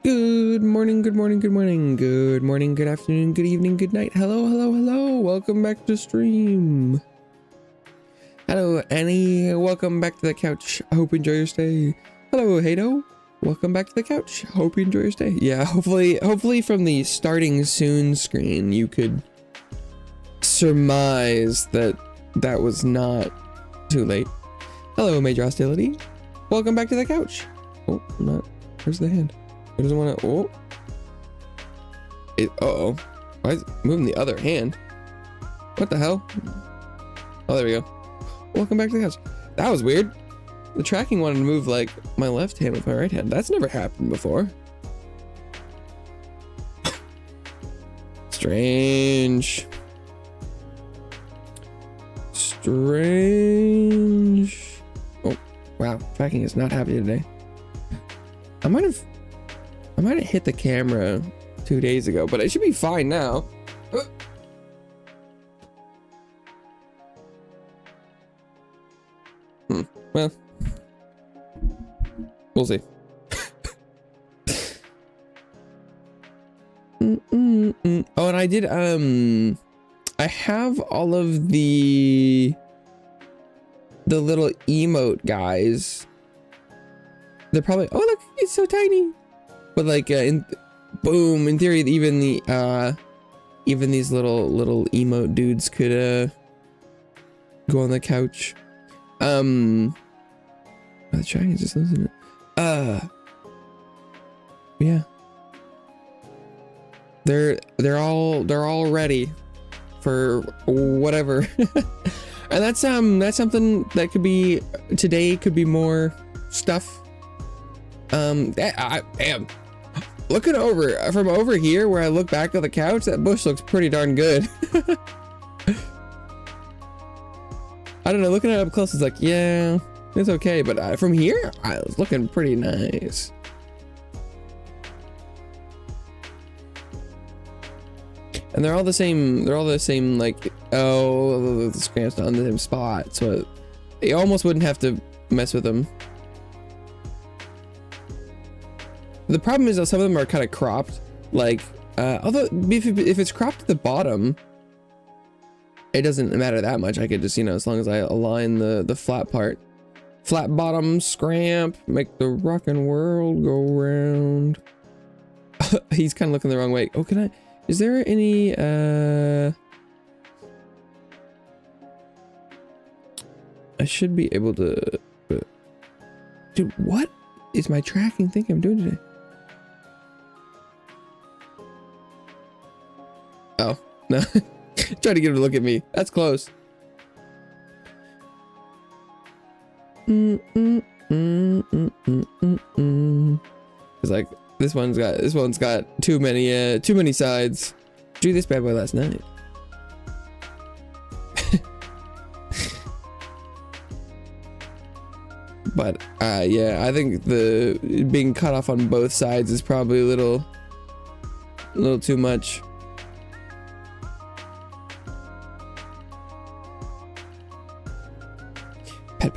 Good morning, good morning, good morning, good morning, good afternoon, good evening, good night. Hello, hello, hello. Welcome back to stream. Hello, Annie. Welcome back to the couch. I hope you enjoy your stay. Hello, Hado. Welcome back to the couch. Hope you enjoy your stay. Yeah, hopefully from the starting soon screen, you could surmise that that was not too late. Hello, Major Hostility. Welcome back to the couch. Oh, not. Where's the hand? It doesn't want to. Oh. Uh-oh. Why is it moving the other hand? What the hell? Oh, there we go. Welcome back to the couch. That was weird. The tracking wanted to move like my left hand with my right hand. That's never happened before. Strange. Strange. Oh, wow. Tracking is not happy today. I might have hit the camera 2 days ago, but it should be fine now. Well, we'll see. Oh, and I did, I have all of the little emote guys. They're probably, oh look, it's so tiny. But like, in theory, even these little emote dudes could go on the couch. The tracking just losing it. Yeah. They're all ready for whatever. And that's something that could be today, could be more stuff. Damn. Looking from over here where I look back at the couch, that bush looks pretty darn good. I don't know, looking at it up close, it's like, yeah, it's okay. But from here, I was looking pretty nice. And they're all the same, like, oh, the scraps on the same spot. So you almost wouldn't have to mess with them. The problem is that some of them are kind of cropped, like, although if it's cropped at the bottom, it doesn't matter that much. I could just, as long as I align the flat part. Flat bottom scramp, make the rockin' world go round. He's kind of looking the wrong way. Oh, is there any, I should be able to, dude, what is my tracking thing I'm doing today? Oh, no. Try to get him to look at me. That's close. It's like this one's got too many sides. Drew this bad boy last night. But yeah, I think the being cut off on both sides is probably a little too much. Pet.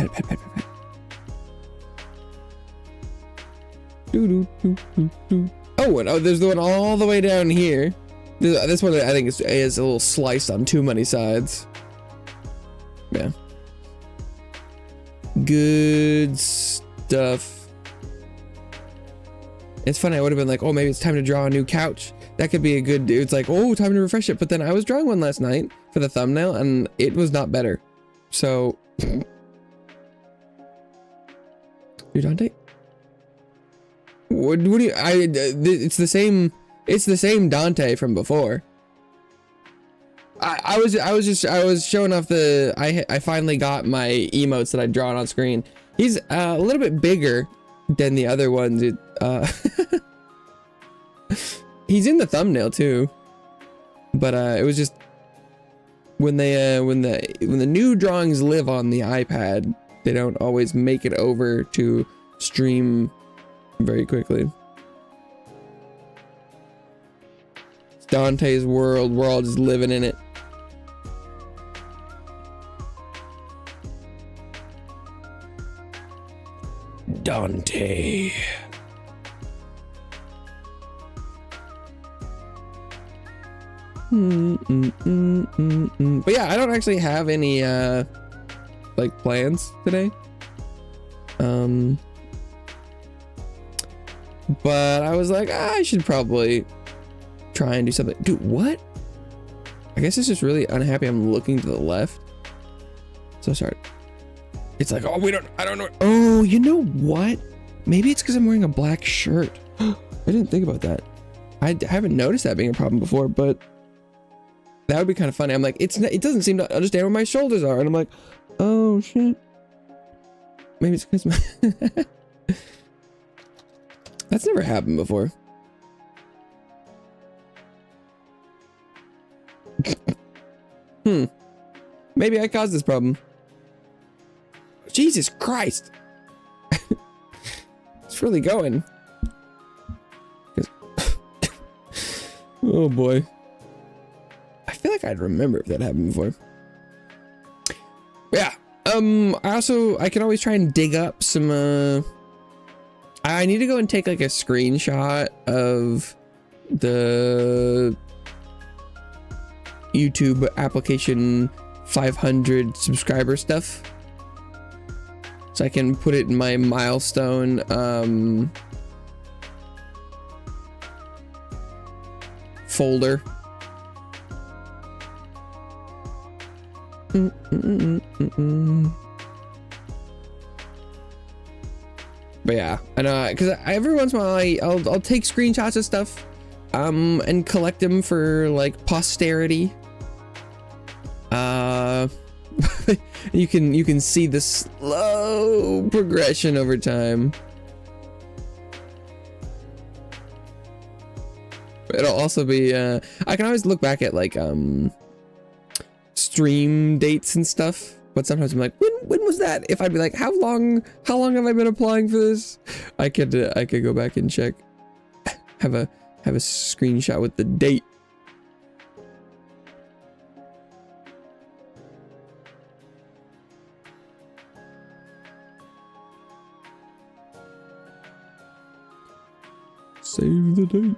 Oh, and there's the one all the way down here. This one I think is a little sliced on too many sides. Yeah. Good stuff. It's funny, I would have been like, oh, maybe it's time to draw a new couch. That could be a good, it's like, oh, time to refresh it. But then I was drawing one last night for the thumbnail and it was not better. So, dude, Dante, what do you, it's the same Dante from before. I was showing off I finally got my emotes that I'd drawn on screen. He's a little bit bigger than the other ones. He's in the thumbnail too, but it was just when the new drawings live on the iPad, they don't always make it over to stream very quickly. It's Dante's world. We're all just living in it. Dante. But yeah, I don't actually have any like plans today. But I was like, I should probably try and do something. Dude, what? I guess it's just really unhappy I'm looking to the left. So sorry. It's like, oh, I don't know. Oh, you know what? Maybe it's because I'm wearing a black shirt. I didn't think about that. I haven't noticed that being a problem before, but that would be kind of funny. I'm like, it doesn't seem to understand where my shoulders are. And I'm like, oh shit. Maybe it's because my that's never happened before. Maybe I caused this problem. Jesus Christ. It's really going. Oh boy. I feel like I'd remember if that happened before. But yeah. I can always try and dig up some I need to go and take like a screenshot of the YouTube application 500 subscriber stuff, so I can put it in my milestone folder. But yeah, and because every once in a while I'll take screenshots of stuff and collect them for like posterity. You can see the slow progression over time. It'll also be I can always look back at like stream dates and stuff, but sometimes I'm like, when was that? If I'd be like, how long have I been applying for this? I could go back and check. Have a screenshot with the date. Save the date.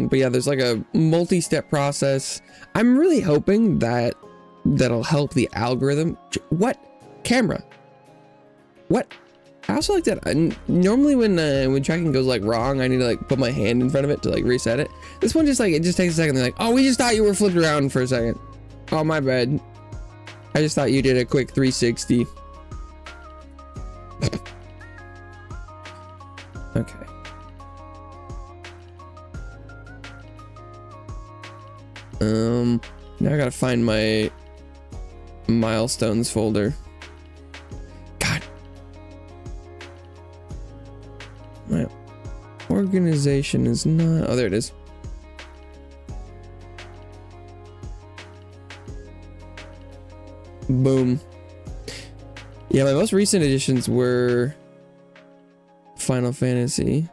But yeah, there's like a multi-step process. I'm really hoping that'll help the algorithm. What? Camera? What? I also like that. Normally when tracking goes like wrong, I need to like put my hand in front of it to like reset it. This one just like, it just takes a second. They're like, oh, we just thought you were flipped around for a second. Oh, my bad. I just thought you did a quick 360. Okay. Now I gotta find my milestones folder. God. My organization is not... Oh, there it is. Boom. Yeah, my most recent editions were Final Fantasy.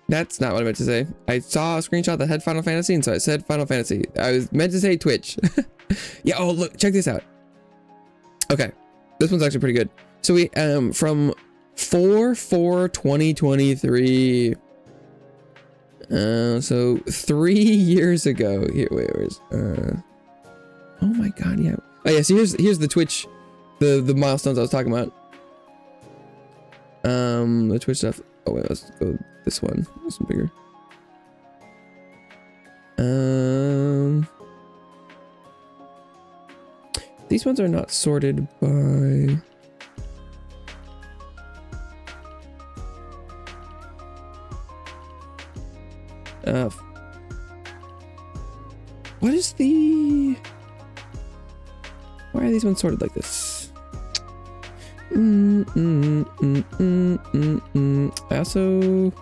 That's not what I meant to say. I saw a screenshot that had Final Fantasy, and so I said Final Fantasy. I was meant to say Twitch. Yeah, oh look, check this out. Okay, this one's actually pretty good. So we from 4/4/2023. So 3 years ago. Here, wait, where's oh my god, yeah. Oh yeah, so here's the Twitch, the milestones I was talking about. The Twitch stuff. Oh wait, let's go this one. This one bigger. These ones are not sorted by... what is the... Why are these ones sorted like this? I also...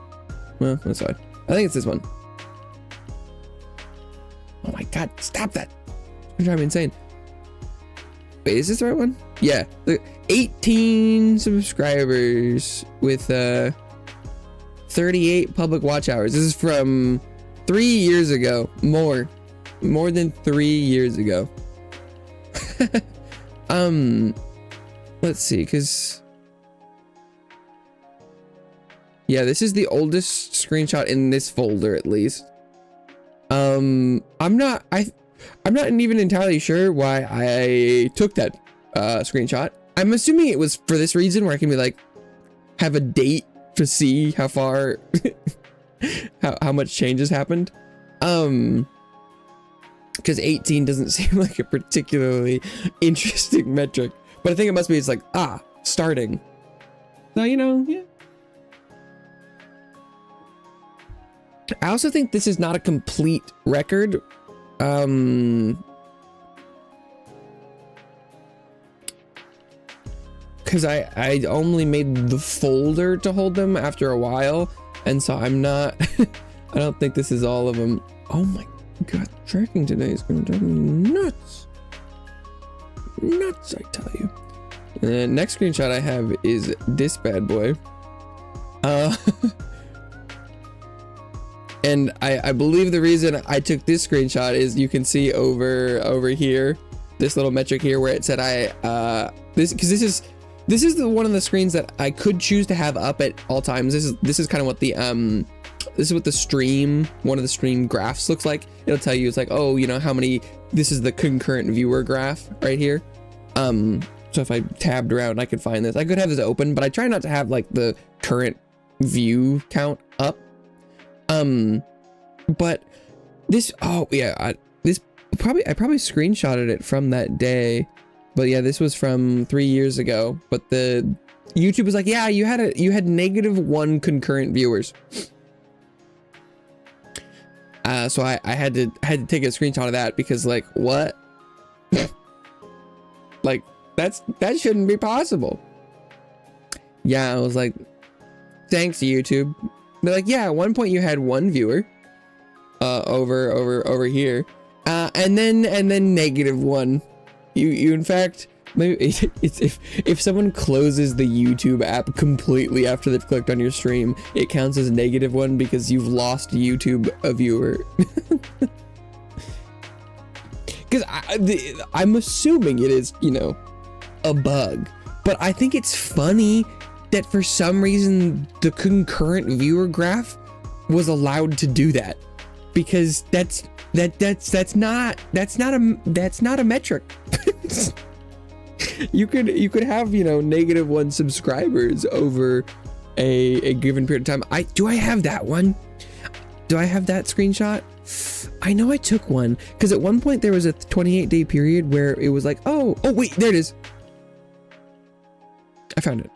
Well, that's fine. I think it's this one. Oh my god, stop that. You're driving me insane. Wait, is this the right one? Yeah. Look, 18 subscribers with 38 public watch hours. This is from 3 years ago. More than 3 years ago. Let's see, because Yeah, this is the oldest screenshot in this folder, at least. I'm not even entirely sure why I took that screenshot. I'm assuming it was for this reason, where I can be like, have a date to see how far, how much changes happened. Because 18 doesn't seem like a particularly interesting metric, but I think it must be, it's like, starting. So, you know, yeah. I also think this is not a complete record. Because I only made the folder to hold them after a while, and so I'm not, I don't think this is all of them. Oh my god, tracking today is gonna drive me nuts. Nuts, I tell you. The next screenshot I have is this bad boy. And I believe the reason I took this screenshot is you can see over here, this little metric here where it said this is one of the screens that I could choose to have up at all times. This is kind of what the this is what the stream, one of the stream graphs looks like. It'll tell you, it's like, oh, you know, how many, this is the concurrent viewer graph right here. So if I tabbed around, I could find this. I could have this open, but I try not to have like the current view count up. But this, oh yeah, I probably screenshotted it from that day, but yeah, this was from 3 years ago. But the YouTube was like, yeah, you had -1 concurrent viewers. So I had to take a screenshot of that, because like, what? Like, that shouldn't be possible. Yeah, I was like, thanks YouTube. They're like, yeah, at one point you had 1 viewer over here, and then -1. You in fact, maybe it's if someone closes the YouTube app completely after they've clicked on your stream, it counts as -1 because you've lost YouTube a viewer. Because I'm assuming it is, you know, a bug, but I think it's funny that for some reason the concurrent viewer graph was allowed to do that, because that's not a metric. you could have, you know, -1 subscribers over a given period of time. Do I have that one? Do I have that screenshot? I know I took one, because at one point there was a 28-day period where it was like, oh wait, there it is. I found it.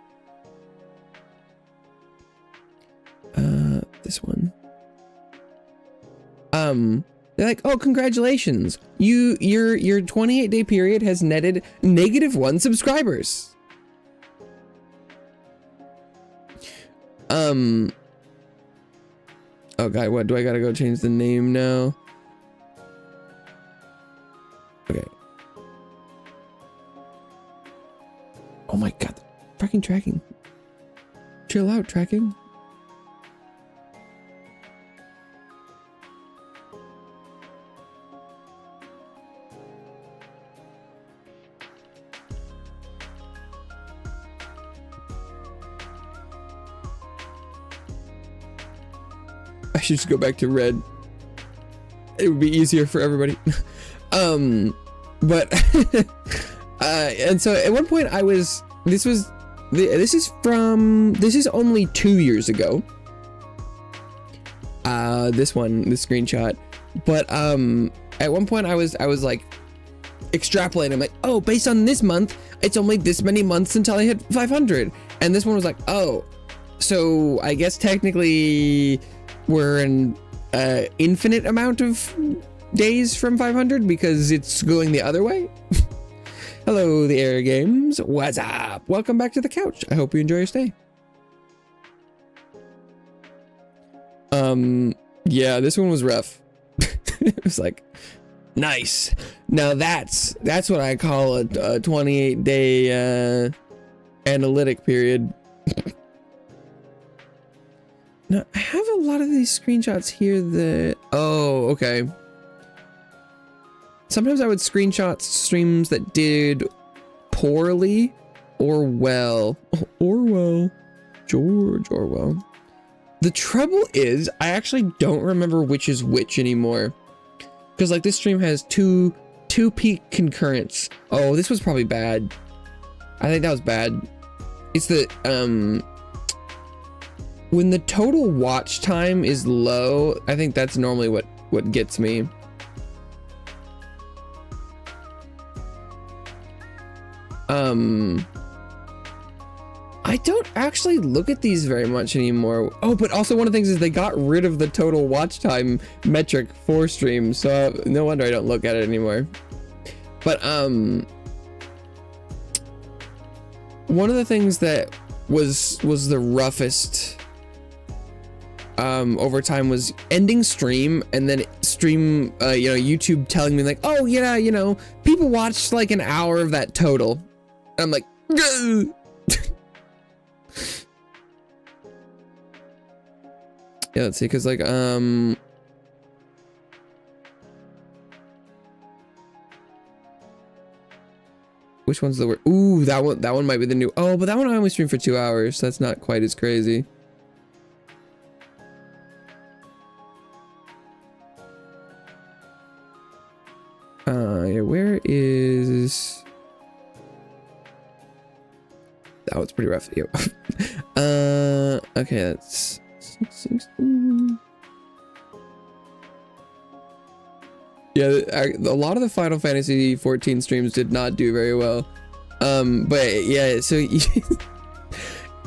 This one. They're like, oh, congratulations. Your 28-day period has netted -1 subscribers. Oh god, what do I gotta go change the name now? Okay. Oh my god, fucking tracking. Chill out, tracking. I should just go back to red. It would be easier for everybody. But and so at one point this is only 2 years ago. This screenshot. But at one point I was like extrapolating. I'm like, oh, based on this month, it's only this many months until I hit 500. And this one was like, oh, so I guess technically we're an infinite amount of days from 500 because it's going the other way. Hello, the Air Games. What's up? Welcome back to the couch. I hope you enjoy your stay. Yeah, this one was rough. It was like, nice. Now that's what I call a 28-day analytic period. Now, I have a lot of these screenshots here that... Oh, okay. Sometimes I would screenshot streams that did poorly or well. Orwell. George Orwell. The trouble is, I actually don't remember which is which anymore. Because like this stream has two peak concurrents. Oh, this was probably bad. I think that was bad. It's the when the total watch time is low, I think that's normally what gets me. I don't actually look at these very much anymore. Oh, but also one of the things is they got rid of the total watch time metric for streams, so no wonder I don't look at it anymore. But one of the things that was the roughest over time was ending stream and then stream you know, YouTube telling me like, oh yeah, you know, people watched like an hour of that total. And I'm like, gah! Yeah, let's see, because like which one's the word? Ooh, that one might be the new. Oh, but that one I only streamed for 2 hours, so that's not quite as crazy. Yeah, where is that one's pretty rough. Okay, that's 16. Yeah, a lot of the Final Fantasy 14 streams did not do very well. But yeah, so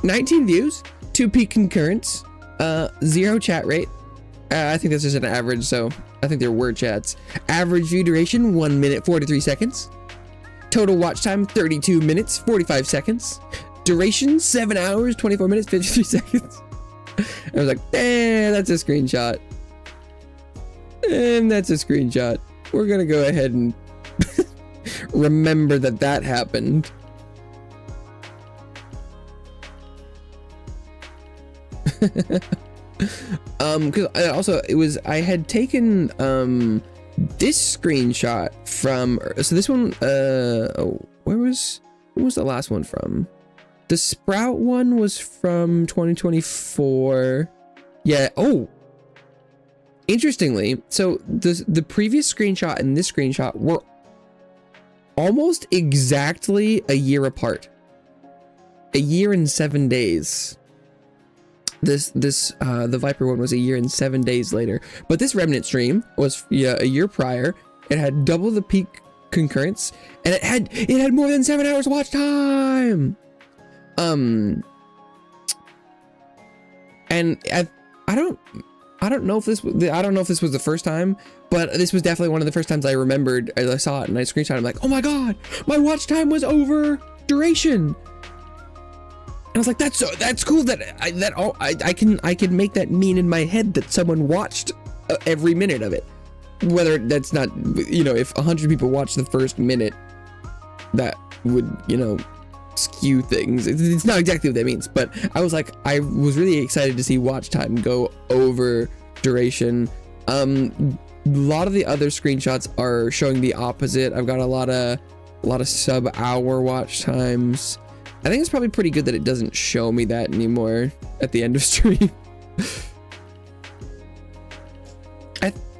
19 views, 2 peak concurrents, 0 chat rate. I think that's just an average, so I think there were chats. Average view duration 1 minute 43 seconds. Total watch time 32 minutes 45 seconds. Duration 7 hours 24 minutes 53 seconds. I was like, eh, that's a screenshot. And that's a screenshot. We're gonna go ahead and remember that happened. Because I had taken this screenshot from, so this one where was the last one from? The Sprout one was from 2024. Yeah. Oh, interestingly, so the previous screenshot and this screenshot were almost exactly a year apart. A year and 7 days. The Viper one was a year and 7 days later, but this Remnant stream was a year prior. It had double the peak concurrents, and it had more than 7 hours watch time. And I don't know if this was the first time, but this was definitely one of the first times I remembered. I saw it and I screenshot. I'm like, oh my god, my watch time was over duration. And I was like, that's cool that I can make that mean in my head that someone watched every minute of it. Whether that's not, you know, if 100 people watch the first minute, that would, you know, skew things. It's not exactly what that means, but I was like, I was really excited to see watch time go over duration. A lot of the other screenshots are showing the opposite. I've got a lot of sub-hour watch times. I think it's probably pretty good that it doesn't show me that anymore at the end of stream.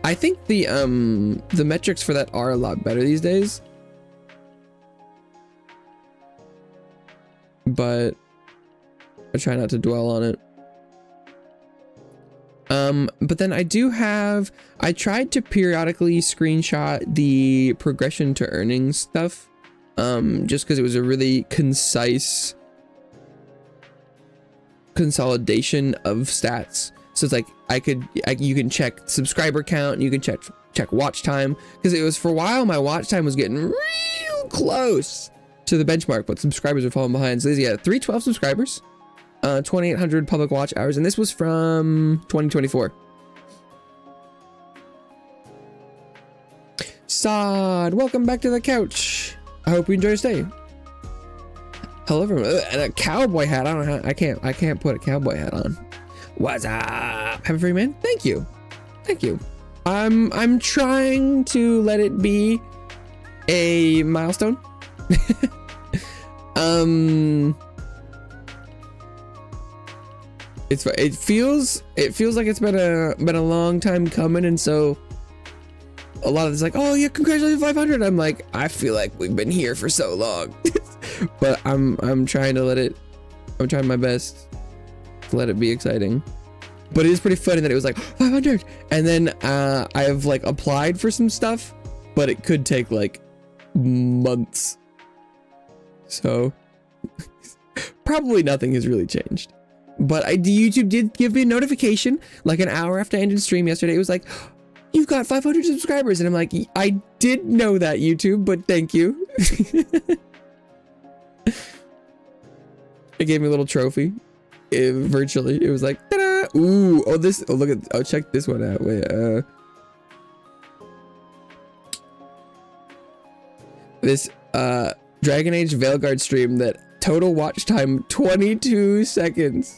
I think the metrics for that are a lot better these days. But I try not to dwell on it. But then I tried to periodically screenshot the progression to earnings stuff. Just because it was a really concise consolidation of stats. So it's like you can check subscriber count, you can check watch time, because it was for a while my watch time was getting real close to the benchmark, but subscribers are falling behind. So yeah, 312 subscribers, 2,800 public watch hours, and this was from 2024. Sod, welcome back to the couch. I hope you enjoy your stay. Hello everyone. And a cowboy hat. I don't know how, I can't put a cowboy hat on. What's up? Happy free man? Thank you. Thank you. I'm trying to let it be a milestone. it feels like it's been a long time coming, and so a lot of it's like, oh yeah, congratulations 500. I'm like, I feel like we've been here for so long. But I'm trying my best to let it be exciting. But it is pretty funny that it was like 500, and then I've like applied for some stuff, but it could take like months. So probably nothing has really changed. But YouTube did give me a notification like an hour after I ended stream yesterday. It was like, you've got 500 subscribers, and I'm like, I did know that, YouTube, but thank you. It gave me a little trophy. Virtually, it was like, ta-da! Ooh, look at, check this one out. Wait, this Dragon Age Veilguard stream that total watch time 22 seconds.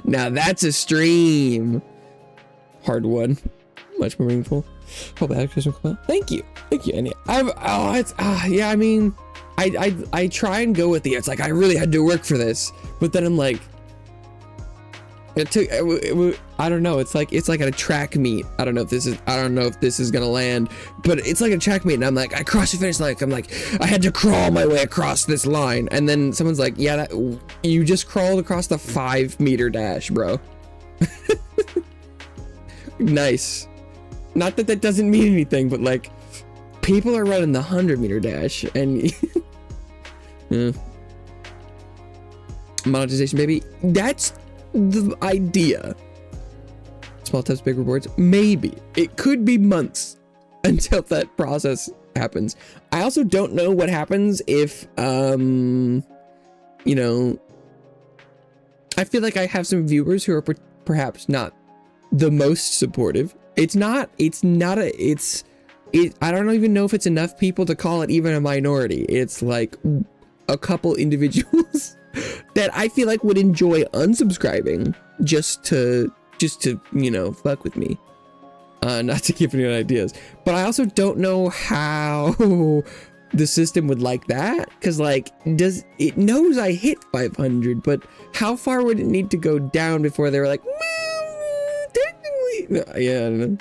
Now that's a stream. Hard one, much more meaningful. Hope I had a Christmas call. Thank you. And yeah, I mean, I try and go with it's like I really had to work for this, but then I'm like, I don't know, it's like at a track meet. I don't know if this is gonna land, but it's like a track meet, and I'm like, I crossed the finish line. I'm like, I had to crawl my way across this line, and then someone's like, yeah, you just crawled across the 5-meter dash, bro. Nice. Not that doesn't mean anything, but like, people are running the 100-meter dash, and monetization, baby. That's the idea. Small steps, big rewards. Maybe it could be months until that process happens. I also don't know what happens if you know, I feel like I have some viewers who are perhaps not the most supportive. I don't even know if it's enough people to call it even a minority. It's like a couple individuals that I feel like would enjoy unsubscribing just to you know, fuck with me, not to give any ideas. But I also don't know how the system would like that, because like, does it knows I hit 500, but how far would it need to go down before they were like, technically, no, yeah, I don't know.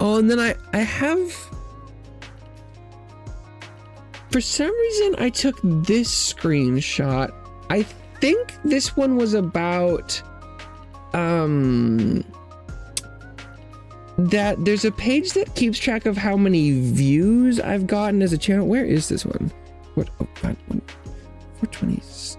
Oh, and then I have, for some reason, I took this screenshot. I think this one was about that there's a page that keeps track of how many views I've gotten as a channel. Where is this one? What? Oh God, 426.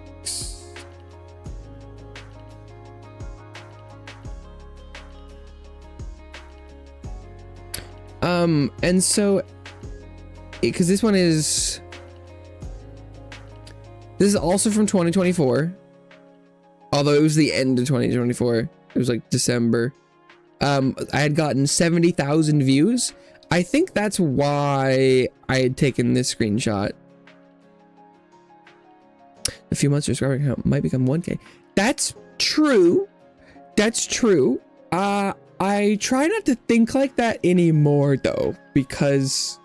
And so, because this is also from 2024, although it was the end of 2024. It was like December. I had gotten 70,000 views. I think that's why I had taken this screenshot. A few months, your subscriber count might become 1K. That's true. That's true. I try not to think like that anymore, though, because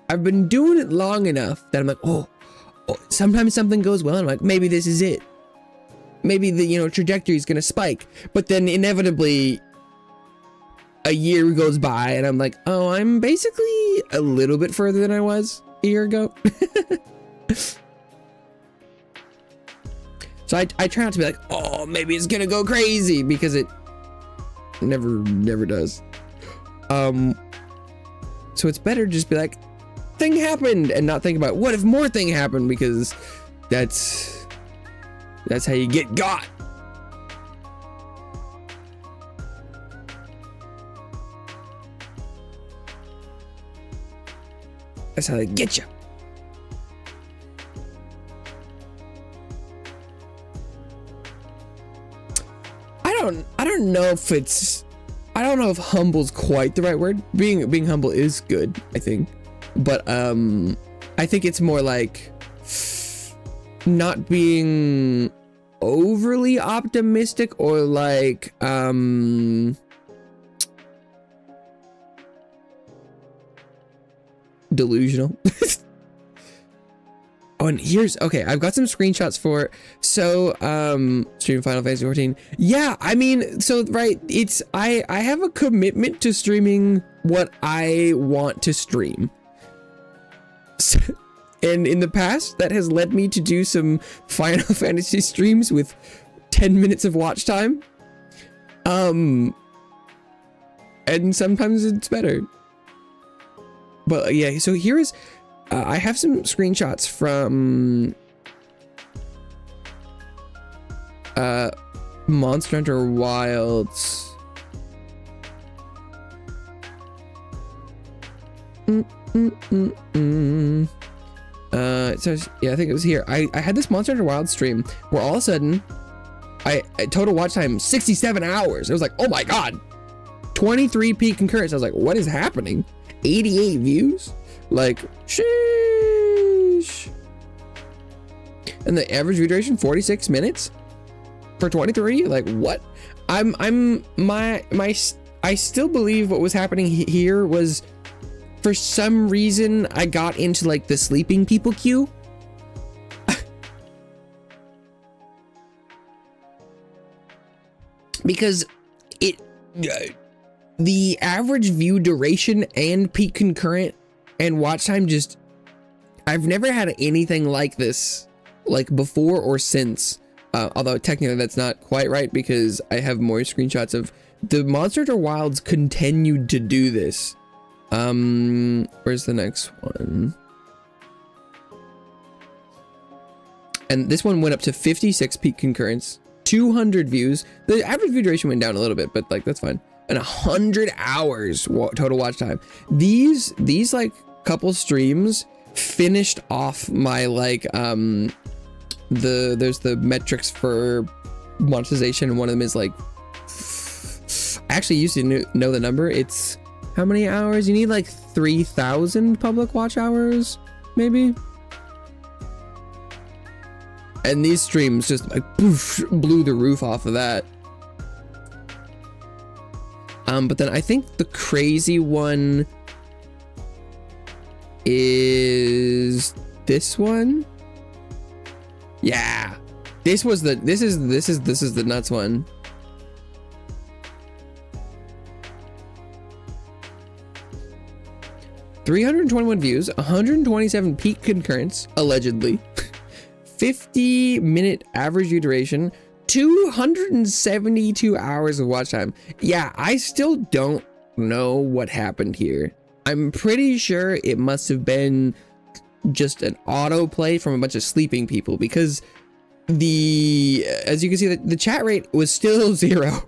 I've been doing it long enough that I'm like, oh, sometimes something goes well, and I'm like, maybe this is it. Maybe the, you know, trajectory is gonna spike. But then inevitably, a year goes by, and I'm like, oh, I'm basically a little bit further than I was a year ago. So I try not to be like, oh, maybe it's gonna go crazy, because it never does. So it's better to just be like, thing happened, and not think about what if more thing happened, because that's how you get got. That's how they get you. I don't know if it's, I don't know if humble's quite the right word. Being humble is good, I think. But I think it's more like not being overly optimistic, or like delusional. Oh, and here's, okay, I've got some screenshots for, so, stream Final Fantasy 14. Yeah, I mean, so, right, it's, I have a commitment to streaming what I want to stream. So, and in the past, that has led me to do some Final Fantasy streams with 10 minutes of watch time. And sometimes it's better. But yeah, so here is, I have some screenshots from Monster Hunter Wilds. It says, yeah, I think it was here. I had this Monster Hunter Wild stream where all of a sudden, I total watch time 67 hours. It was like, oh my god, 23 peak concurrents. I was like, what is happening? 88 views. Like, sheesh. And the average view duration 46 minutes for 23. Like, what? I still believe what was happening here was, for some reason, I got into like the sleeping people queue. Because the average view duration and peak concurrent and watch time just, I've never had anything like this, like before or since. Although technically that's not quite right, because I have more screenshots of the Monster Hunter Wilds continued to do this. Where's the next one? And this one went up to 56 peak concurrents, 200 views. The average view duration went down a little bit, but like that's fine. And 100 hours total watch time. These like couple streams finished off my like there's the metrics for monetization, and one of them is like, I actually used to know the number. It's how many hours you need, like 3,000 public watch hours maybe. And these streams just like poof, blew the roof off of that. But then I think the crazy one is this one. Yeah, this is the nuts one. $321 views, 127 peak concurrents, allegedly, 50-minute average view duration, 272 hours of watch time. Yeah, I still don't know what happened here. I'm pretty sure it must have been just an autoplay from a bunch of sleeping people, because as you can see, the chat rate was still 0.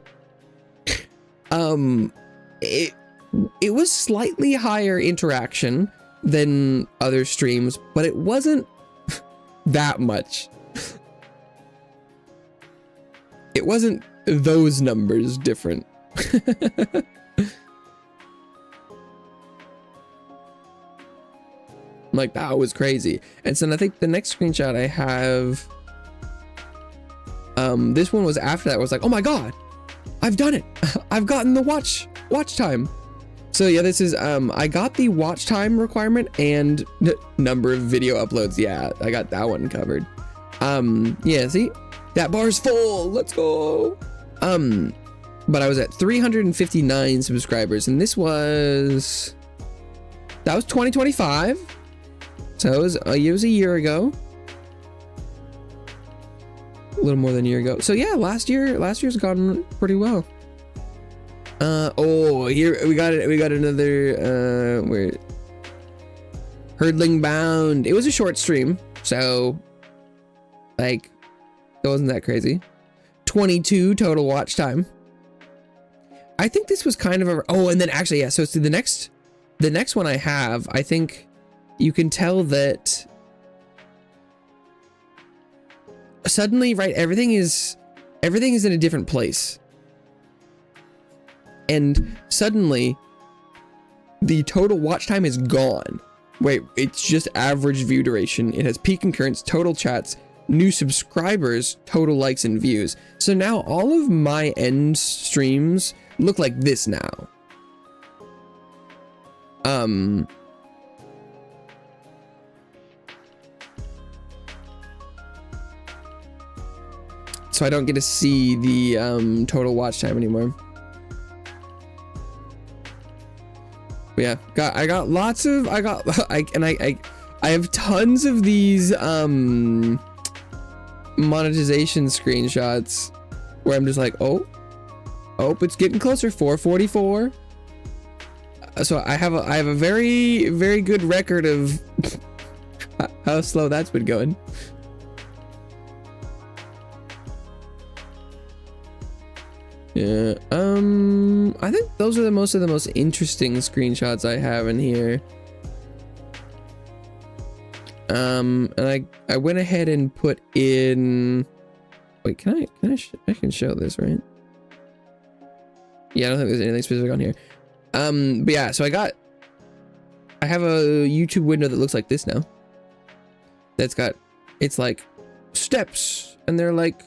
It was slightly higher interaction than other streams, but it wasn't that much. It wasn't those numbers different. Like, that was crazy. And so I think the next screenshot I have, this one was after that. I was like, oh my god, I've done it. I've gotten the watch time. So yeah, this is, I got the watch time requirement and number of video uploads. Yeah, I got that one covered. Yeah, see, that bar's full. Let's go. But I was at 359 subscribers, and that was 2025. So it was a year ago. A little more than a year ago. So yeah, last year's gone pretty well. Oh, here we got another where Hurdling Bound. It was a short stream, so like it wasn't that crazy. 22 total watch time. I think this was kind of a, oh, and then actually, yeah, so it's the next one I have, I think you can tell that suddenly, right, everything is in a different place. And suddenly the total watch time is gone. Wait, it's just average view duration. It has peak concurrents, total chats, new subscribers, total likes and views. So now all of my end streams look like this now. so I don't get to see the total watch time anymore. But yeah, I have tons of these monetization screenshots where I'm just like, oh, it's getting closer. 444. So I have a very, very good record of how slow that's been going. Yeah. I think those are the most interesting screenshots I have in here. And I went ahead and put in. Wait, can I can show this, right? Yeah, I don't think there's anything specific on here. But yeah, so I have a YouTube window that looks like this now. It's like steps, and they're like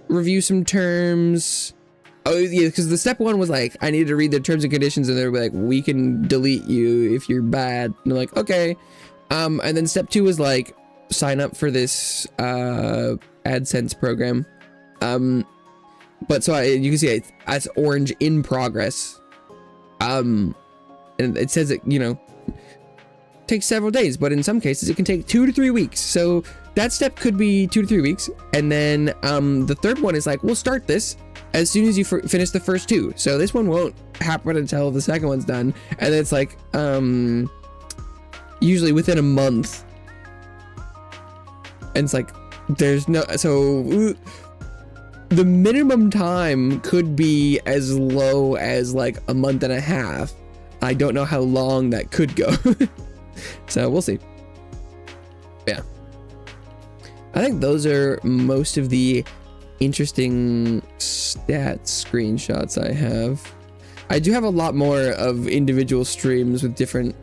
review some terms. Oh yeah, because the step one was like I needed to read the terms and conditions, and they were like, we can delete you if you're bad. And I'm like, okay. And then step two was like sign up for this AdSense program. But so you can see it's orange in progress. And it says it, takes several days, but in some cases it can take 2 to 3 weeks. So that step could be 2 to 3 weeks. And then the third one is like, we'll start this as soon as you finish the first two. So this one won't happen until the second one's done. And then it's like, usually within a month. And it's like, so the minimum time could be as low as like a month and a half. I don't know how long that could go. So we'll see. Yeah. I think those are most of the interesting stats screenshots I have. I do have a lot more of individual streams with different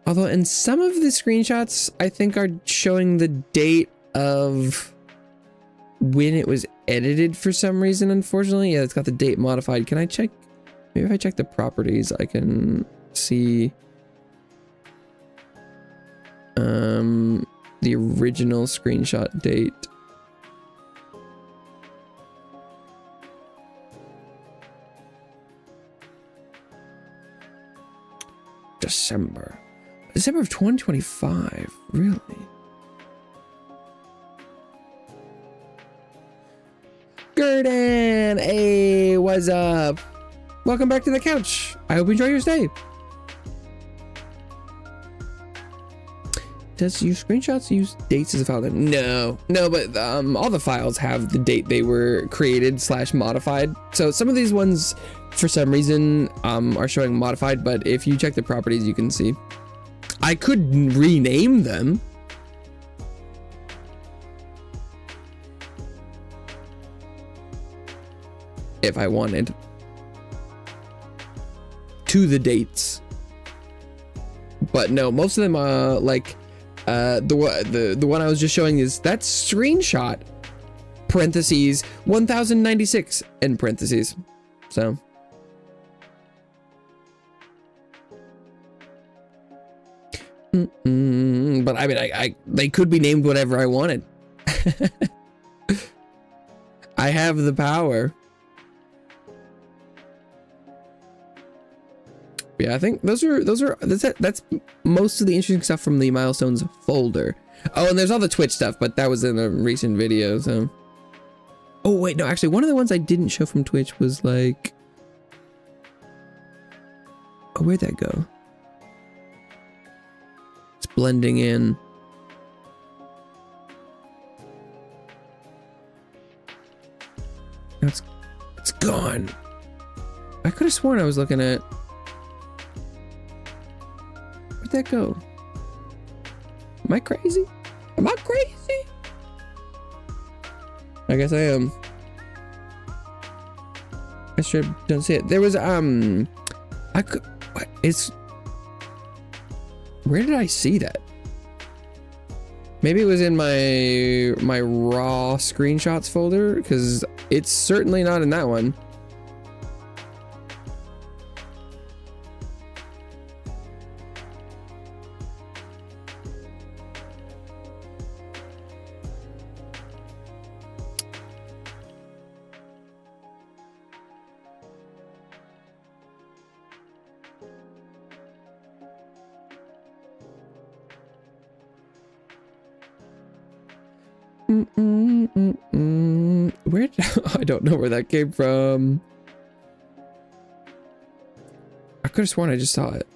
although in some of the screenshots I think are showing the date of when it was edited for some reason, unfortunately. Yeah, it's got the date modified. Can I check? Maybe if I check the properties, I can see the original screenshot date. December of 2025, really? Gurdon, hey, what's up? Welcome back to the couch. I hope you enjoy your stay. Does your screenshots use dates as a file? No, but all the files have the date they were created / modified. So some of these ones, for some reason, are showing modified, but if you check the properties, you can see. I could rename them. If I wanted. To the dates. But no, most of them like the one I was just showing is that screenshot parentheses 1096 in parentheses. So but I mean I they could be named whatever I wanted. I have the power. Yeah, I think that's most of the interesting stuff from the milestones folder. Oh, and there's all the Twitch stuff, but that was in a recent video, so. Oh wait, no, actually one of the ones I didn't show from Twitch was like, oh, where'd that go? It's blending in. Now it's gone. I could have sworn I was looking at. Where'd that go? Am I crazy? Am I crazy? I guess I am. I sure don't see it. There was I could. What is? Where did I see that? Maybe it was in my raw screenshots folder, because it's certainly not in that one. Where I don't know where that came from. I could have sworn I just saw it,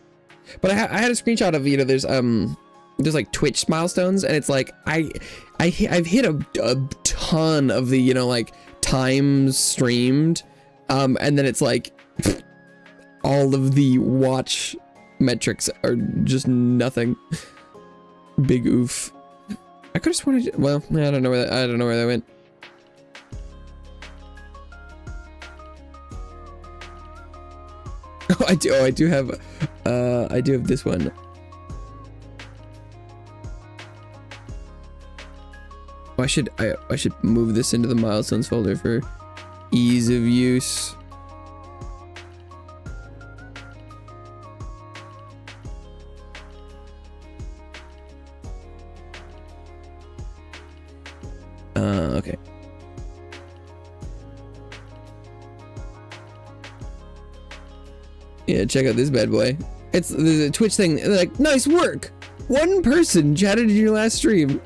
but I had a screenshot of, you know, there's like Twitch milestones, and it's like I've hit a ton of the, you know, like times streamed, and then it's like all of the watch metrics are just nothing. Big oof. I could have sworn well, I don't know where that went. Oh, I do have this one. Oh, I should move this into the milestones folder for ease of use. Okay. Yeah, check out this bad boy. There's a Twitch thing. They're like, nice work. One person chatted in your last stream.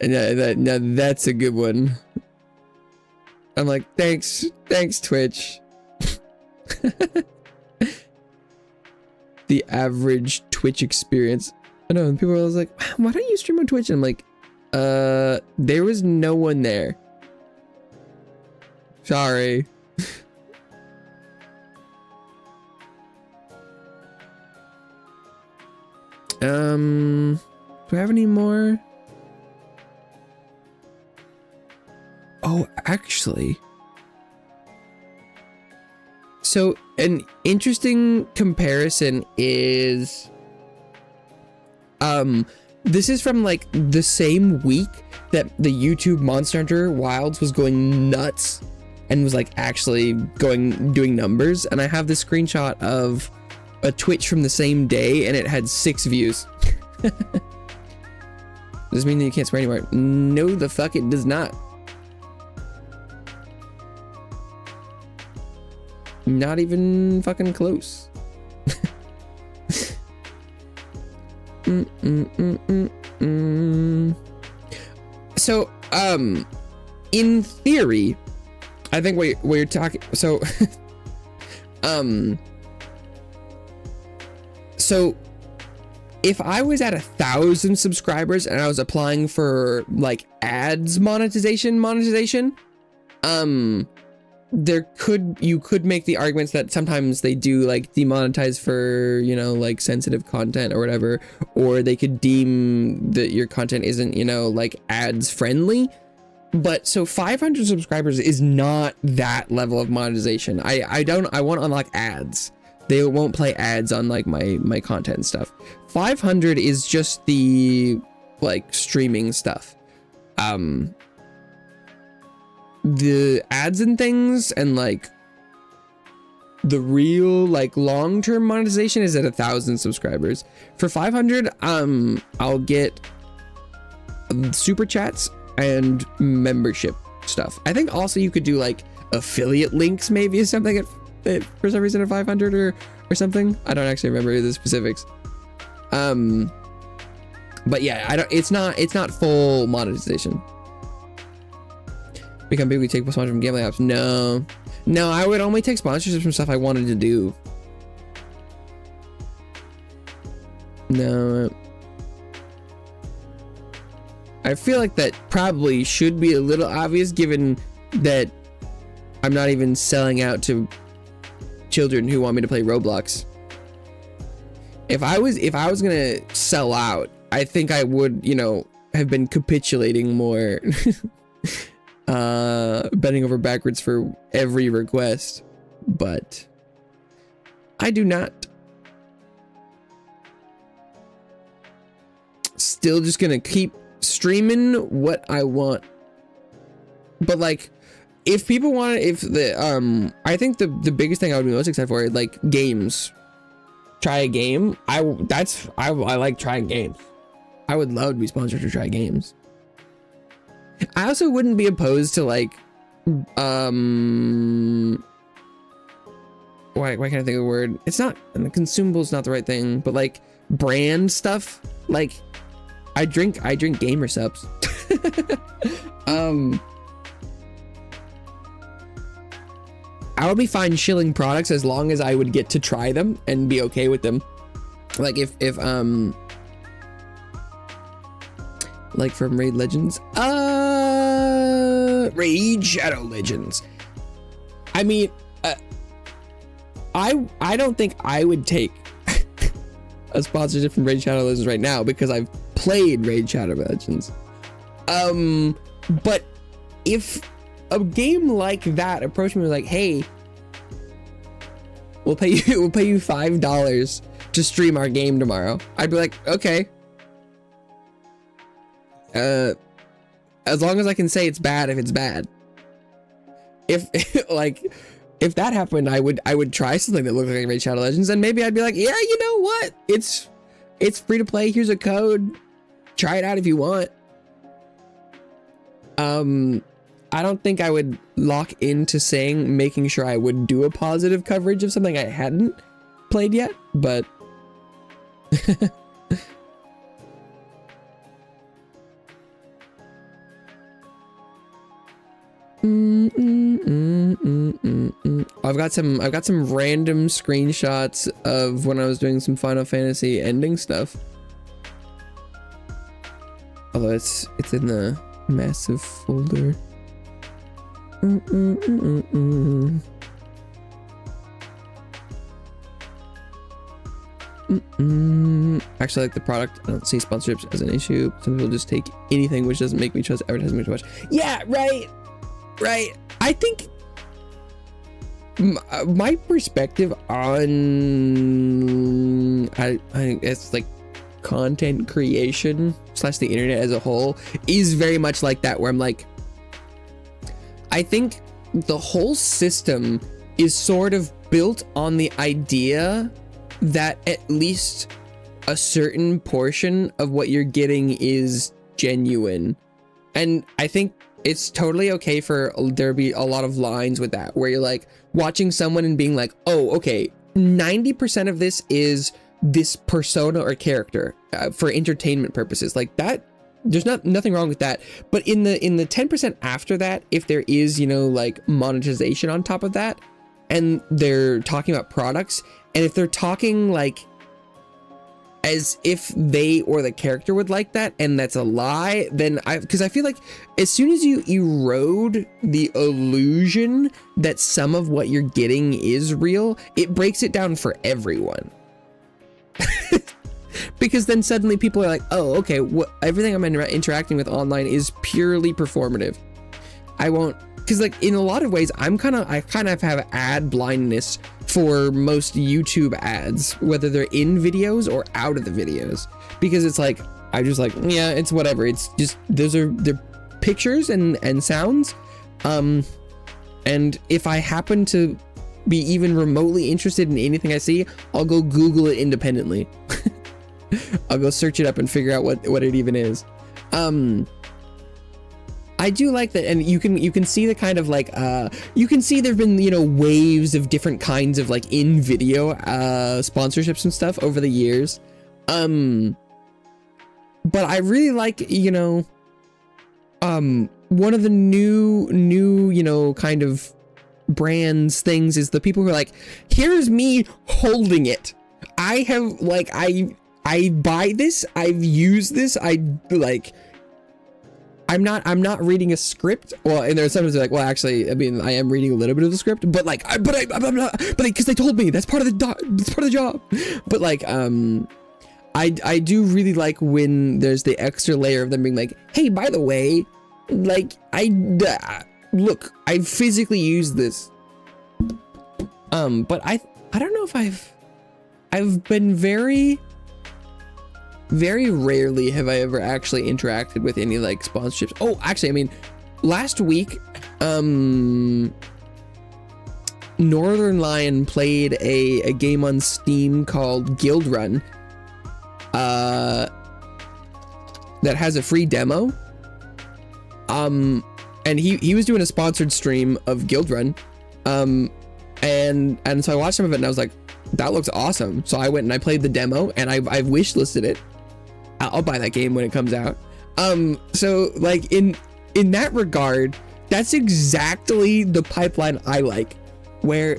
Now that's a good one. I'm like, thanks Twitch. The average Twitch experience. I know, and people are always like, why don't you stream on Twitch? And I'm like, there was no one there. Sorry. Do I have any more? Oh, actually. So an interesting comparison is, this is from like the same week that the YouTube Monster Hunter Wilds was going nuts and was like actually doing numbers. And I have this screenshot of a Twitch from the same day and it had 6 views. Does this mean that you can't swear anymore? No, the fuck it does not. Not even fucking close. So, in theory, I think what you're talking, so, so if I was at 1,000 subscribers and I was applying for like ads monetization, you could make the arguments that sometimes they do like demonetize for, you know, like sensitive content or whatever, or they could deem that your content isn't, you know, like ads friendly. But so 500 subscribers is not that level of monetization. I won't unlock ads. They won't play ads on like my content and stuff. 500 is just the like streaming stuff. The ads and things and like the real like long-term monetization is at 1,000 subscribers. For 500, I'll get super chats and membership stuff. I think also you could do like affiliate links maybe or something for some reason at 500 or something. I don't actually remember the specifics. But yeah, it's not full monetization. Become big, we take sponsors from gambling apps. No, I would only take sponsorships from stuff I wanted to do. No. I feel like that probably should be a little obvious given that I'm not even selling out to children who want me to play Roblox. If I was gonna sell out, I think I would, you know, have been capitulating more. Bending over backwards for every request, but I do not. Still just gonna keep streaming what I want. But like, if people want, I think the biggest thing I would be most excited for is like games. Try a game. I like trying games. I would love to be sponsored to try games. I also wouldn't be opposed to like why can't I think of the word? It's not, consumable is not the right thing, but like brand stuff. Like I drink gamer subs. I would be fine shilling products as long as I would get to try them and be okay with them. Like if like from Raid Legends, Raid Shadow Legends. I mean, I don't think I would take a sponsorship from Raid Shadow Legends right now because I've played Raid Shadow Legends. But if a game like that approached me and was like, hey, we'll pay you $5 to stream our game tomorrow, I'd be like, okay. As long as I can say it's bad if it's bad. If that happened, I would try something that looked like Raid Shadow Legends, and maybe I'd be like, yeah, you know what? It's free to play. Here's a code. Try it out if you want. I don't think I would lock into making sure I would do a positive coverage of something I hadn't played yet, but I've got some random screenshots of when I was doing some Final Fantasy ending stuff. Although it's in the massive folder. Actually, like the product, I don't see sponsorships as an issue. Some people just take anything, which doesn't make me trust advertising too much. Yeah, right. I think my perspective on I it's like content creation / the internet as a whole is very much like that, where I'm like, I think the whole system is sort of built on the idea that at least a certain portion of what you're getting is genuine. And I think it's totally okay for there to be a lot of lines with that, where you're like watching someone and being like, oh, okay, 90% of this is this persona or character for entertainment purposes. Like that, there's nothing wrong with that. But in the 10% after that, if there is, like monetization on top of that, and they're talking about products, and if they're talking like as if they or the character would like that, and that's a lie, then because I feel like as soon as you erode the illusion that some of what you're getting is real, it breaks it down for everyone. Because then suddenly people are like, oh, okay, everything I'm interacting with online is purely performative. I won't, because like in a lot of ways, I kind of have ad blindness for most YouTube ads, whether they're in videos or out of the videos, because it's like, I just like, yeah, it's whatever. It's just, they're pictures and sounds. And if I happen to be even remotely interested in anything I see, I'll go Google it independently. I'll go search it up and figure out what it even is. I do like that, and you can see the kind of like you can see there've been waves of different kinds of like in video sponsorships and stuff over the years. But I really like one of the new kind of brands things is the people who are like, here's me holding it. I have like I buy this, I've used this, I'm not reading a script. Well, and there's sometimes like, well, actually, I mean, I am reading a little bit of the script, but like, I'm not, but because they told me that's part of the job. But like, I do really like when there's the extra layer of them being like, hey, by the way, like look, I physically used this. But I don't know if I've been very rarely have I ever actually interacted with any like sponsorships. Oh, actually, I mean, last week, Northern Lion played a game on Steam called Guild Run, that has a free demo. And he was doing a sponsored stream of Guild Run, and And so I watched some of it and I was like, that looks awesome. So I went and I played the demo and I've wish listed it. I'll buy that game when it comes out. So like in that regard, that's exactly the pipeline I like, where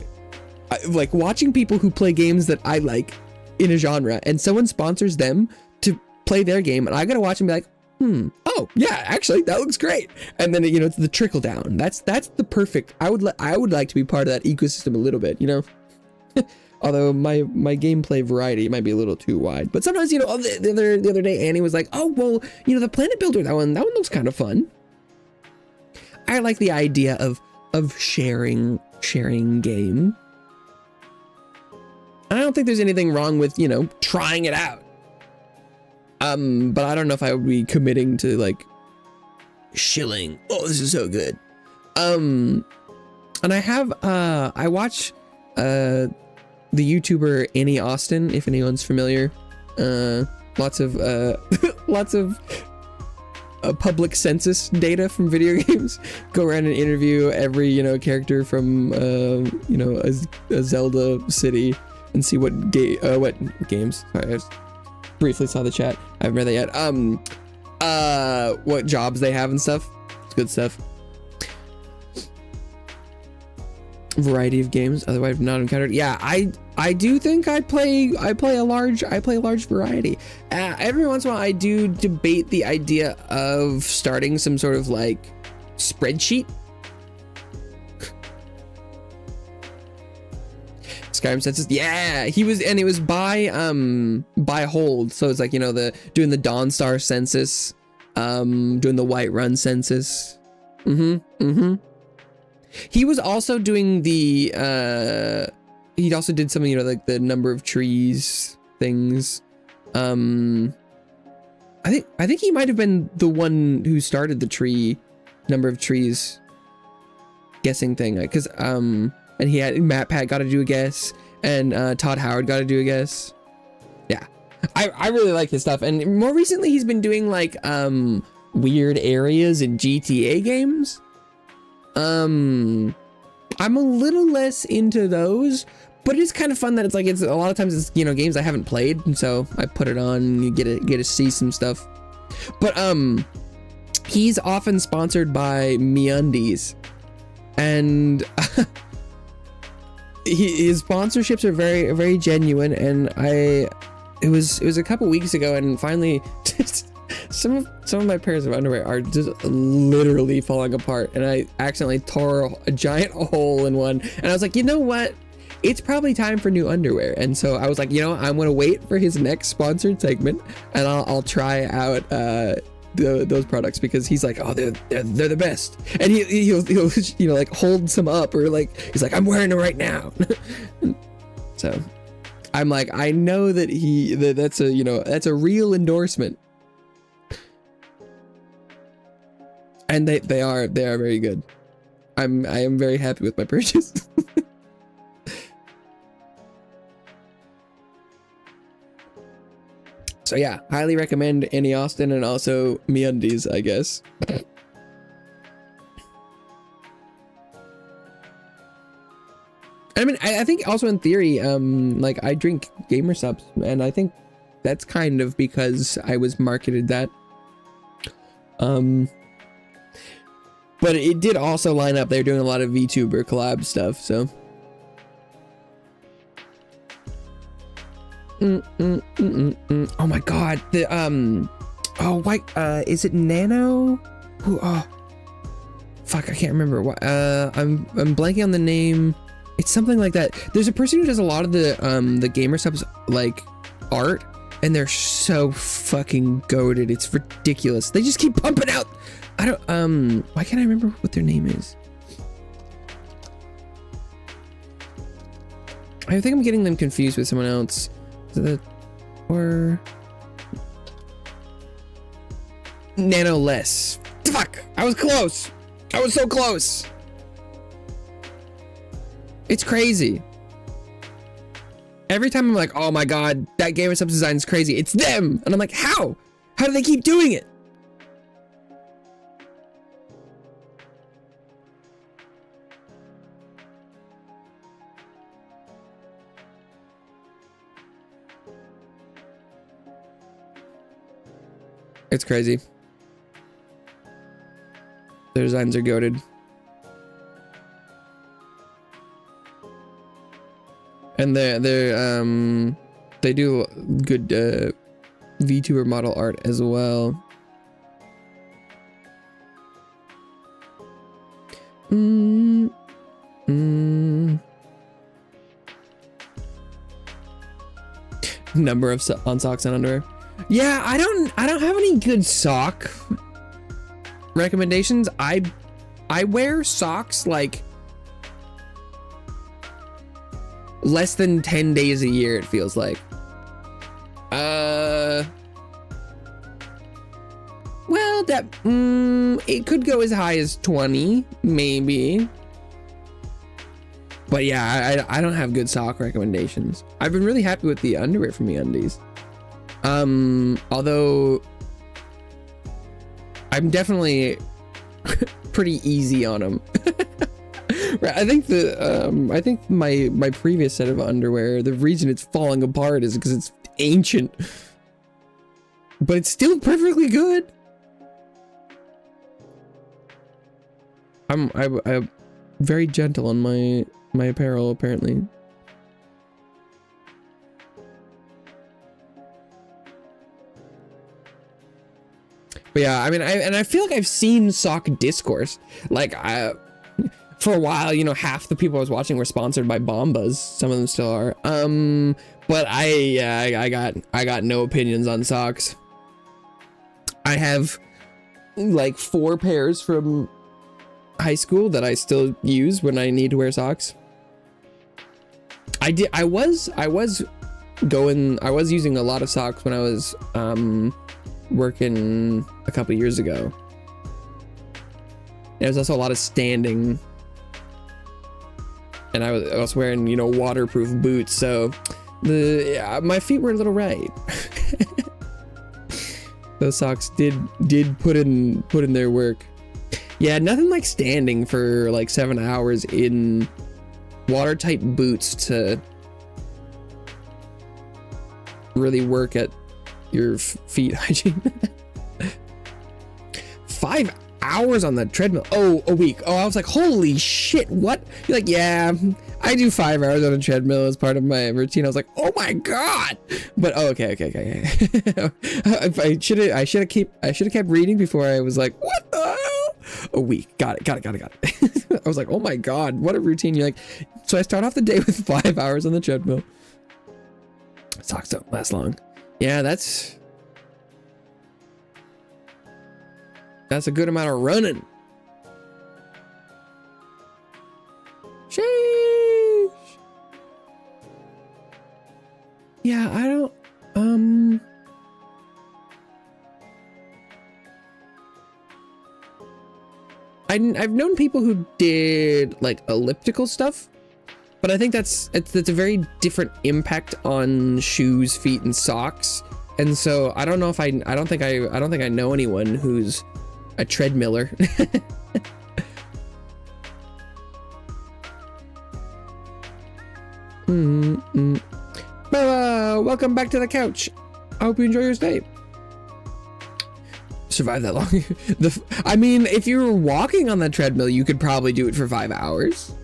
like watching people who play games that I like in a genre and someone sponsors them to play their game and I gotta watch and be like, oh yeah, actually that looks great. And then, you know, it's the trickle down. That's the perfect, I would like to be part of that ecosystem a little bit, you know. Although my gameplay variety might be a little too wide, but sometimes, you know, the other day Annie was like, oh well, you know, the Planet Builder, that one looks kind of fun. I like the idea of sharing game. And I don't think there's anything wrong with, you know, trying it out. But I don't know if I would be committing to like shilling. Oh, this is so good. And I have I watch the YouTuber Annie Austin, if anyone's familiar. Lots of public census data from video games. Go around and interview every, you know, character from you know, a Zelda city and see what games. Sorry, I just briefly saw the chat. I haven't read that yet. What jobs they have and stuff. It's good stuff. Variety of games otherwise I've not encountered. Yeah, I do think I play a large variety. Every once in a while I do debate the idea of starting some sort of like spreadsheet. Skyrim census, yeah, it was by hold, so it's like, you know, doing the Dawnstar census, doing the Whiterun census. He was also doing the he also did something, you know, like the number of trees things. I think he might have been the one who started the number of trees guessing thing, because and he had Matt Pat got to do a guess, and Todd Howard got to do a guess. Yeah, I really like his stuff, and more recently he's been doing like weird areas in GTA games. I'm a little less into those, but it's kind of fun that it's like, it's a lot of times it's, you know, games I haven't played, and so I put it on and you get to see some stuff. But he's often sponsored by MeUndies, and his sponsorships are very, very genuine. And it was a couple weeks ago, and finally some of my pairs of underwear are just literally falling apart, and I accidentally tore a giant hole in one, and I was like, you know what, it's probably time for new underwear. And so I was like, you know, I'm gonna wait for his next sponsored segment, and I'll try out those products, because he's like, oh, they're the best, and he'll you know, like hold some up, or like he's like, I'm wearing it right now. So I'm like, I know that that's a, you know, that's a real endorsement. And they are very good. I am very happy with my purchase. So yeah, highly recommend Annie Austin, and also MeUndies, I guess. I mean, I think also in theory, like I drink gamer subs, and I think that's kind of because I was marketed that. But it did also line up. They're doing a lot of VTuber collab stuff, so. Oh my god, the oh, why is it Nano? Who? Oh, fuck, I can't remember. What? I'm blanking on the name. It's something like that. There's a person who does a lot of the gamer subs, like art, and they're so fucking goated. It's ridiculous. They just keep pumping out. I don't, why can't I remember what their name is? I think I'm getting them confused with someone else. Or Nano Less. Fuck, I was close. I was so close. It's crazy. Every time I'm like, oh my god, that gamer subs design is crazy. It's them. And I'm like, how? How do they keep doing it? It's crazy. Their designs are goated. And they do good VTuber model art as well. Number of on socks and underwear. Yeah, I don't have any good sock recommendations. I wear socks like less than 10 days a year, it feels like. Well, that it could go as high as 20 maybe, but yeah, I don't have good sock recommendations. I've been really happy with the underwear from MeUndies, although I'm definitely pretty easy on them. Right, I think my previous set of underwear, the reason it's falling apart is because it's ancient, but it's still perfectly good. I'm very gentle on my apparel, apparently. But yeah, I mean, I feel like I've seen sock discourse. Like, for a while, you know, half the people I was watching were sponsored by Bombas. Some of them still are. But I got no opinions on socks. I have like 4 pairs from high school that I still use when I need to wear socks. I was using a lot of socks when I was working a couple years ago. There was also a lot of standing, and I was wearing, you know, waterproof boots, so my feet were a little right. Those socks did put in their work. Yeah, nothing like standing for like 7 hours in watertight boots to really work at your feet hygiene. 5 hours on the treadmill. Oh, a week. Oh, I was like, holy shit, what? You're like, yeah, I do 5 hours on a treadmill as part of my routine. I was like, oh my god. But oh, okay. I should have kept reading before I was like, what the hell? A week. Got it. I was like, oh my god, what a routine. You're like, so I start off the day with 5 hours on the treadmill. Socks don't last long. Yeah, that's a good amount of running. Sheesh. Yeah, I don't I've known people who did like elliptical stuff, but I think that's a very different impact on shoes, feet, and socks. And so I don't know if I don't think I know anyone who's a treadmiller. Welcome back to the couch. I hope you enjoy your stay. Survive that long. I mean, if you were walking on the treadmill, you could probably do it for 5 hours.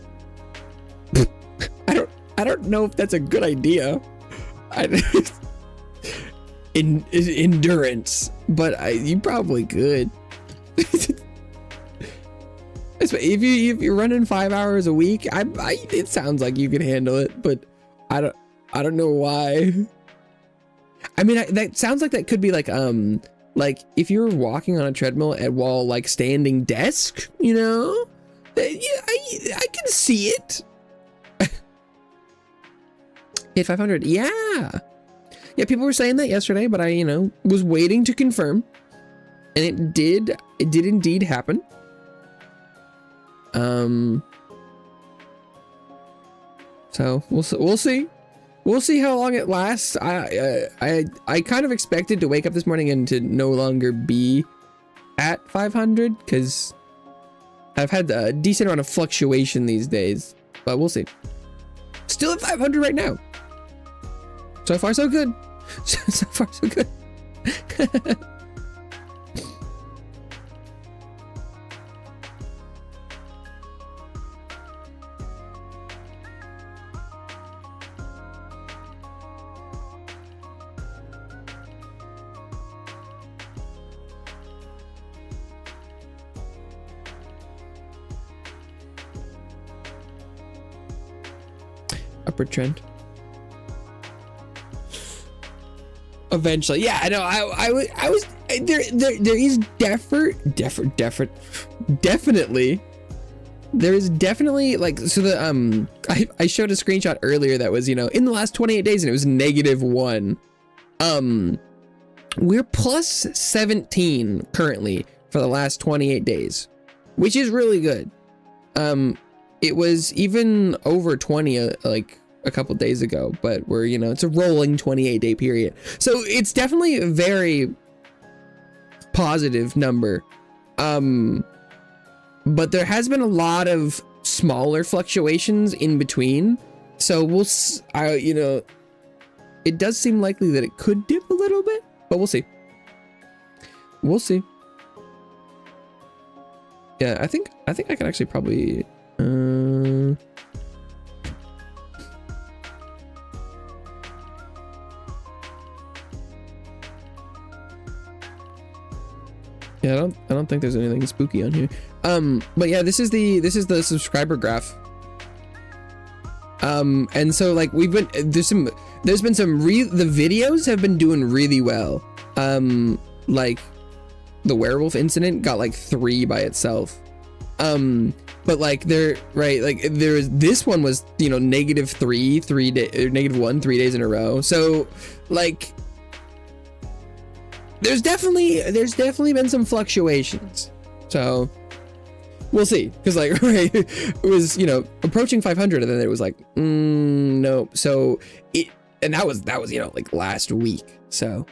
I don't know if that's a good idea. Endurance, but you probably could. If you're running 5 hours a week, it sounds like you can handle it, but I don't know why. I mean, that sounds like that could be like if you're walking on a treadmill while like standing desk, you know, I can see it. Hit 500. Yeah, people were saying that yesterday, but I, you know, was waiting to confirm, and it did indeed happen. So we'll see how long it lasts. I kind of expected to wake up this morning and to no longer be at 500, because I've had a decent amount of fluctuation these days, but we'll see. Still at 500 right now. So far so good. So far so good. upward trend. Eventually, yeah, I know. I was there is definitely there is definitely like, so the I showed a screenshot earlier that was, you know, in the last 28 days and it was -1. We're plus 17 currently for the last 28 days, which is really good. It was even over 20 like a couple days ago, but we're, you know, it's a rolling 28-day period. So it's definitely a very positive number. But there has been a lot of smaller fluctuations in between. So we'll, you know, it does seem likely that it could dip a little bit, but we'll see. We'll see. Yeah, I think I can actually probably, yeah, I don't think there's anything spooky on here. But yeah, this is the subscriber graph. And so like there's been some the videos have been doing really well. Like the werewolf incident got like 3 by itself. But like this one was, you know, -3 -1 3 days in a row. So like there's definitely been some fluctuations. So we'll see, because like right, it was, you know, approaching 500 and then it was like nope. So that was you know, like last week. So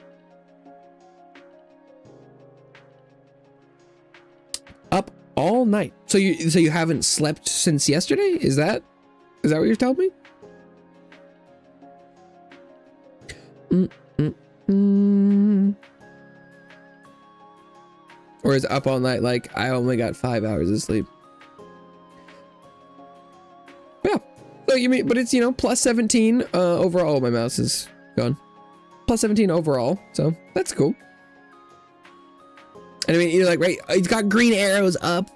up all night. So you haven't slept since yesterday? Is that what you're telling me? Or is up all night like I only got 5 hours of sleep? Yeah. So you mean, but it's, you know, plus 17 overall. Oh, my mouse is gone. Plus 17 overall. So that's cool. And I mean, you're like, right, it's got green arrows up.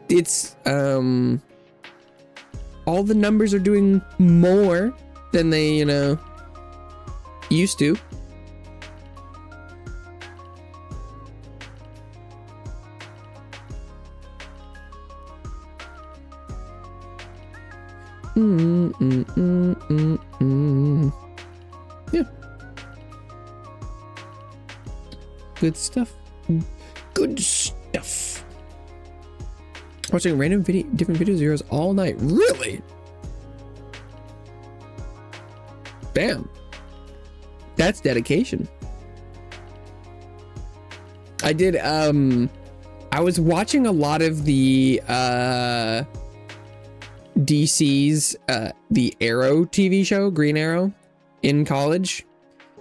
It's all the numbers are doing more than they, you know, used to. Yeah. Good stuff. Good stuff. Watching random different videos of yours all night. Really? Bam. That's dedication. I did, I was watching a lot of the, DC's the Arrow TV show, Green Arrow, in college,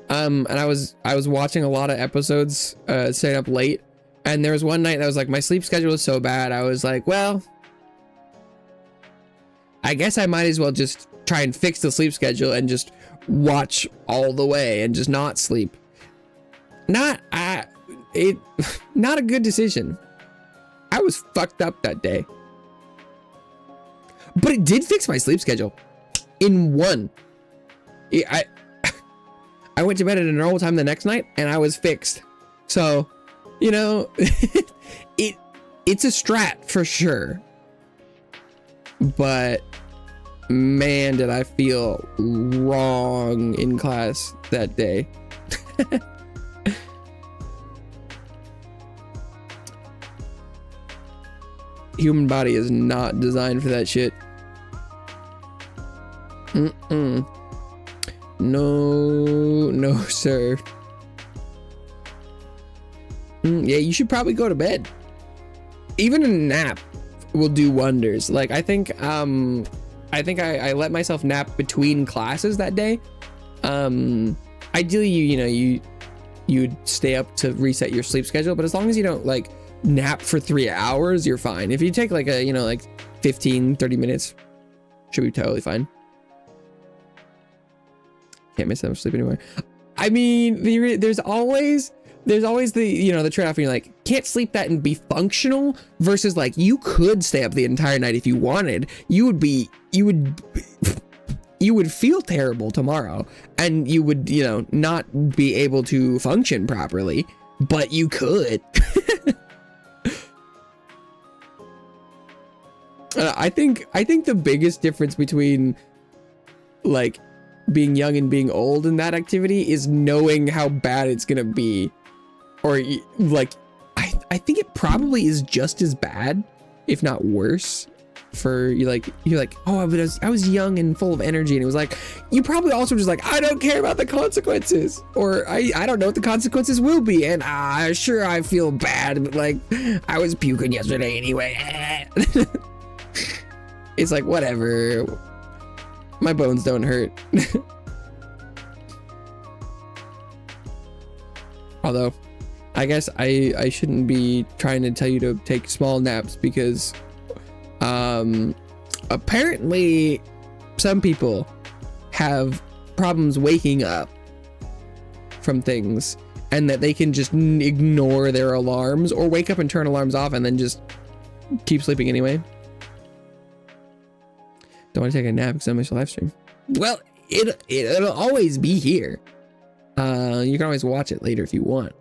and I was watching a lot of episodes, staying up late, and there was one night that was like, my sleep schedule was so bad, I was like, well, I guess I might as well just try and fix the sleep schedule and just watch all the way and just not sleep. Not a good decision. I was fucked up that day. But it did fix my sleep schedule in one. I went to bed at a normal time the next night and I was fixed. So, you know, it's a strat for sure. But man, did I feel wrong in class that day. Human body is not designed for that shit. No, sir. Yeah, you should probably go to bed. Even a nap will do wonders. Like I think I let myself nap between classes that day. Ideally, you'd stay up to reset your sleep schedule, but as long as you don't like nap for 3 hours, you're fine. If you take like a, you know, like 15-30 minutes, should be totally fine. Can't miss that much sleep anymore. I mean, there's always the, you know, the trade-off, and you're like, can't sleep that and be functional, versus like you could stay up the entire night if you wanted. You would you would feel terrible tomorrow, and you would, you know, not be able to function properly, but you could. I think the biggest difference between like being young and being old in that activity is knowing how bad it's gonna be, or like I think it probably is just as bad, if not worse, for you. Like you're like, oh, I was young and full of energy, and it was like, you probably also just like, I don't care about the consequences, or I don't know what the consequences will be, and sure, I feel bad, but like I was puking yesterday anyway. It's like, whatever, my bones don't hurt. Although I guess I shouldn't be trying to tell you to take small naps, because apparently some people have problems waking up from things, and that they can just ignore their alarms or wake up and turn alarms off and then just keep sleeping anyway. Don't want to take a nap because I missed a live stream. Well, it'll always be here. You can always watch it later if you want.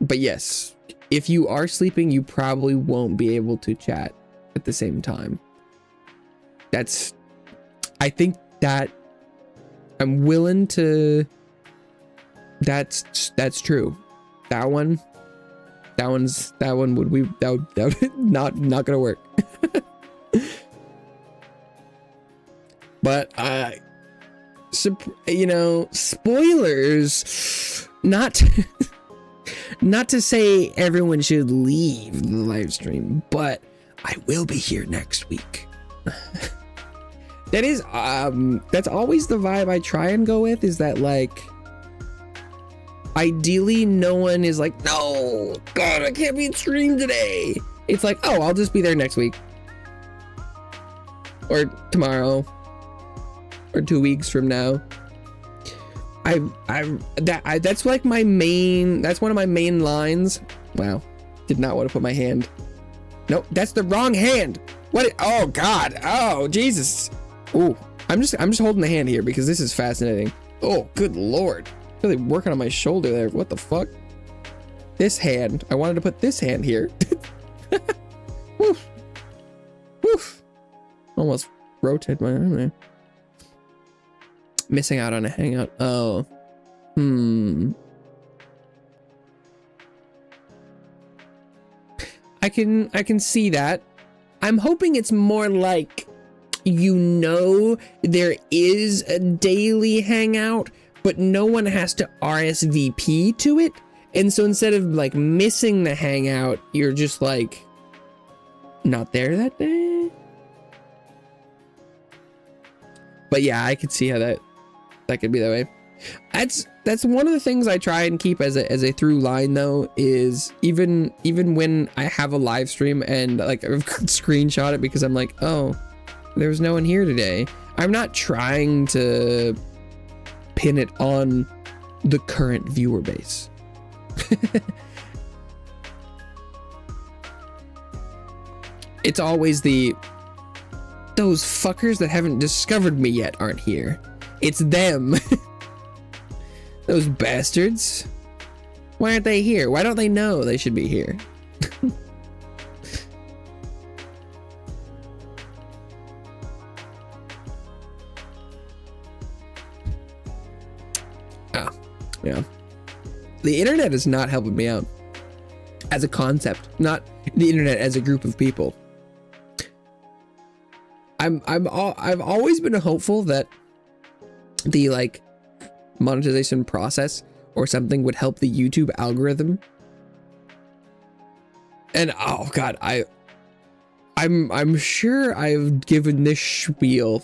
But yes, if you are sleeping, you probably won't be able to chat at the same time. I think that I'm willing to, that's true. That one would not gonna work. But you know, spoilers, not to say everyone should leave the live stream, but I will be here next week. That's always the vibe I try and go with, is that like ideally no one is like, no, God, I can't be in stream today. It's like, oh, I'll just be there next week, or tomorrow, or 2 weeks from now. That's like my main, that's one of my main lines. Wow, did not want to put my hand. Nope, that's the wrong hand. What? Oh God. Oh Jesus. Ooh, I'm just holding the hand here because this is fascinating. Oh, good Lord. Really working on my shoulder there. What the fuck? This hand. I wanted to put this hand here. Woof. Woof. Almost rotated my arm there. Missing out on a hangout. Oh. I can see that. I'm hoping it's more like, you know, there is a daily hangout, but no one has to RSVP to it. And so instead of like missing the hangout, you're just like not there that day. But yeah, I could see how that could be that way. That's one of the things I try and keep as a through line, though, is even when I have a live stream and like I've screenshot it because I'm like, oh, there's no one here today. I'm not trying to pin it on the current viewer base. It's always those fuckers that haven't discovered me yet aren't here. It's them. Those bastards. Why aren't they here? Why don't they know they should be here? Oh, yeah. The internet is not helping me out as a concept, not the internet as a group of people. I've always been hopeful that the like monetization process or something would help the YouTube algorithm. And oh God, I'm sure I've given this spiel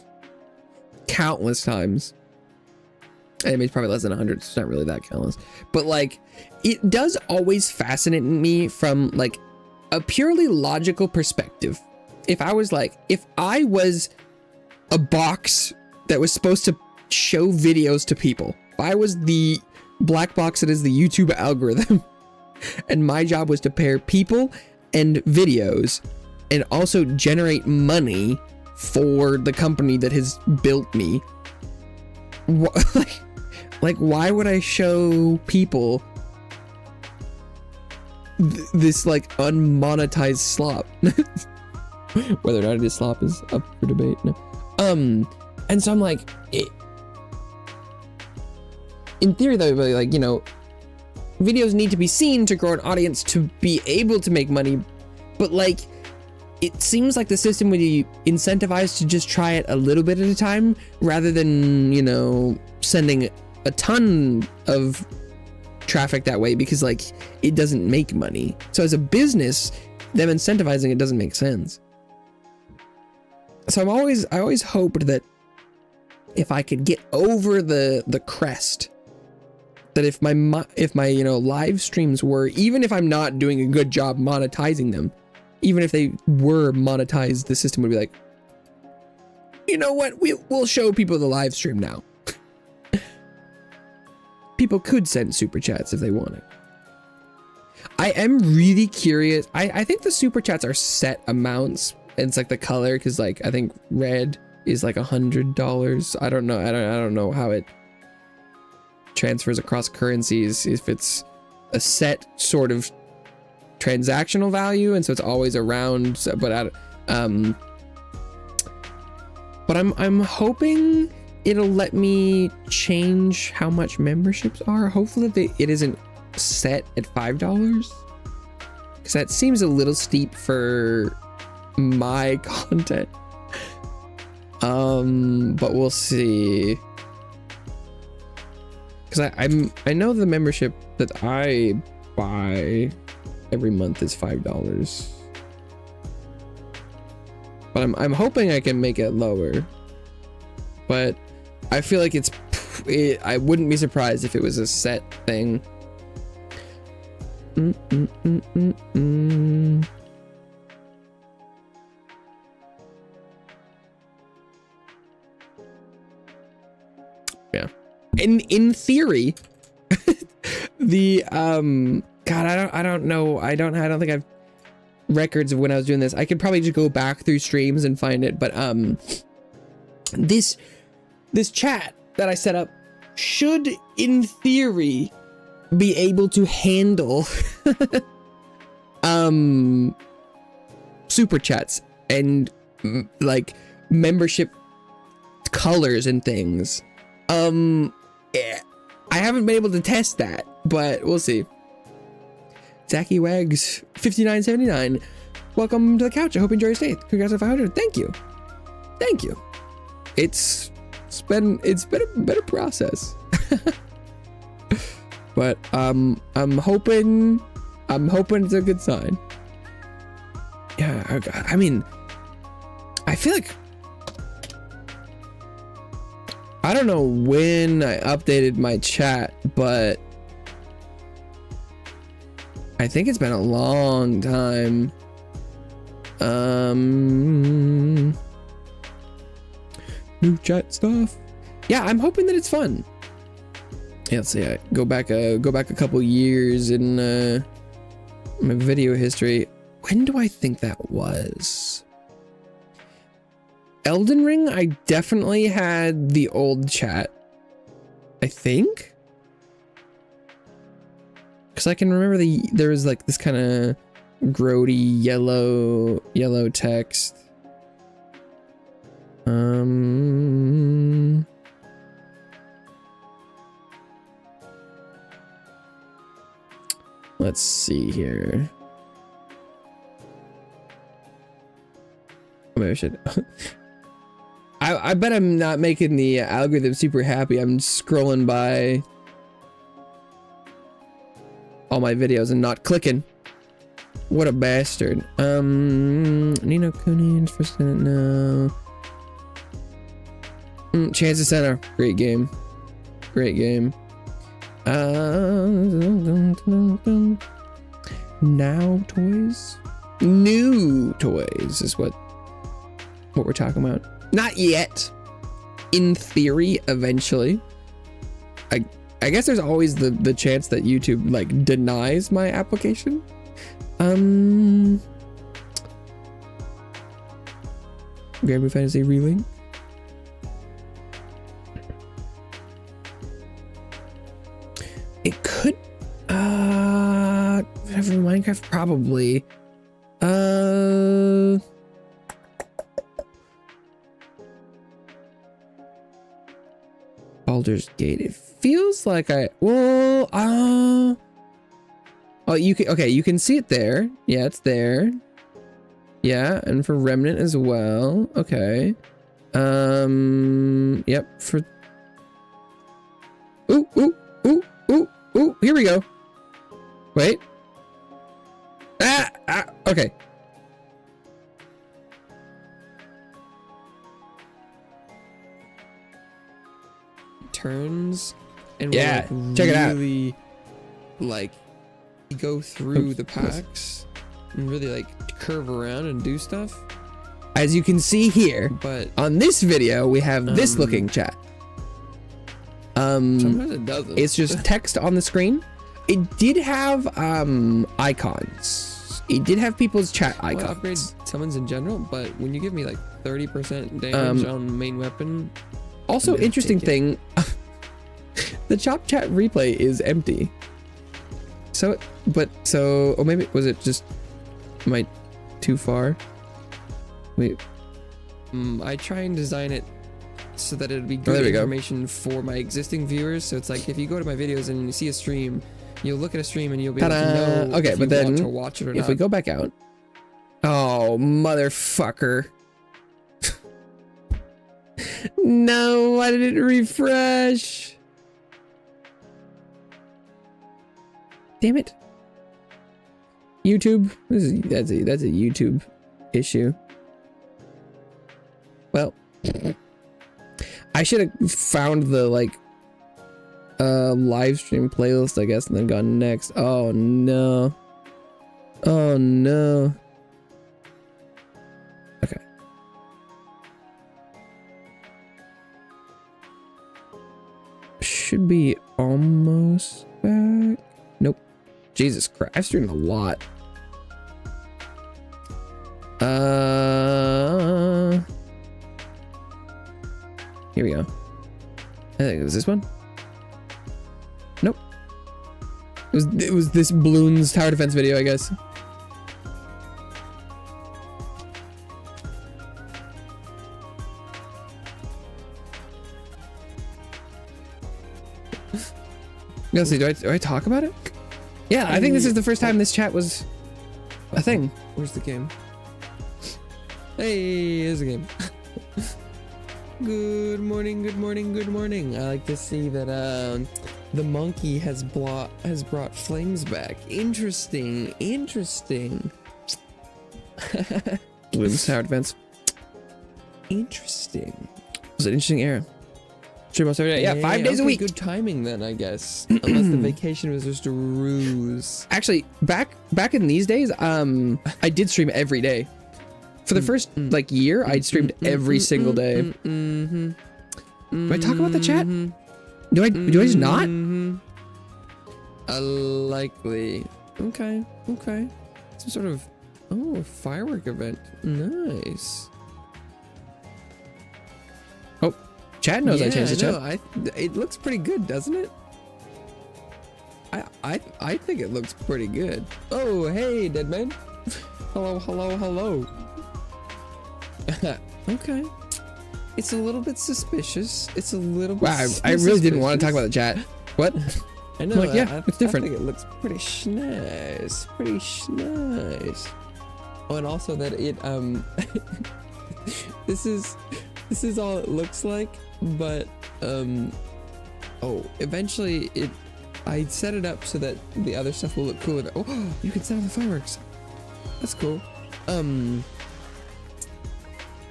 countless times. I mean, it's probably less than 100. It's not really that countless, but like, it does always fascinate me from like a purely logical perspective. If I was a box that was supposed to show videos to people, if I was the black box that is the YouTube algorithm, and my job was to pair people and videos and also generate money for the company that has built me. Like, why would I show people this like unmonetized slop? Whether or not it is slop is up for debate. No. And so I'm like, in theory though, like, you know, videos need to be seen to grow an audience to be able to make money, but like, it seems like the system would be incentivized to just try it a little bit at a time rather than, you know, sending a ton of traffic that way, because like it doesn't make money. So as a business, them incentivizing it doesn't make sense. So I always hoped that if I could get over the crest, that if my you know, live streams were, even if I'm not doing a good job monetizing them, even if they were monetized, the system would be like, you know what, we'll show people the live stream now. People could send super chats if they wanted. I am really curious. I think the super chats are set amounts. It's like the color, because like I think red is like $100. I don't know. I don't know how it transfers across currencies, if it's a set sort of transactional value, and so it's always around. But I'm hoping it'll let me change how much memberships are. Hopefully it isn't set at $5, because that seems a little steep for my content. But we'll see, because I know the membership that I buy every month is $5, but I'm hoping I can make it lower. But I feel like I wouldn't be surprised if it was a set thing. Yeah. In theory, the God, I don't know. I don't think I've records of when I was doing this. I could probably just go back through streams and find it, but this chat that I set up should, in theory, be able to handle super chats and like membership colors and things. I haven't been able to test that, but we'll see. Zachy Wags 5979, welcome to the couch. I hope you enjoy your stay. Congrats on 500. Thank you. It's been a better process. But I'm hoping it's a good sign. Yeah, I mean, I feel like, I don't know when I updated my chat, but I think it's been a long time. New chat stuff. Yeah, I'm hoping that it's fun. Yeah, let's see. I go back a couple years in my video history. When do I think that was? Elden Ring, I definitely had the old chat, I think, because I can remember there was like this kind of grody yellow text. Let's see here. Maybe I should. I bet I'm not making the algorithm super happy. I'm scrolling by all my videos and not clicking. What a bastard. Nino Kuni, first no. Chance of Center, great game. Now toys, new toys is what we're talking about. Not yet. In theory, eventually. I guess there's always the chance that YouTube like denies my application. Granblue Fantasy Relink. It could Minecraft probably. Baldur's Gate. It feels like oh, you can, okay, you can see it there. Yeah, it's there. Yeah, and for Remnant as well. Okay. Yep, for ooh, here we go. Wait. Okay. Turns and Yeah, like check it out. really like go through the packs and really like curve around and do stuff. As you can see here, But on this video, we have this looking chat. sometimes it doesn't. It's just text on the screen. It did have icons. It did have people's chat Well, icons. upgrade summons in general, but when you give me like 30% damage on main weapon, Also, I'm interesting taking thing, the chop chat replay is empty. So, or maybe was it just too far? Wait, I try and design it so that it'd be there good we go. information for my existing viewers. So it's like if you go to my videos and you see a stream, you'll look at a stream and you'll be able to Ta-da! know Okay, if but you then want to watch it or if not. we go back out, oh motherfucker! No, why did it refresh? Damn it! YouTube, that's a YouTube issue. Well, I should have found the live stream playlist, I guess, and then gone next. Oh no. Oh no. Okay. Should be almost back. Nope. Jesus Christ, I've streamed a lot. Here we go. I think it was this one. Nope. It was this Bloons tower defense video, I guess. Let's see, do I talk about it? Yeah, I think this is the first time this chat was a thing. Where's the game? Hey, here's the game. Good morning, good morning, good morning. I like to see that the monkey has brought flames back. Interesting. Bloons tower defense. Interesting. It was an interesting era. Stream almost every day. Yeah, 5 days a okay, week. Good timing then, I guess. Unless the vacation was just a ruse. Actually, back in these days, I did stream every day. For the first year, I streamed every single day. Do I talk about the chat? Do I just not? Likely. Okay. Some sort of firework event. Nice. Oh, chat knows I changed the chat. No, it looks pretty good, doesn't it? I think it looks pretty good. Oh, hey, dead man. Hello. Okay. It's a little bit suspicious. It's a little bit. Wow, I really didn't want to talk about the chat. What? I know. Like, yeah, it's different. I think it looks pretty nice. Oh, and also that it this is all it looks like, but eventually I set it up so that the other stuff will look cooler. Oh, you can set off the fireworks. That's cool.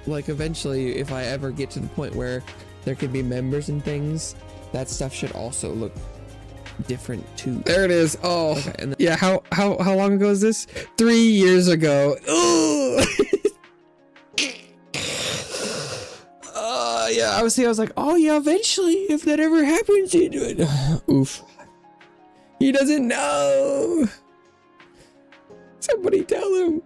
Like eventually, if I ever get to the point where there could be members and things, that stuff should also look different too. There it is. Oh, Okay, and then, yeah. How long ago is this? 3 years ago. Ugh. Yeah. I was like, oh yeah. Eventually, if that ever happens, you do it. Oof. He doesn't know. Somebody tell him.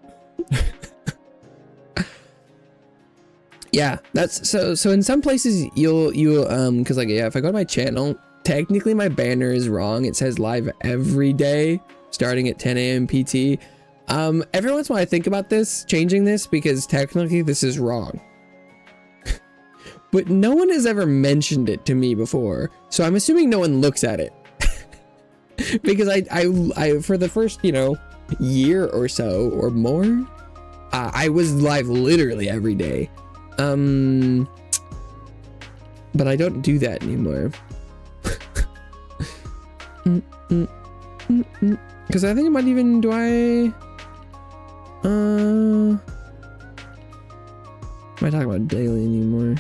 Yeah, that's so in some places you'll because like, yeah, if I go to my channel, technically my banner is wrong. It says live every day starting at 10 a.m. PT. Every once in a while I think about this, changing this, because technically this is wrong. But no one has ever mentioned it to me before, so I'm assuming no one looks at it. Because I for the first, you know, year or so or more, I was live literally every day. But I don't do that anymore. Because I think I might even, am I talking about daily anymore?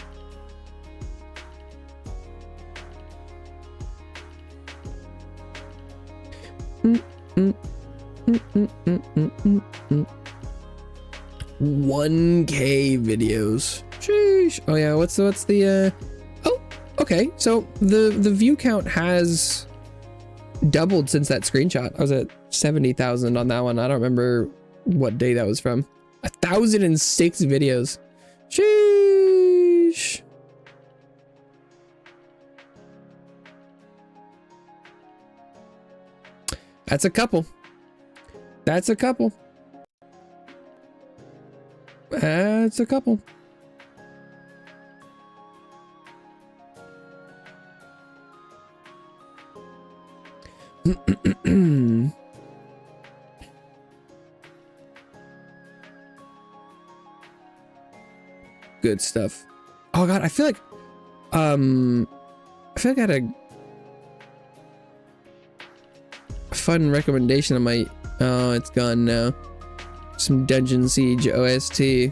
Mm. 1K videos. Sheesh. Oh yeah, what's the oh, okay. So the view count has doubled since that screenshot. I was at 70,000 on that one. I don't remember what day that was from. 1,006 videos. Sheesh. That's a couple. That's a couple. That's a couple. Good stuff. Oh god, I feel like I had a fun recommendation on my, oh, it's gone now. Some Dungeon Siege OST.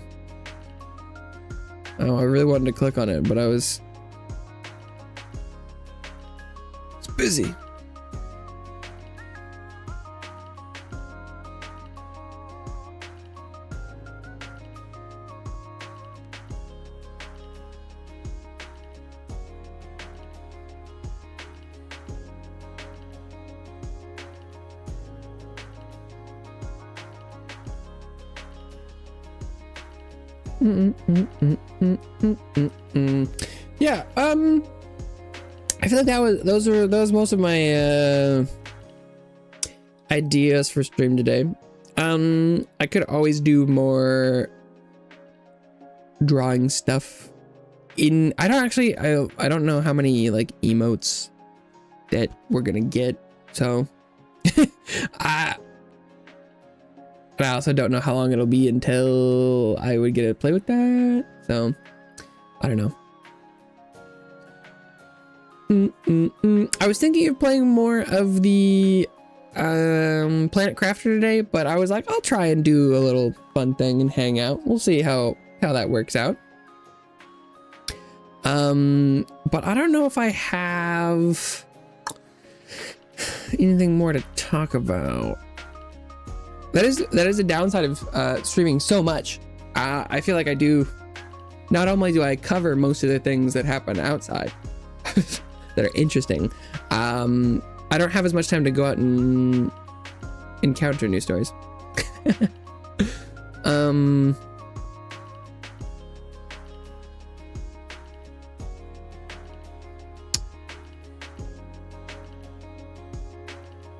Oh, I really wanted to click on it, but it's busy. Yeah, I feel like that was most of my ideas for stream today. I could always do more drawing stuff in, I don't know how many like emotes that we're gonna get, so but I also don't know how long it'll be until I would get to play with that. So, I don't know. I was thinking of playing more of the Planet Crafter today, but I was like, I'll try and do a little fun thing and hang out. We'll see how that works out. But I don't know if I have anything more to talk about. That is a downside of streaming so much. I feel like I do, not only do I cover most of the things that happen outside that are interesting, I don't have as much time to go out and encounter new stories. I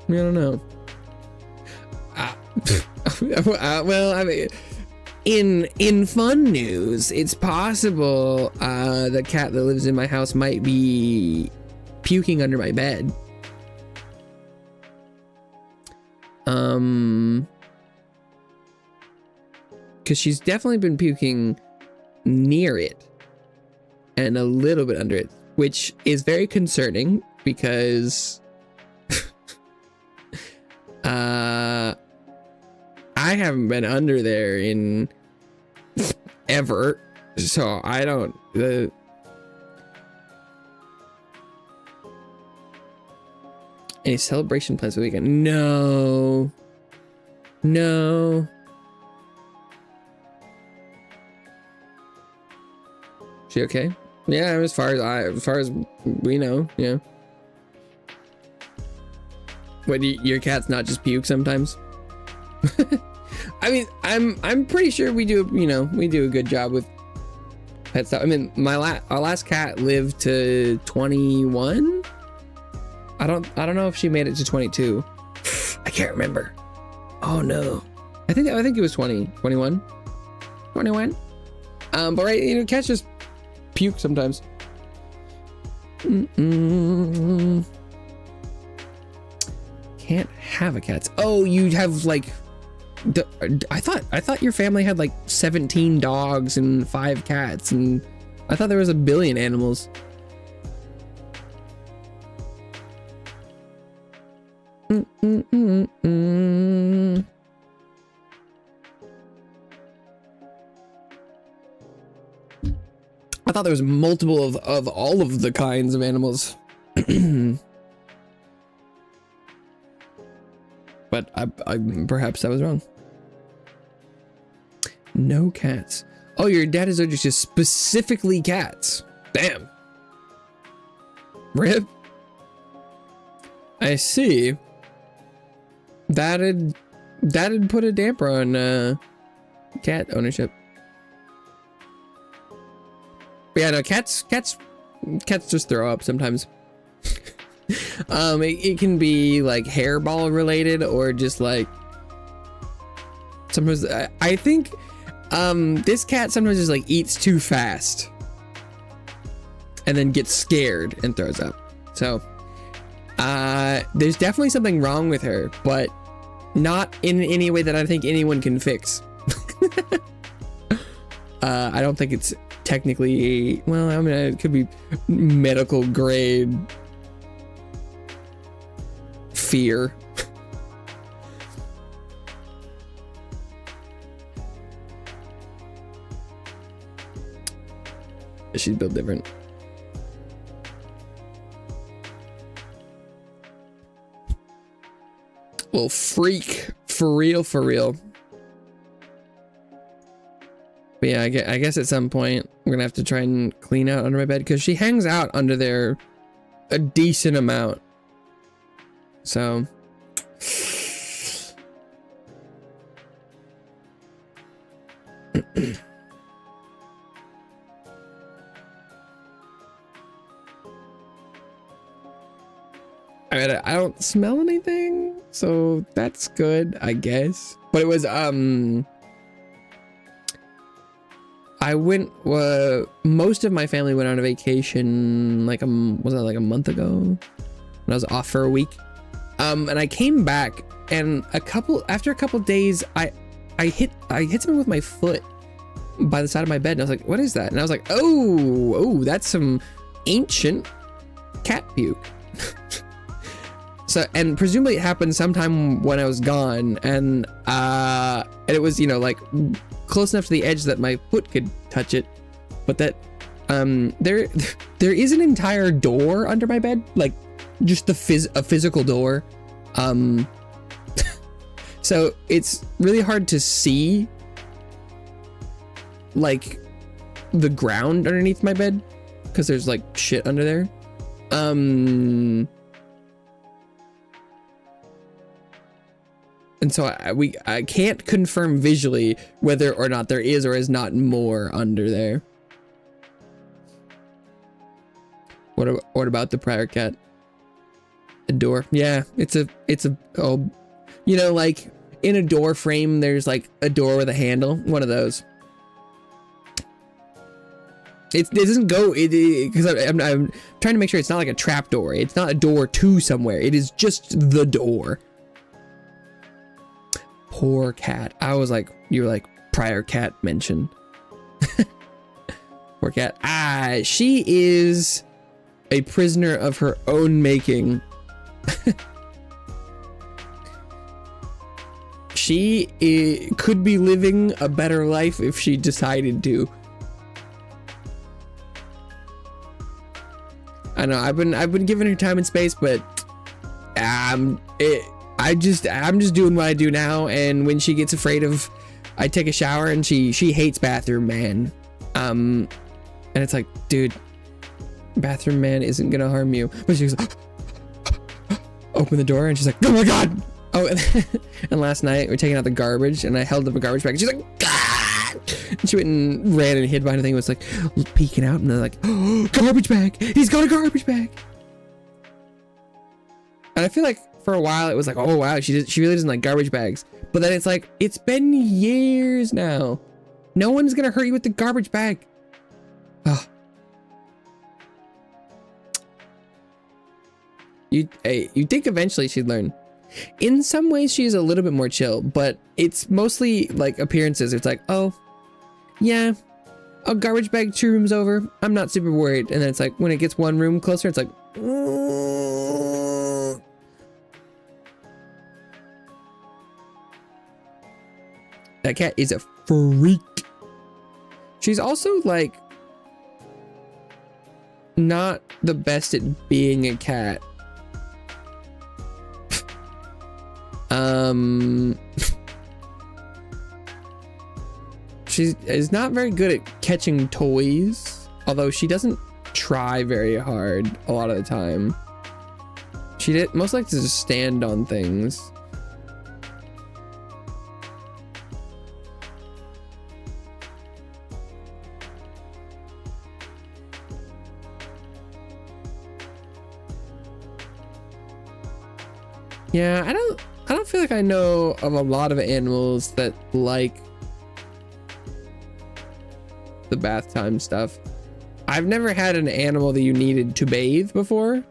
don't know. Well, I mean, in fun news, it's possible the cat that lives in my house might be puking under my bed. Because she's definitely been puking near it and a little bit under it, which is very concerning because I haven't been under there in ever, so I don't. Any celebration plans for the weekend? No. She okay? Yeah, as far as we know, yeah. What, your cat's not just puke sometimes? I mean, I'm pretty sure we do a good job with pet stuff. I mean, our last cat lived to 21. I don't know if she made it to 22. I can't remember. Oh no. I think it was 20, 21. 21. But right, you know, cats just puke sometimes. Can't have a cat. Oh, you have like I thought your family had like 17 dogs and 5 cats, and I thought there was a billion animals. I thought there was multiple of all of the kinds of animals. But I perhaps I was wrong. No cats. Oh, your dad is allergic to specifically cats. Damn. Rip. I see. That'd put a damper on cat ownership. But yeah, no, cats just throw up sometimes. It can be like hairball related, or just like sometimes I think this cat sometimes just like eats too fast and then gets scared and throws up. So there's definitely something wrong with her, but not in any way that I think anyone can fix. I don't think it's technically, well, I mean, it could be medical grade fear. She's built different. Well, freak, for real, for real. But yeah, I guess at some point we're gonna have to try and clean out under my bed, because she hangs out under there a decent amount. So I mean, I don't smell anything, so that's good, I guess. But it was I went most of my family went on a vacation like was that like a month ago when I was off for a week. And I came back, and after a couple days I hit something with my foot by the side of my bed, and I was like, what is that? And I was like, oh, that's some ancient cat puke. So, and presumably it happened sometime when I was gone, and it was, you know, like close enough to the edge that my foot could touch it, but that there is an entire door under my bed, like just a physical door. So it's really hard to see like the ground underneath my bed, because there's like shit under there. And so I can't confirm visually whether or not there is or is not more under there. What about the prior cat? A door? Yeah, it's a oh, you know, like in a door frame there's like a door with a handle, one of those. It doesn't go, because I'm trying to make sure it's not like a trap door. It's not a door to somewhere. It is just the door. Poor cat. I was like, you were like, prior cat mention. Poor cat. She is a prisoner of her own making. She could be living a better life if she decided to. I know I've been giving her time and space, but I'm just doing what I do now. And when she gets afraid of, I take a shower, and she hates bathroom man. And it's like, dude, bathroom man isn't gonna harm you. But she's like, open the door, and she's like, oh my god. Oh, and last night we're taking out the garbage, and I held up a garbage bag, and she's like, ah! And she went and ran and hid behind a thing. It was like peeking out, and they're like, oh, garbage bag. He's got a garbage bag. And I feel like for a while it was like, oh wow, she really doesn't like garbage bags. But then it's like, it's been years now. No one's gonna hurt you with the garbage bag. Oh. You'd think eventually she'd learn. In some ways, she's a little bit more chill, but it's mostly like appearances. It's like, oh, yeah, a garbage bag 2 rooms over. I'm not super worried. And then it's like, when it gets 1 room closer, it's like, that cat is a freak. She's also like not the best at being a cat. She is not very good at catching toys, although she doesn't try very hard a lot of the time. She most likes to just stand on things. Yeah, I don't feel like I know of a lot of animals that like the bath time stuff. I've never had an animal that you needed to bathe before,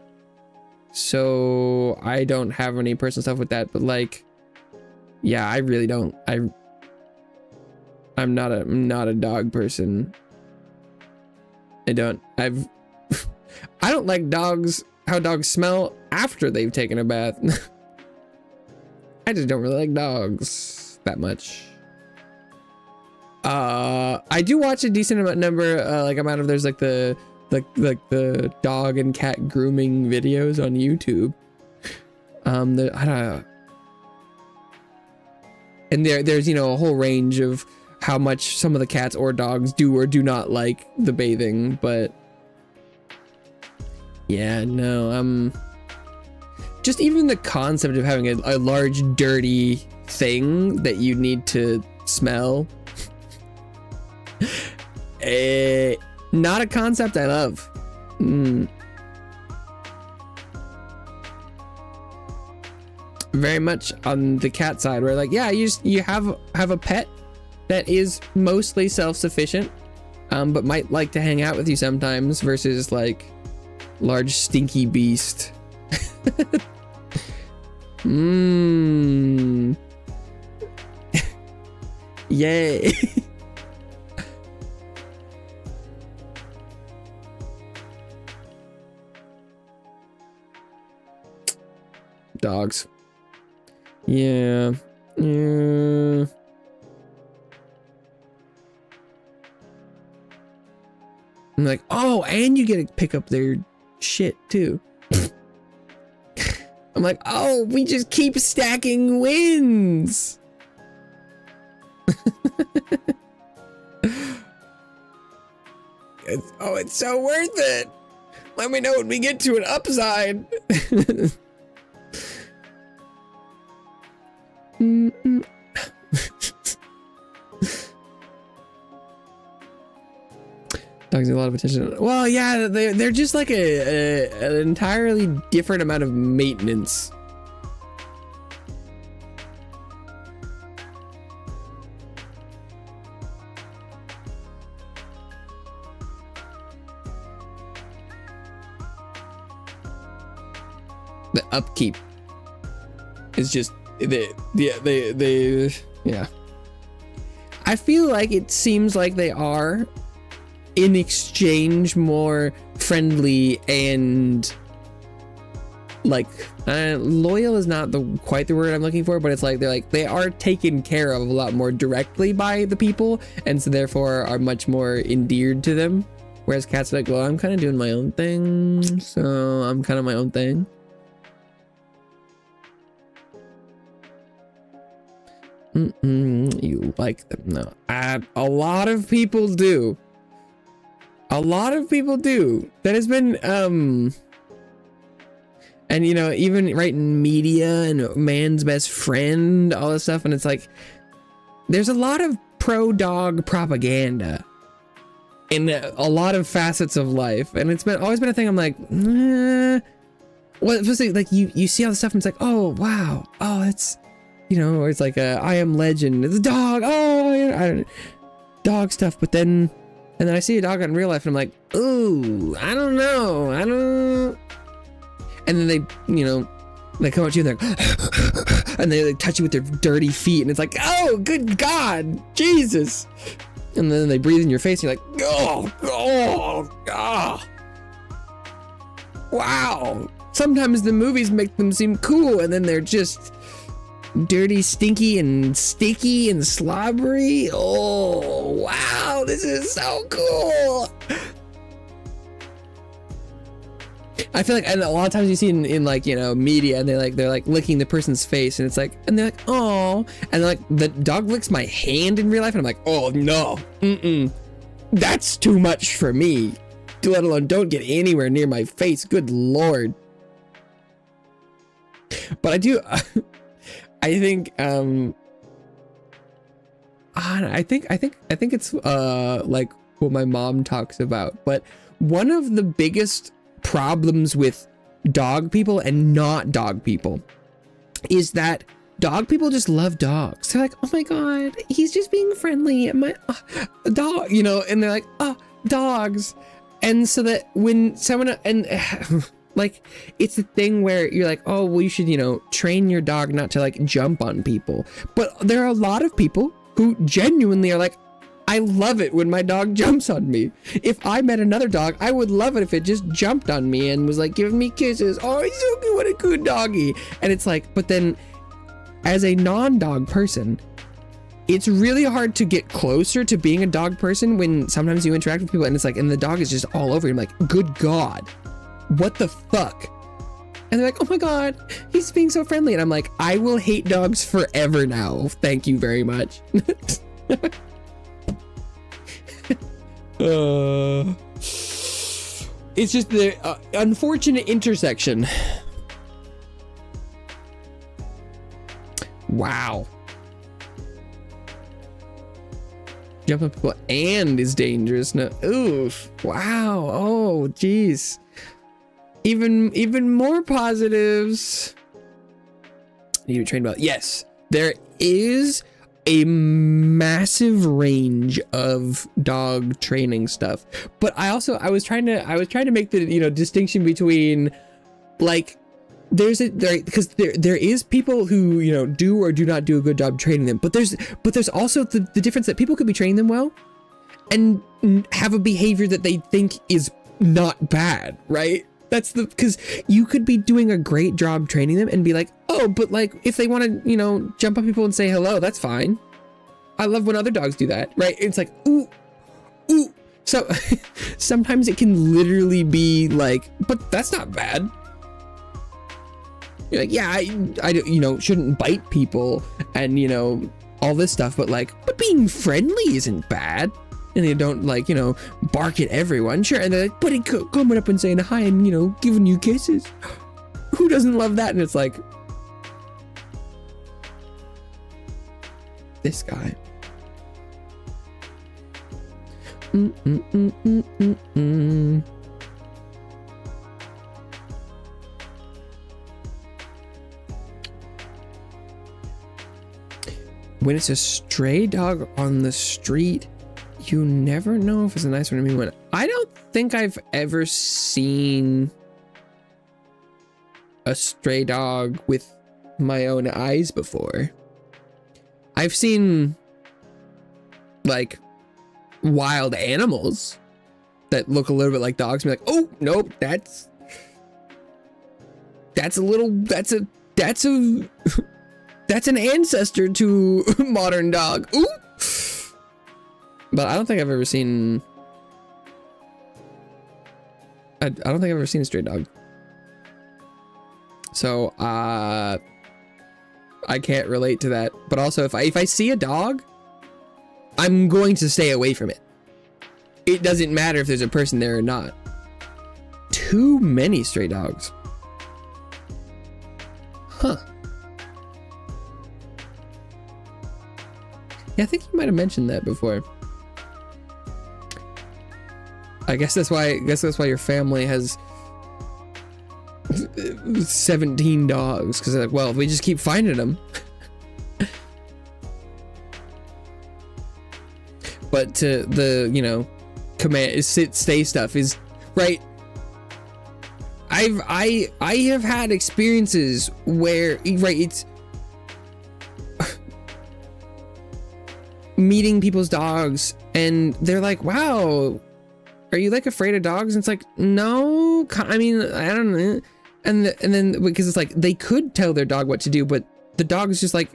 so I don't have any personal stuff with that. But like, yeah, I really don't. I'm not a dog person. I don't like dogs. How dogs smell after they've taken a bath. I just don't really like dogs that much. I do watch a decent amount of there's like the dog and cat grooming videos on YouTube. I don't know. And there's a whole range of how much some of the cats or dogs do or do not like the bathing, but yeah, no, just even the concept of having a large dirty thing that you need to smell, not a concept I love. Very much on the cat side, where like, yeah, you have a pet that is mostly self-sufficient, but might like to hang out with you sometimes, versus like large stinky beast. Yay. Dogs. Yeah. I'm like, oh, and you get to pick up their shit too. I'm like, oh, we just keep stacking wins. It's so worth it. Let me know when we get to an upside. Dogs need a lot of attention. Well, yeah, they're just like an entirely different amount of maintenance. The upkeep is just yeah. I feel like it seems like they are in exchange more friendly and like loyal is not quite the word I'm looking for, but it's like they are taken care of a lot more directly by the people, and so therefore are much more endeared to them, whereas cats are like, well, I'm kind of doing my own thing, so I'm kind of my own thing. You like them? No, a lot of people do. A lot of people do. That has been and even writing media and man's best friend, all this stuff, and it's like there's a lot of pro dog propaganda in a lot of facets of life, and it's always been a thing. I'm like, well, especially like you see all the stuff and it's like, oh wow, oh it's, you know, or it's like I Am Legend, it's a dog, oh I don't, dog stuff, but then and then I see a dog in real life and I'm like, ooh, I don't know, and then they, you know, they come up to you and they're and they touch you with their dirty feet and it's like, oh good God, Jesus. And then they breathe in your face and you're like, oh, wow. Sometimes the movies make them seem cool and then they're just dirty, stinky, and sticky and slobbery. Oh, wow, this is so cool. I feel like, and a lot of times you see in like, you know, media, and they're like licking the person's face, and it's like, and they're like, oh, and like the dog licks my hand in real life, and I'm like, oh no, that's too much for me. Let alone don't get anywhere near my face. Good Lord. But I do, I think, I think it's like what my mom talks about. But one of the biggest problems with dog people and not dog people is that dog people just love dogs. They're like, oh my God, he's just being friendly. My dog, you know, and they're like, oh, dogs. And so that when someone, and like, it's a thing where you're like, oh, well, you should, you know, train your dog not to like jump on people. But there are a lot of people who genuinely are like, I love it when my dog jumps on me. If I met another dog, I would love it if it just jumped on me and was like giving me kisses. Oh, he's so good, what a good doggy. And it's like, but then as a non-dog person, it's really hard to get closer to being a dog person when sometimes you interact with people and it's like, and the dog is just all over you. I'm like, good God, what the fuck? And they're like, oh my God, he's being so friendly. And I'm like, I will hate dogs forever now. Thank you very much. It's just the unfortunate intersection. Wow. Jump on people and is dangerous. No, oof. Wow. Oh, geez. Even more positives. Need to be trained about. Yes, there is a massive range of dog training stuff, but I was trying to make the, you know, distinction between like because there is people who, you know, do or do not do a good job training them, but there's also the difference that people could be training them well and have a behavior that they think is not bad, right? That's because you could be doing a great job training them and be like, oh, but like if they want to, you know, jump on people and say hello, that's fine. I love when other dogs do that, right? It's like, ooh. So sometimes it can literally be like, but that's not bad. You're like, yeah, I you know, shouldn't bite people and, you know, all this stuff, but being friendly isn't bad. And they don't, like, you know, bark at everyone. Sure. And they're like, but coming up and saying hi and, you know, giving you kisses. Who doesn't love that? And it's like, this guy. When it's a stray dog on the street, you never know if it's a nice one or mean one. I don't think I've ever seen a stray dog with my own eyes before. I've seen like wild animals that look a little bit like dogs and be like, oh nope, that's an ancestor to modern dog. Ooh. But I don't think I've ever seen I don't think I've ever seen a stray dog. So I can't relate to that. But also if I see a dog, I'm going to stay away from it. It doesn't matter if there's a person there or not. Too many stray dogs. Huh. Yeah, I think you might have mentioned that before. I guess that's why your family has 17 dogs, because they're like, well, if we just keep finding them. But to the, you know, command sit stay stuff is right. I have had experiences where, right, it's meeting people's dogs and they're like, wow, are you like afraid of dogs? And it's like, no, I mean, I don't know. And then because it's like they could tell their dog what to do, but the dog is just like,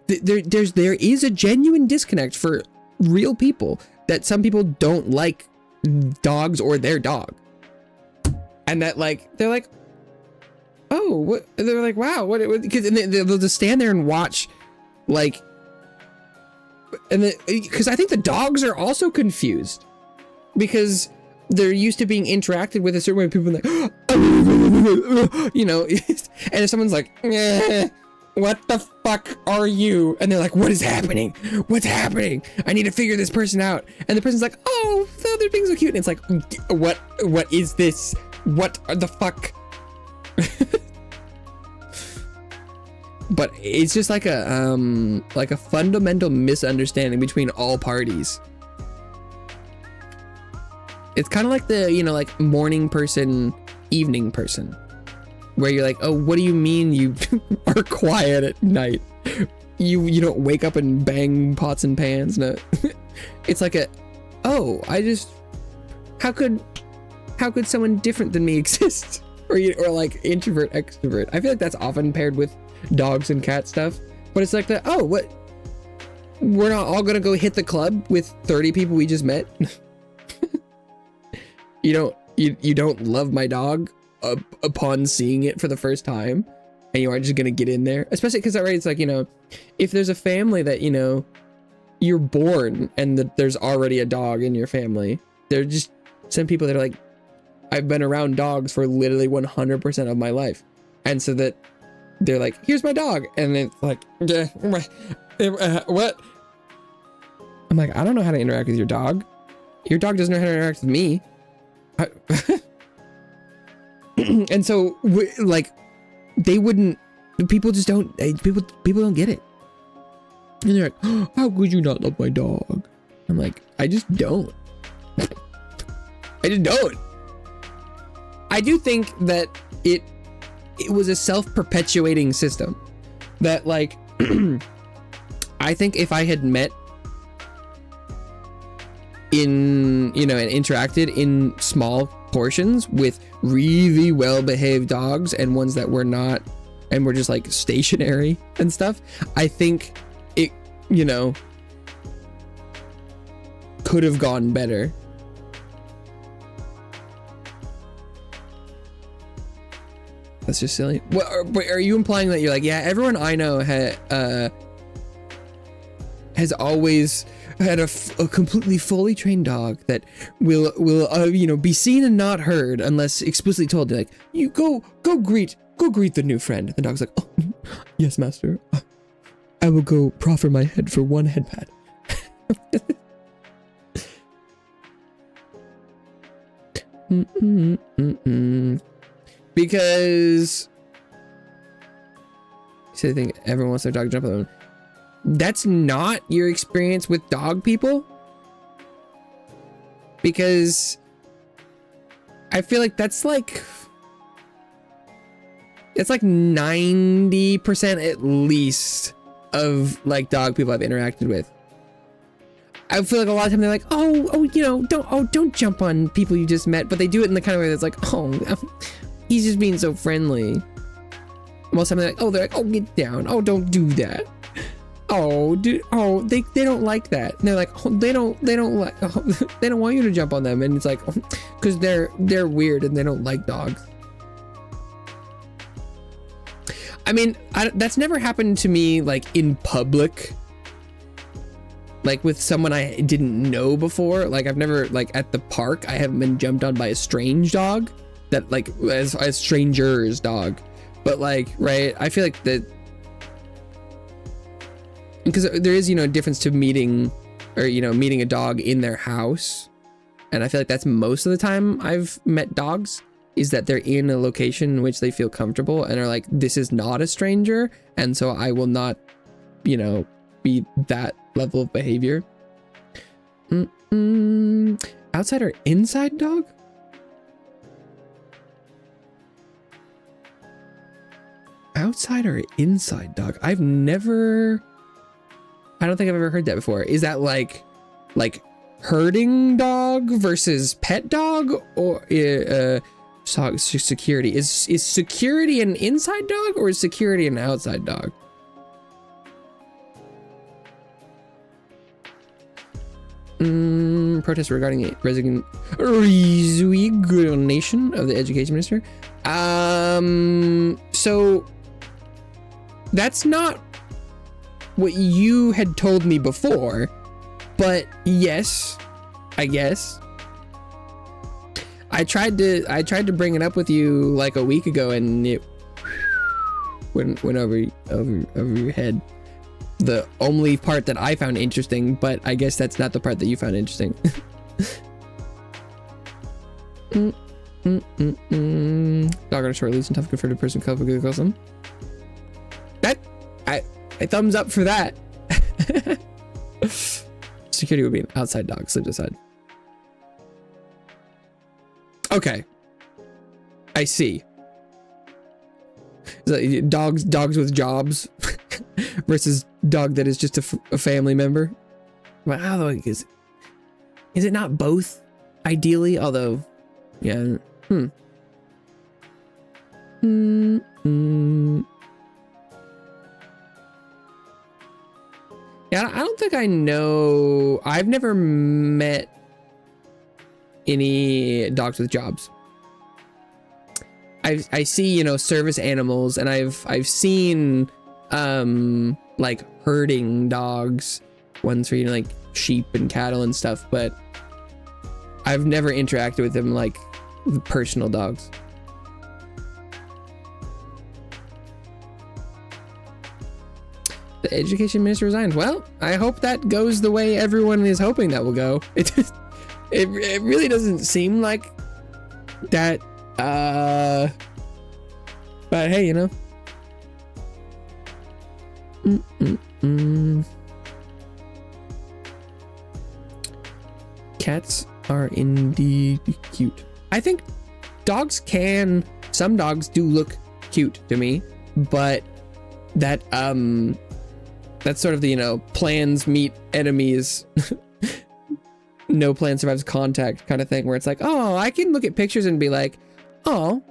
there is a genuine disconnect for real people, that some people don't like dogs or their dog, and that like they're like, oh, what? They're like, wow, what? Because they'll just stand there and watch, like, and because I think the dogs are also confused because they're used to being interacted with a certain way. People are like, you know, and if someone's like, what the fuck are you? And they're like, what is happening? What's happening? I need to figure this person out. And the person's like, oh, they're being so cute. And it's like, what is this? What the fuck? But it's just like a fundamental misunderstanding between all parties. It's kind of like the, you know, like morning person, evening person, where you're like, oh, what do you mean you are quiet at night? You don't wake up and bang pots and pans. No, it's like oh, how could someone different than me exist? Or like introvert, extrovert. I feel like that's often paired with dogs and cat stuff, but it's like oh, what? We're not all gonna go hit the club with 30 people we just met. You don't love my dog upon seeing it for the first time, and you aren't just gonna get in there, especially because right, it's like, you know, if there's a family that, you know, you're born and that there's already a dog in your family, there's just some people that are like, I've been around dogs for literally 100% of my life, and so that they're like, here's my dog, and it's like, what? I'm like, I don't know how to interact with your dog. Your dog doesn't know how to interact with me. And so like they wouldn't, people just don't, people don't get it, and they're like, oh, how could you not love my dog? I'm like, I just don't. I do think that it was a self-perpetuating system that, like, I think if I had met in, you know, and interacted in small portions with really well-behaved dogs and ones that were not, and were just like stationary and stuff, I think it, you know, could have gone better. That's just silly. What are you implying that you're like, yeah, everyone I know has always had a completely fully trained dog that will you know, be seen and not heard unless explicitly told, like, you go greet the new friend. The dog's like, oh, yes, master, I will go proffer my head for one head pat. Because so I think everyone wants their dog to jump on them. That's not your experience with dog people, because I feel like that's like 90% at least of like dog people I've interacted with. I feel like a lot of time they're like, oh, you know, don't jump on people you just met, but they do it in the kind of way that's like, oh, he's just being so friendly. Most of the time they're like, oh, get down, oh, don't do that. Oh, dude, oh, they don't like that. And they're like, oh, they don't like, oh, they don't want you to jump on them, and it's like, because they're weird and they don't like dogs. I mean, that's never happened to me like in public, like with someone I didn't know before. Like I've never, like at the park, I haven't been jumped on by a strange dog, that like as stranger's dog. But like, right, I feel like that because there is, you know, a difference to meeting a dog in their house. And I feel like that's most of the time I've met dogs, is that they're in a location in which they feel comfortable and are like, this is not a stranger. And so I will not, you know, be that level of behavior. Outside or inside dog? Outside or inside dog? I don't think I've ever heard that before. Is that like herding dog versus pet dog, or security? Is security an inside dog or is security an outside dog? Protest regarding a resignation of the education minister. So that's not what you had told me before, but yes, I guess. I tried to bring it up with you like a week ago, and it went over your head. The only part that I found interesting, but I guess that's not the part that you found interesting. Dog on a short leash and tough converted person couple goes them. That I thumbs up for that. Security would be an outside dog, sleep aside. Okay, I see. Dogs with jobs versus dog that is just a family member. But how is it not both ideally? Although, yeah. Yeah, I don't think I know. I've never met any dogs with jobs. I see, you know, service animals, and I've seen like herding dogs, ones for, you know, like sheep and cattle and stuff, but I've never interacted with them like personal dogs. The education minister resigned. Well, I hope that goes the way everyone is hoping that will go. It really doesn't seem like that. But hey, you know. Cats are indeed cute. I think some dogs do look cute to me, but that's sort of the, you know, plans meet enemies. No plan survives contact kind of thing, where it's like, oh, I can look at pictures and be like, oh,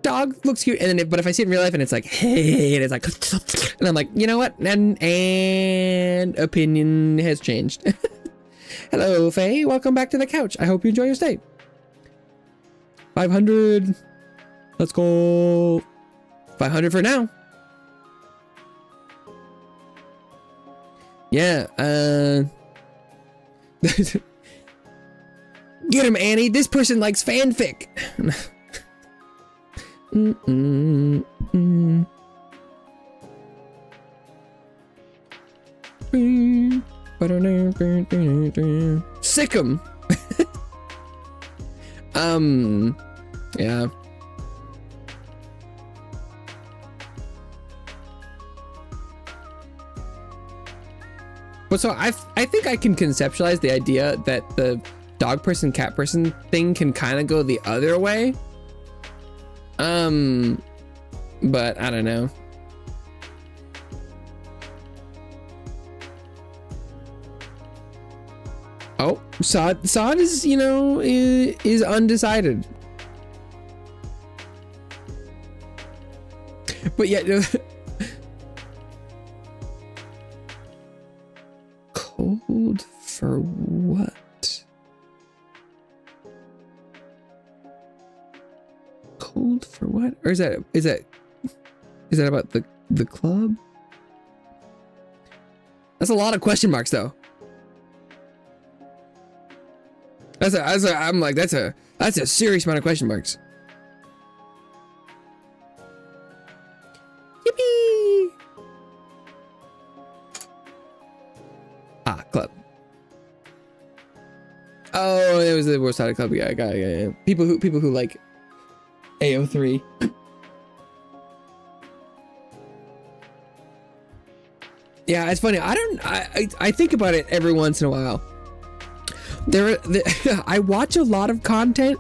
dog looks cute, and then but if I see it in real life and it's like, hey, and it's like, and I'm like, you know what, and opinion has changed. Hello, Faye, welcome back to the couch. I hope you enjoy your stay. 500, let's go. 500 for now. Yeah, get him, Annie. This person likes fanfic. Sick 'em. Yeah. But so I think I can conceptualize the idea that the dog person, cat person thing can kind of go the other way. But I don't know. Oh, Sod is, you know, is undecided. But yet, cold for what? Cold for what? Or is that about the club? That's a lot of question marks, though. I'm like, that's a serious amount of question marks. Yippee! club? Oh, it was the World Side Club. Yeah, yeah. People who like AO3. Yeah, it's funny. I think about it every once in a while. I watch a lot of content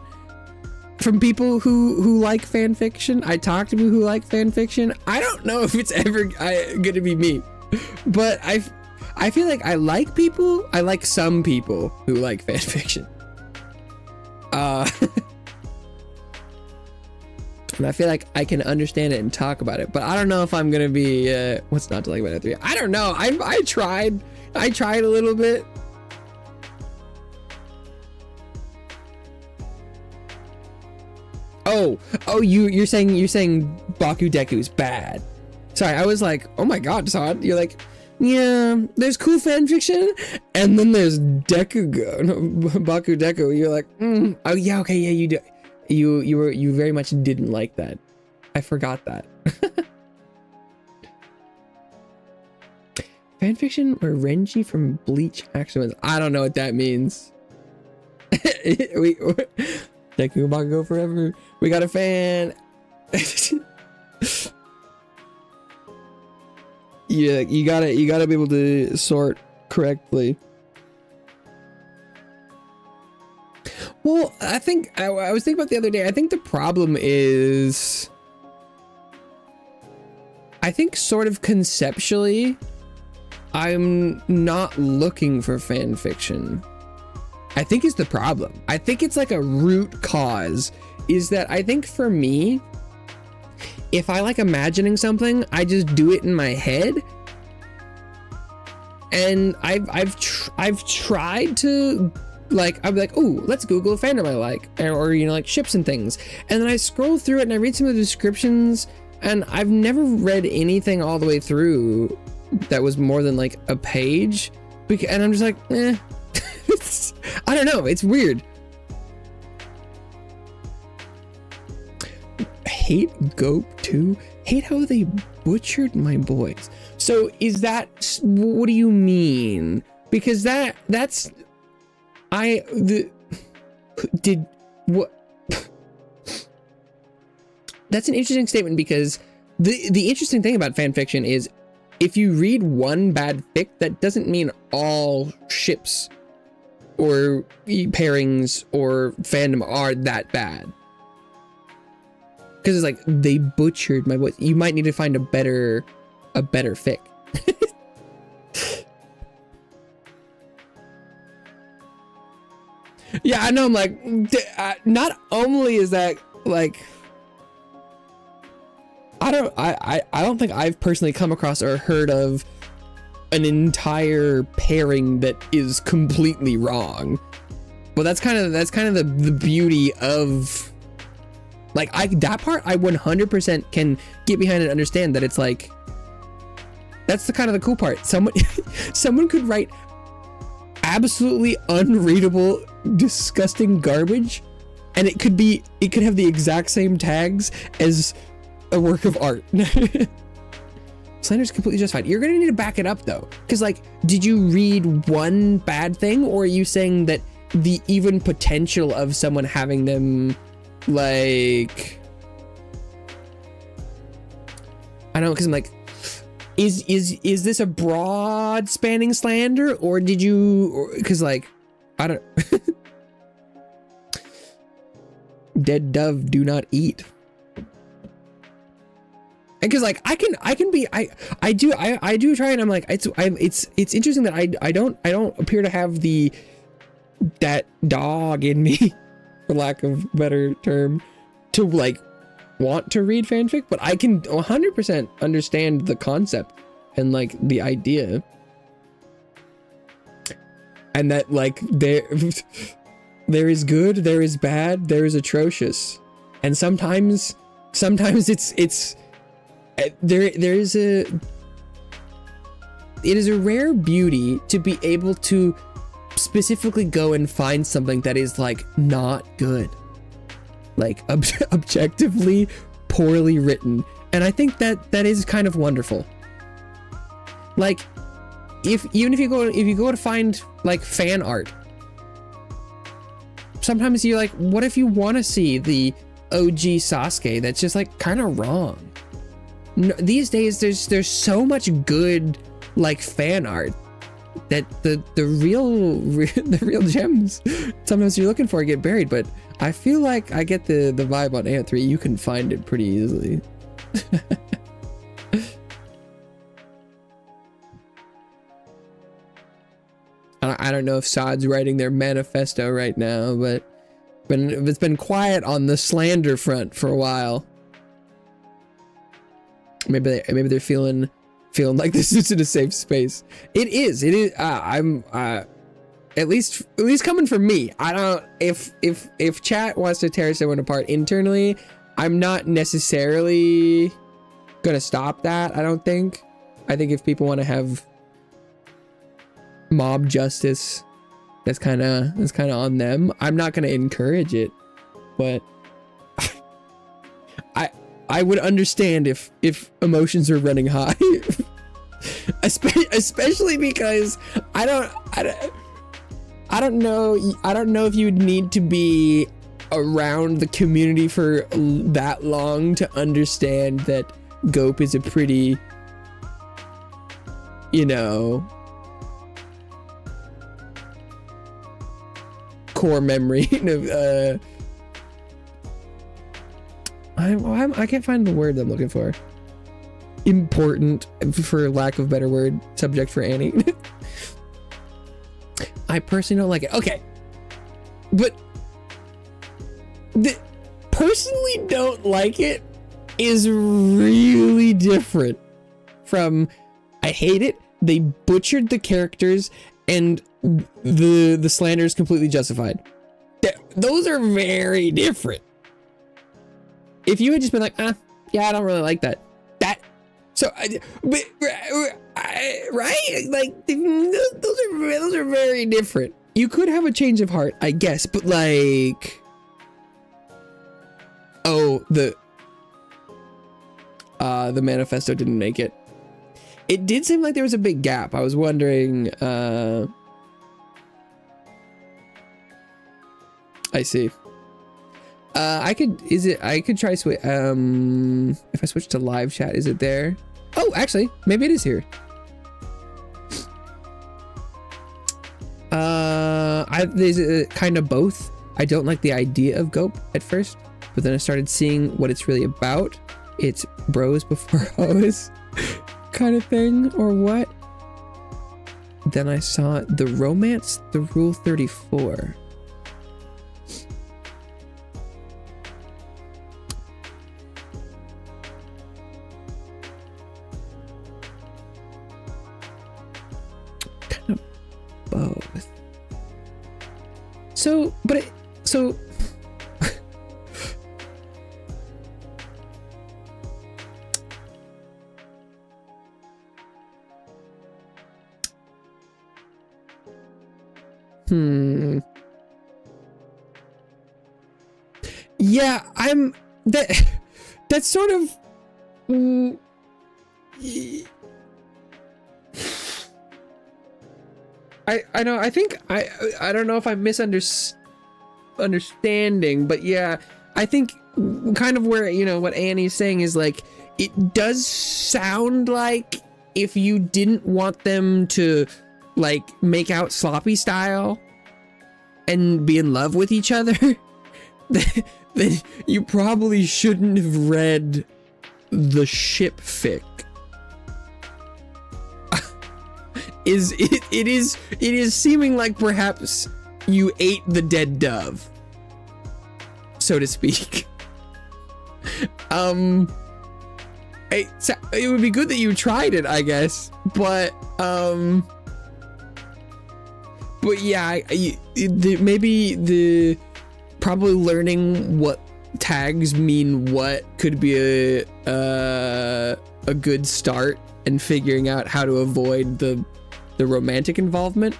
from people who like fan fiction. I talk to people who like fan fiction. I don't know if it's ever gonna be me, but I feel like I like some people who like fan fiction. And I feel like I can understand it and talk about it, but I don't know if I'm gonna be what's not to like about it. I don't know. I tried a little bit. Oh, you're saying Baku Deku's bad. Sorry, I was like, oh my god, Todd. You're like, yeah, there's cool fan fiction, and then there's Baku Deku. You're like, oh yeah, okay, yeah, you do. You very much didn't like that. I forgot that. Fanfiction where Renji from Bleach actually wins. I don't know what that means. Deku Bakugo forever. We got a fan. Yeah, you gotta be able to sort correctly. Well, I think I was thinking about the other day. I think the problem is, I think sort of conceptually, I'm not looking for fan fiction. I think is the problem. I think it's like a root cause is that I think for me, if I like imagining something, I just do it in my head. And I've tried to, like, I'll be like, oh, let's Google a fandom I like, or you know, like ships and things. And then I scroll through it and I read some of the descriptions, and I've never read anything all the way through that was more than like a page. And I'm just like, I don't know. It's weird. Hate Gope 2. Hate how they butchered my boys. So is that, what do you mean? Because that's that's an interesting statement, because the interesting thing about fan fiction is if you read one bad fic, that doesn't mean all ships or pairings or fandom are that bad. Because it's like, they butchered my voice. You might need to find a better fic. Yeah, I know. I'm like, not only is that like, I don't think I've personally come across or heard of an entire pairing that is completely wrong. But that's kind of the beauty of, like, that part I 100% can get behind and understand that it's like, that's the kind of the cool part. Someone could write absolutely unreadable, disgusting garbage, and it could have the exact same tags as a work of art. Slander's completely justified. You're gonna need to back it up though, because like, did you read one bad thing, or are you saying that the even potential of someone having them, like, I don't know, because I'm like, is this a broad spanning slander, or did you, because like, I don't dead dove do not eat. And because like I do try, and I'm like, it's interesting that I don't appear to have that dog in me, for lack of a better term, to like want to read fanfic, but I can 100% understand the concept and like the idea, and that like there is good, there is bad, there is atrocious, and sometimes it's it is a rare beauty to be able to specifically go and find something that is like not good, like objectively poorly written, and I think that is kind of wonderful. Like, even if you go to find like fan art, sometimes you're like, what if you want to see the OG Sasuke that's just like kind of wrong? No, these days there's so much good like fan art that the real gems sometimes you're looking for get buried. But I feel like I get the vibe on AO3. You can find it pretty easily. I don't know if Sod's writing their manifesto right now, but it's been quiet on the slander front for a while. Maybe they're feeling like this isn't a safe space. It is. I'm at least coming from me. I don't, if chat wants to tear someone apart internally, I'm not necessarily gonna stop that. I don't think. I think if people want to have mob justice, that's kind of on them. I'm not gonna encourage it, but I would understand if emotions are running high. Especially because I don't know if you'd need to be around the community for that long to understand that Gope is a pretty, you know, core memory of I can't find the word I'm looking for. Important, for lack of a better word, subject for Annie. I personally don't like it. Okay, but personally don't like it is really different from I hate it. They butchered the characters and the slander is completely justified. Those are very different. If you had just been like, yeah, I don't really like that. Right? Like, those are very different. You could have a change of heart, I guess, but like, oh, the manifesto didn't make it. It did seem like there was a big gap. I was wondering, I see. I could try if I switch to live chat, is it there? Oh, actually, maybe it is here. There's kind of both. I don't like the idea of Gope at first, but then I started seeing what it's really about. It's bros before hoes kind of thing, or what? Then I saw the romance, the Rule 34. Both. So yeah, that's sort of I know. I think I don't know if I'm misunderstanding, but yeah, I think kind of where, you know, what Annie's saying is like, it does sound like if you didn't want them to like make out sloppy style and be in love with each other, then you probably shouldn't have read the ship fic. It is seeming like perhaps you ate the dead dove, so to speak. It would be good that you tried it, I guess, but yeah, maybe probably learning what tags mean what could be a good start, and figuring out how to avoid the romantic involvement.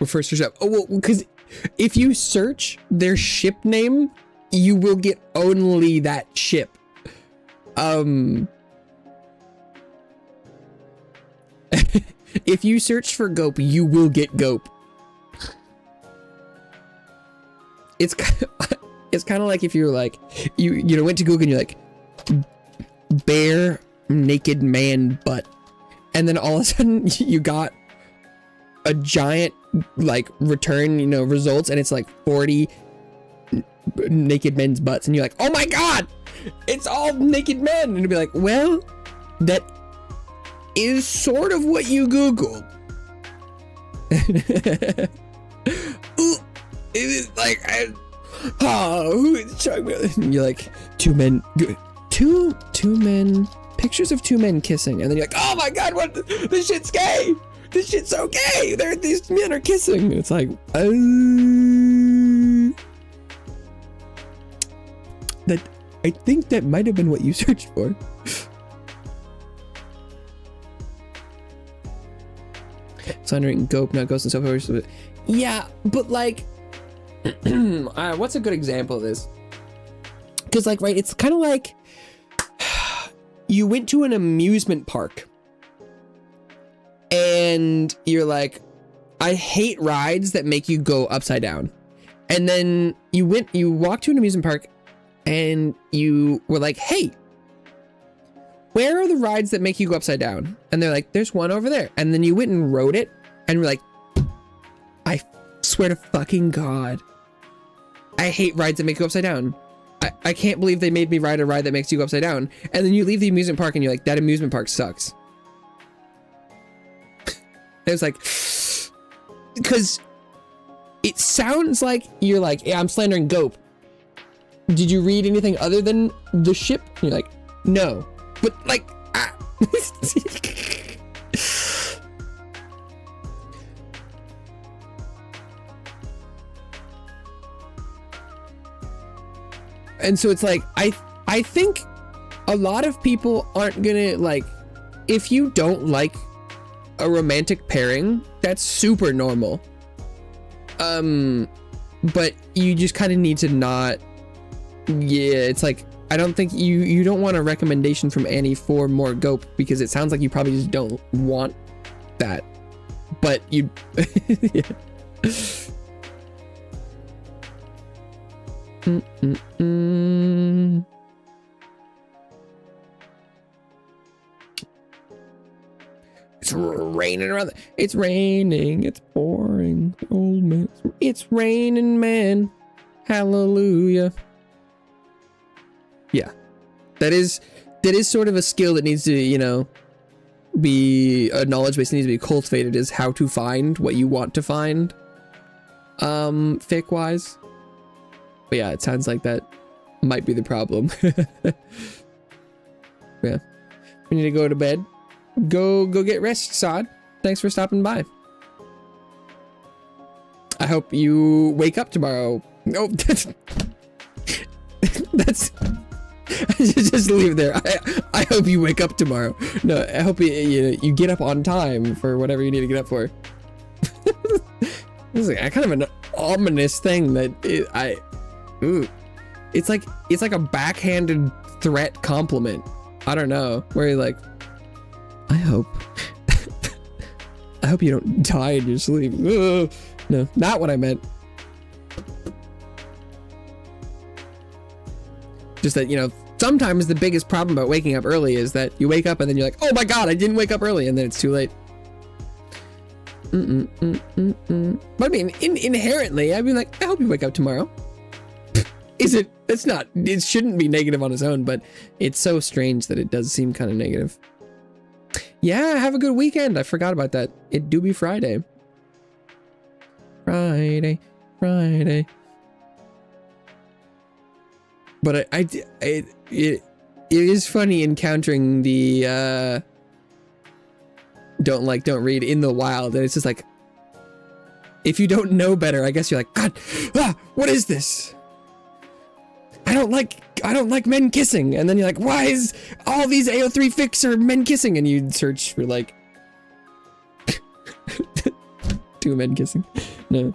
Refer search up. Oh, well, because if you search their ship name, you will get only that ship. If you search for Gope, you will get Gope. It's kind of like if you're like, you know, went to Google and you're like, bare naked man butt. And then all of a sudden you got a giant like return, you know, results, and it's like 40 naked men's butts. And you're like, oh my God, it's all naked men. And it'd be like, well, that is sort of what you Googled. Ooh, it is like, who is talking about? And you're like, two men, pictures of two men kissing. And then you're like, oh my God, what? This shit's gay. This shit's so gay. These men are kissing. And it's like, that I think that might have been what you searched for. Slandering Gope, not Ghost and so forth. Yeah, but like, what's a good example of this? Because like, right, it's kind of like you went to an amusement park and you're like, I hate rides that make you go upside down. And then you walked to an amusement park and you were like, hey, where are the rides that make you go upside down? And they're like, there's one over there. And then you went and rode it and you're like, I swear to fucking God, I hate rides that make you go upside down. I can't believe they made me ride a ride that makes you go upside down. And then you leave the amusement park and you're like, that amusement park sucks. It was like, because it sounds like you're like, yeah, I'm slandering Gope. Did you read anything other than the ship? And you're like, no. But like, and so it's like, I think a lot of people aren't gonna like, if you don't like a romantic pairing, that's super normal. But you just kind of need to not, yeah, it's like, I don't think you don't want a recommendation from Annie for more Gope because it sounds like you probably just don't want that. But you, yeah. It's raining around. It's raining. It's pouring. Old man. It's raining, man. Hallelujah. Yeah, that is sort of a skill that needs to, you know, be a knowledge base that needs to be cultivated, is how to find what you want to find, fic wise. But yeah, it sounds like that might be the problem. Yeah, we need to go to bed. Go get rest, Sod. Thanks for stopping by. I hope you wake up tomorrow. Oh, that's just leave it there. I hope you wake up tomorrow. No, I hope you get up on time for whatever you need to get up for. This is like kind of an ominous thing that it's like a backhanded threat compliment. I don't know, where you're like, I hope you don't die in your sleep. Ugh. No, not what I meant. Just that, you know, sometimes the biggest problem about waking up early is that you wake up and then you're like, oh my God, I didn't wake up early, and then it's too late. But I mean, inherently, I'd be like, I hope you wake up tomorrow. It shouldn't be negative on its own, but it's so strange that it does seem kind of negative. Yeah, have a good weekend. I forgot about that. It do be Friday. Friday. But it is funny encountering the don't read in the wild, and it's just like, if you don't know better, I guess you're like, God, what is this? I don't like men kissing. And then you're like, why is all these AO3 fics are men kissing? And you search for like Two men kissing. No.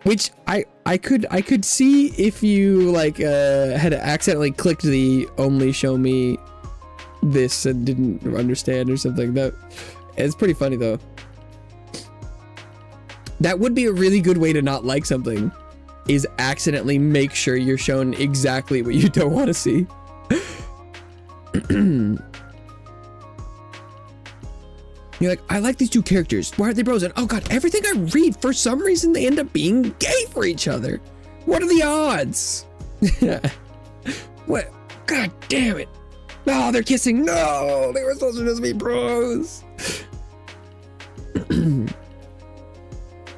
Which I could see if you like had accidentally clicked the only show me this and didn't understand or something. That it's pretty funny though. That would be a really good way to not like something, is accidentally make sure you're shown exactly what you don't want to see. You're like, I like these two characters. Why are they bros? And oh god, everything I read, for some reason, they end up being gay for each other. What are the odds? What? God damn it. No, they're kissing. No, they were supposed to just be bros.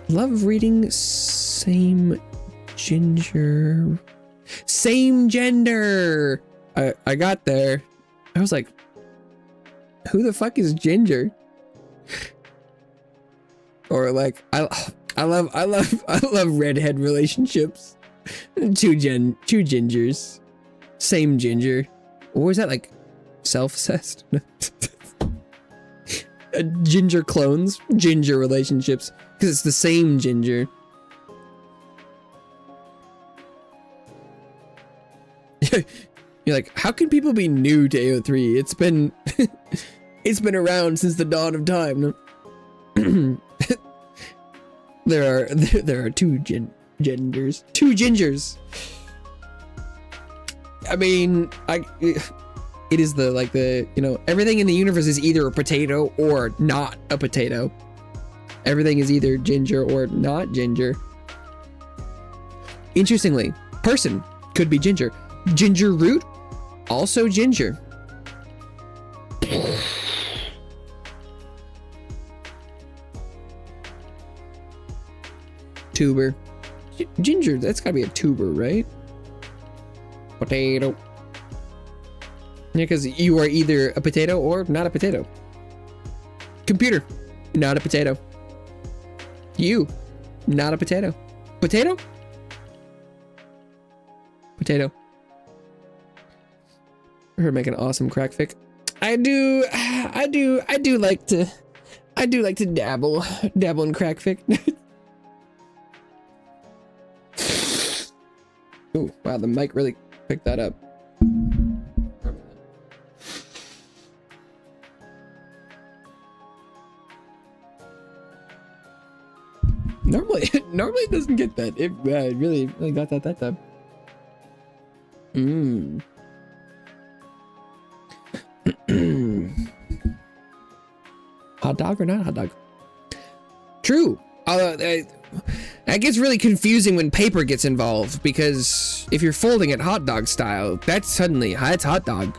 Love reading same gender. Same gender. I got there. I was like, who the fuck is Ginger? Or like, I love redhead relationships. Two gingers. Same ginger. Or was that like self-assessed? Ginger clones, ginger relationships, because it's the same ginger. You're like, how can people be new to AO3? It's been it's been around since the dawn of time. There are two genders, two gingers. I mean, it is the, like the, you know, everything in the universe is either a potato or not a potato. Everything is either ginger or not ginger. Interestingly, person could be ginger. Ginger root, also ginger. Tuber. Ginger, that's gotta be a tuber, right? Potato. Yeah, because you are either a potato or not a potato. Computer, not a potato. You, not a potato. Potato? Potato. Her make an awesome crack fic. I do like to dabble in crack fic. Oh wow, the mic really picked that up. Normally it doesn't get that. It really got that time. Hot dog or not hot dog? True. That gets really confusing when paper gets involved, because if you're folding it hot dog style, that's suddenly it's hot dog.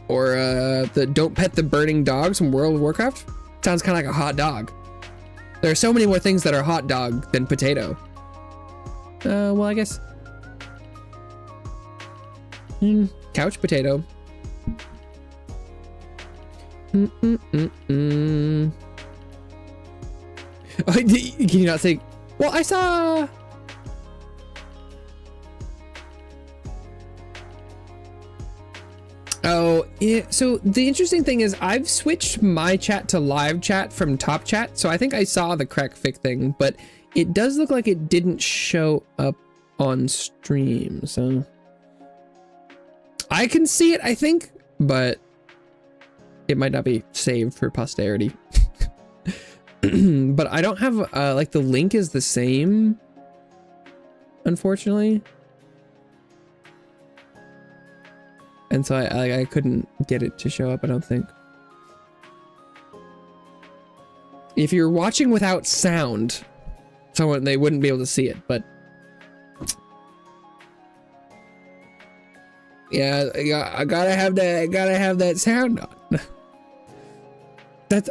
Or the don't pet the burning dogs from World of Warcraft. Sounds kind of like a hot dog. There are so many more things that are hot dog than potato. Well, I guess. Couch potato. Oh, can you not say? Well, I saw. Oh, yeah. So the interesting thing is I've switched my chat to live chat from top chat. So I think I saw the crack fic thing, but it does look like it didn't show up on stream. So I can see it, I think, but it might not be saved for posterity. But I don't have like the link is the same, unfortunately. And so I couldn't get it to show up, I don't think. If you're watching without sound, they wouldn't be able to see it, but yeah, I gotta have that sound on. That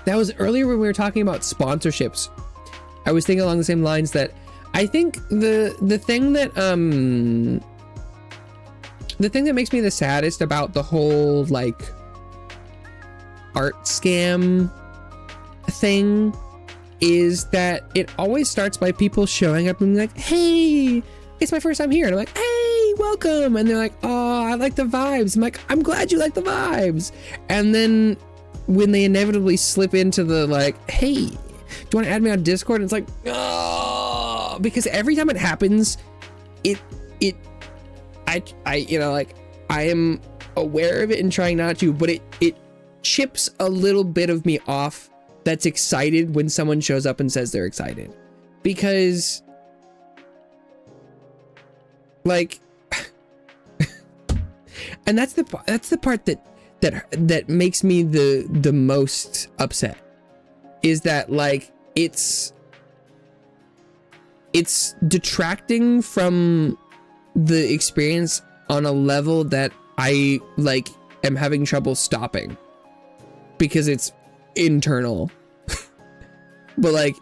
was earlier when we were talking about sponsorships. I was thinking along the same lines that I think the thing that makes me the saddest about the whole like art scam thing is that it always starts by people showing up and being like, hey, it's my first time here, and I'm like, hey, welcome. And they're like, oh, I like the vibes. I'm like, I'm glad you like the vibes. And then when they inevitably slip into the like, hey, do you want to add me on Discord? And it's like, oh, because every time it happens, I you know, like, I am aware of it and trying not to, but it chips a little bit of me off that's excited when someone shows up and says they're excited. Because like and that's the part that makes me the most upset, is that like it's detracting from the experience on a level that I like am having trouble stopping because it's internal. But like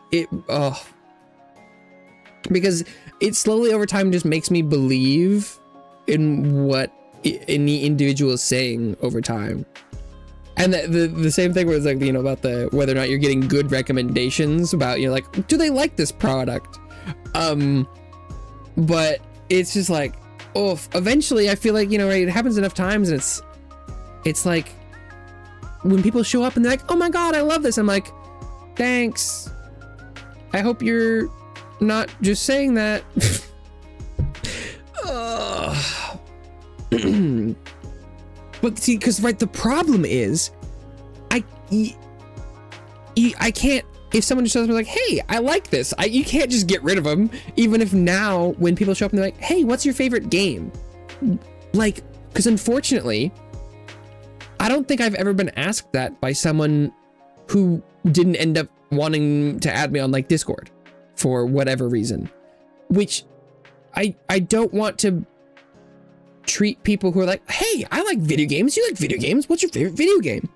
because it slowly over time just makes me believe in what any individual is saying over time. And the same thing was like, you know, about the whether or not you're getting good recommendations about, you know, like, do they like this product? But it's just like, oh, eventually I feel like, you know, right, it happens enough times and it's like when people show up and they're like, oh my God, I love this. I'm like, thanks. I hope you're not just saying that. But see, because right, the problem is I can't, if someone just shows up and like, hey, I like this, you can't just get rid of them. Even if now when people show up and they're like, hey, what's your favorite game? Like, because unfortunately I don't think I've ever been asked that by someone who didn't end up wanting to add me on like Discord for whatever reason, which I don't want to treat people who are like, hey, I like video games. You like video games? What's your favorite video game?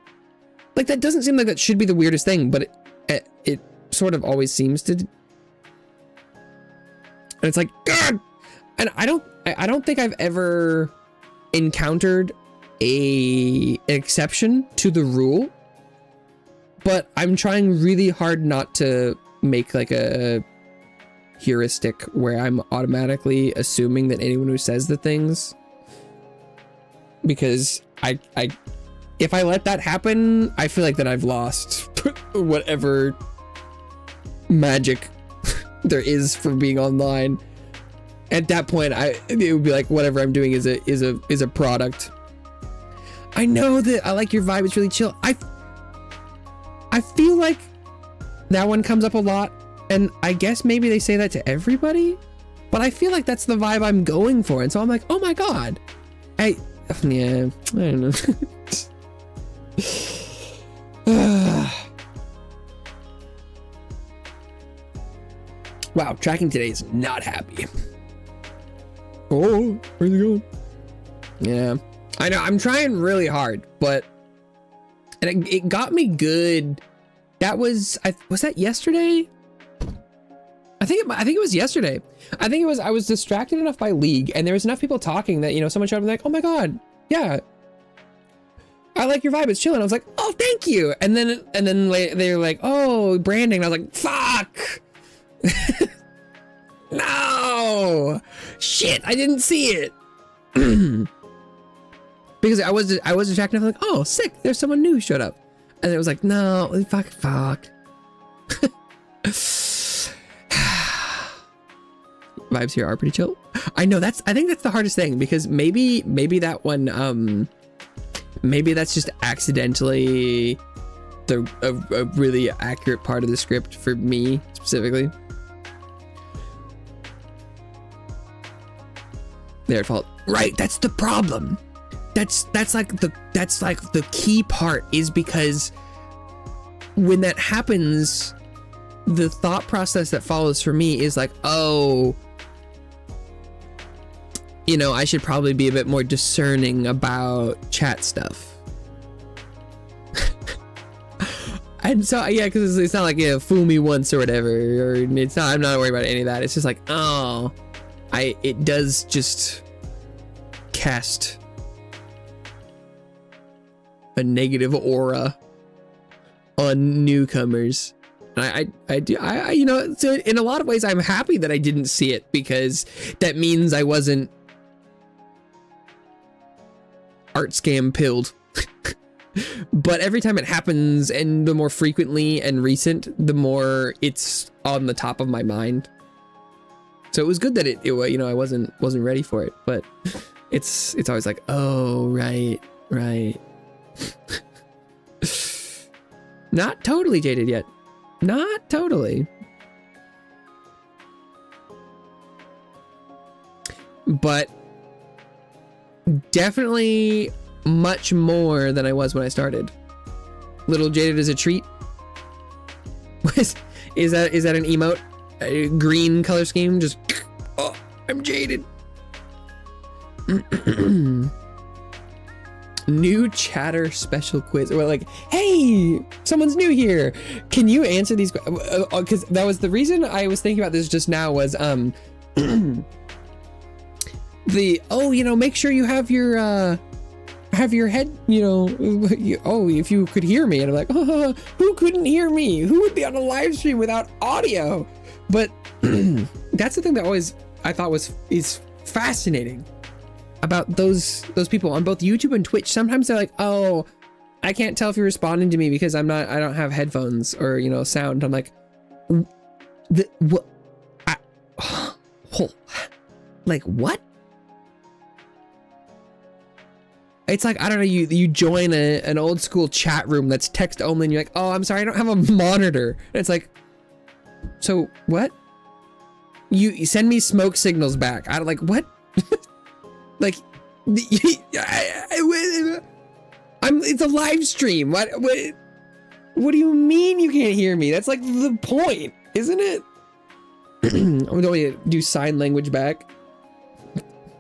Like, that doesn't seem like that should be the weirdest thing, but it sort of always seems to. And it's like, God! And I don't think I've ever encountered an exception to the rule, but I'm trying really hard not to make like a heuristic where I'm automatically assuming that anyone who says the things, because if I let that happen, I feel like that I've lost whatever magic there is for being online. At that point, it would be like whatever I'm doing is a product. I know that I like your vibe. It's really chill. I feel like that one comes up a lot, and I guess maybe they say that to everybody, but I feel like that's the vibe I'm going for, and so I'm like, oh my God, I don't know. Wow, tracking today is not happy. Oh, where's it going? Yeah, I know. I'm trying really hard, but it got me good. That was that yesterday? I think it was yesterday. I think it was. I was distracted enough by League, and there was enough people talking that, you know, someone showed up and like, oh my God, yeah, I like your vibe. It's chilling. I was like, oh, thank you. And then they were like, oh, branding. And I was like, fuck. No, shit, I didn't see it. Because I was distracted enough, like, oh, sick, there's someone new who showed up. And it was like, no, fuck. Vibes here are pretty chill. I know, I think that's the hardest thing, because maybe that one, maybe that's just accidentally a really accurate part of the script for me specifically. Their fault. Right, that's the problem. That's like the key part, is because when that happens, the thought process that follows for me is like, oh, you know, I should probably be a bit more discerning about chat stuff. And so, yeah, because it's not like, yeah, fool me once or whatever, or it's not, I'm not worried about any of that. It's just like, oh, it does just cast a negative aura on newcomers. And I do, you know, so in a lot of ways, I'm happy that I didn't see it, because that means I wasn't art scam pilled. But every time it happens, and the more frequently and recent, the more it's on the top of my mind. So it was good that it you know, I wasn't ready for it, but it's always like, oh, right. Not totally jaded yet. Not totally. But definitely much more than I was when I started. Little jaded as a treat. Is that an emote? A green color scheme? Just, oh, I'm jaded. New chatter special quiz. We're like, hey, someone's new here. Can you answer these? Because that was the reason I was thinking about this just now was make sure you have your head, if you could hear me. And I'm like, oh, who couldn't hear me? Who would be on a live stream without audio? But that's the thing that I thought is fascinating about those people on both YouTube and Twitch. Sometimes they're like, oh, I can't tell if you're responding to me because I don't have headphones or, sound. I'm like, what? Like what? It's like, I don't know, you join an old school chat room that's text only and you're like, oh, I'm sorry, I don't have a monitor. And it's like, so what? You send me smoke signals back. I'm like, what? Like, it's a live stream. What do you mean you can't hear me? That's like the point, isn't it? I'm going to do sign language back.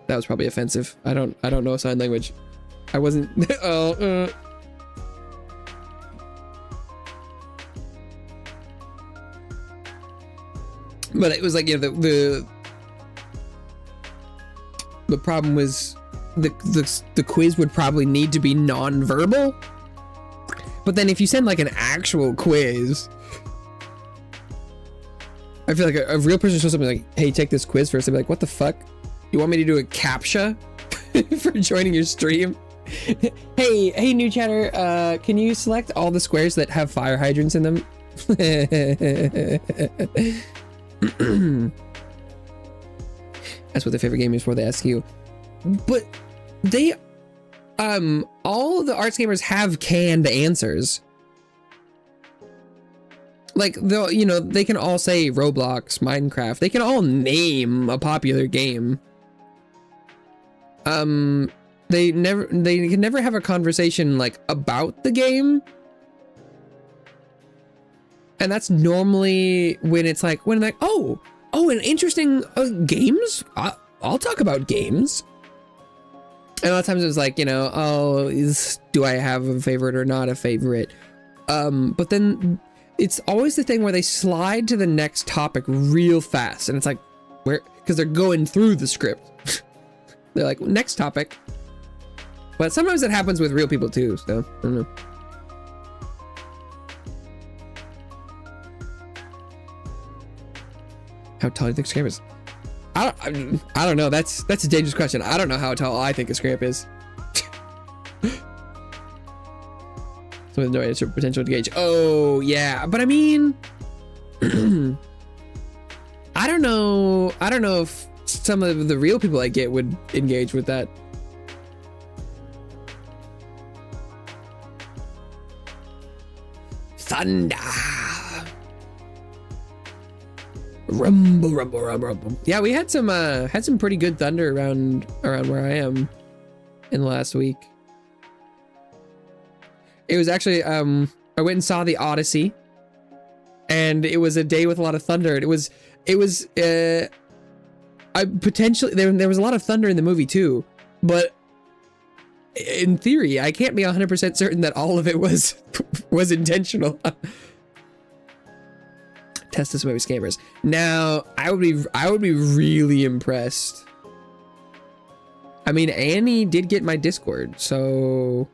That was probably offensive. I don't know sign language. I wasn't. But it was like, the problem was the quiz would probably need to be non-verbal. But then if you send like an actual quiz, I feel like a real person shows something like, hey, take this quiz first. I'd be like, what the fuck? You want me to do a CAPTCHA for joining your stream? Hey, new chatter, can you select all the squares that have fire hydrants in them? That's what their favorite game is for, they ask you. But they, all the arts gamers have canned answers. Like, they can all say Roblox, Minecraft. They can all name a popular game. They can never have a conversation like about the game. And that's normally when it's like, oh, an interesting games. I'll talk about games. And a lot of times it was like, do I have a favorite or not a favorite? But then it's always the thing where they slide to the next topic real fast. And it's like, because they're going through the script. They're like, next topic. But sometimes it happens with real people too, so I don't know. How tall do you think Scramp is? I don't know. That's a dangerous question. I don't know how tall I think a Scramp is. So with no answer potential to gauge. Oh yeah, but I mean, I don't know if some of the real people I get would engage with that. Thunder. Rumble, rumble, rumble, rumble. Yeah, we had some pretty good thunder around where I am in the last week. It was actually I went and saw the Odyssey, and it was a day with a lot of thunder. It was I potentially there was a lot of thunder in the movie too, but in theory, I can't be 100% certain that all of it was intentional. Test this movie scammers. Now, I would be really impressed. I mean, Annie did get my Discord, so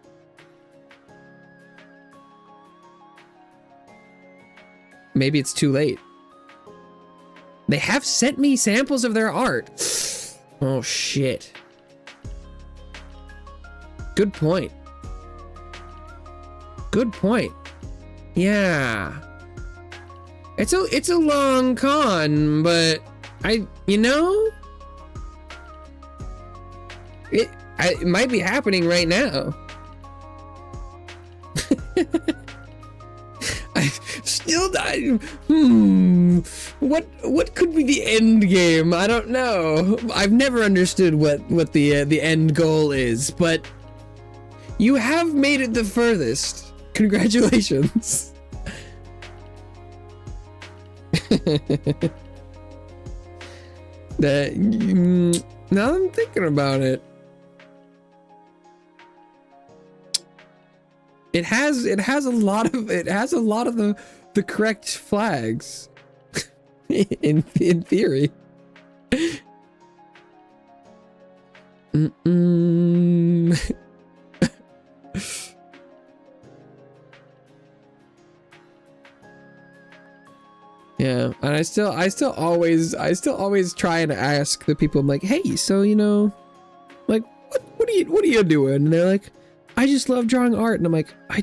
maybe it's too late. They have sent me samples of their art. Oh shit. Good point. Good point. Yeah. It's a long con, but it might be happening right now. What could be the end game? I don't know. I've never understood what the end goal is, but you have made it the furthest. Congratulations. Now I'm thinking about it. It has a lot of the correct flags in theory. Yeah, and I still always try and ask the people. I'm like, hey, so like what are you doing? And they're like, I just love drawing art. And I'm like, I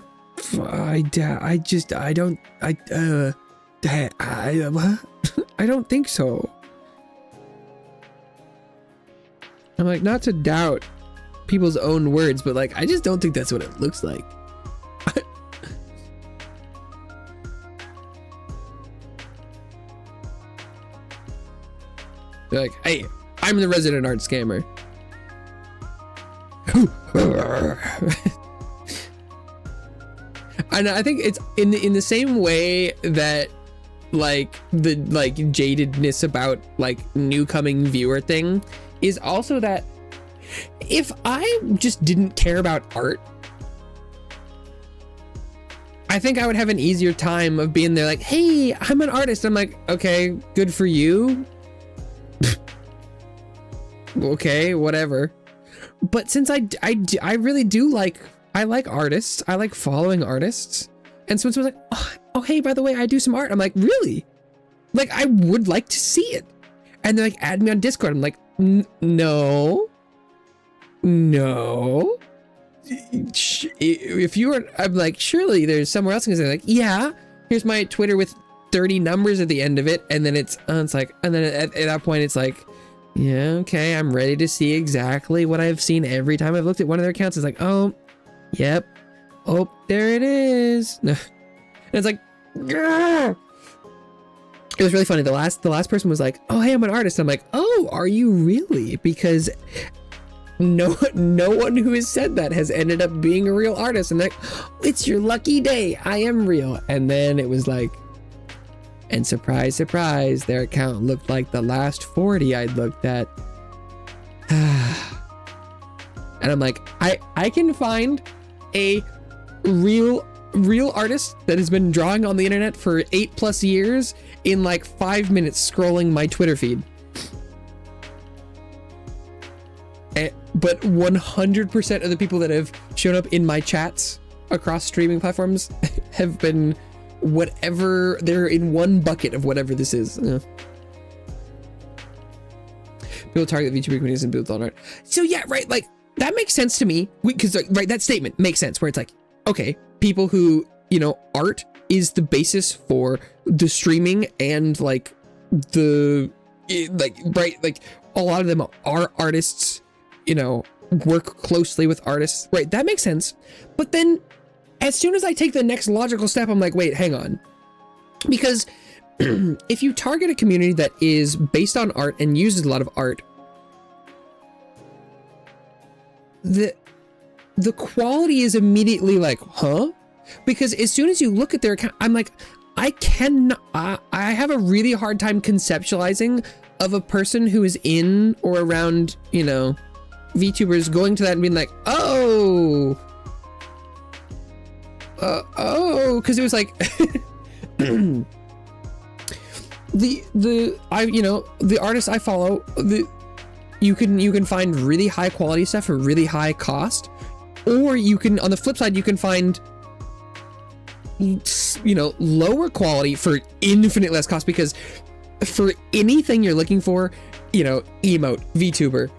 don't think so. I'm like, not to doubt people's own words, but like, I just don't think that's what it looks like. They're like, hey, I'm the resident art scammer. And I think it's in the same way that like the jadedness about like new coming viewer thing is also that if I just didn't care about art, I think I would have an easier time of being there like, hey, I'm an artist. I'm like, okay, good for you. Okay, whatever. But since I really do like artists, I like following artists, and so someone's like, oh hey, by the way, I do some art. I'm like, really? Like, I would like to see it. And they're like, add me on Discord. I'm like, no. If you were, I'm like, surely there's somewhere else. And they're like, yeah, here's my Twitter with 30 numbers at the end of it. And then it's like, and then at that point, it's like, yeah, okay, I'm ready to see exactly what I've seen every time I've looked at one of their accounts. It's like, oh, yep. Oh, there it is. And it's like, grr. It was really funny. The last person was like, oh, hey, I'm an artist. I'm like, oh, are you really? Because no one who has said that has ended up being a real artist. And they're like, it's your lucky day. I am real. And then it was like, and surprise, surprise, their account looked like the last 40 I'd looked at. And I'm like, I can find a real artist that has been drawing on the internet for 8+ years in like 5 minutes scrolling my Twitter feed. But 100% of the people that have shown up in my chats across streaming platforms have been whatever, they're in one bucket of whatever this is. People target VTuber communities and build on art. So yeah, right, like that makes sense to me, because right, that statement makes sense where it's like, okay, people who, art is the basis for the streaming, and like right, like a lot of them are artists, work closely with artists, right? That makes sense. But then as soon as I take the next logical step, I'm like, wait, hang on. Because if you target a community that is based on art and uses a lot of art, the quality is immediately like, huh? Because as soon as you look at their account, I'm like, I have a really hard time conceptualizing of a person who is in or around, VTubers going to that and being like, oh, because it was like the artists I follow, you can find really high quality stuff for really high cost, or you can, on the flip side, you can find lower quality for infinite less cost, because for anything you're looking for, emote, VTuber,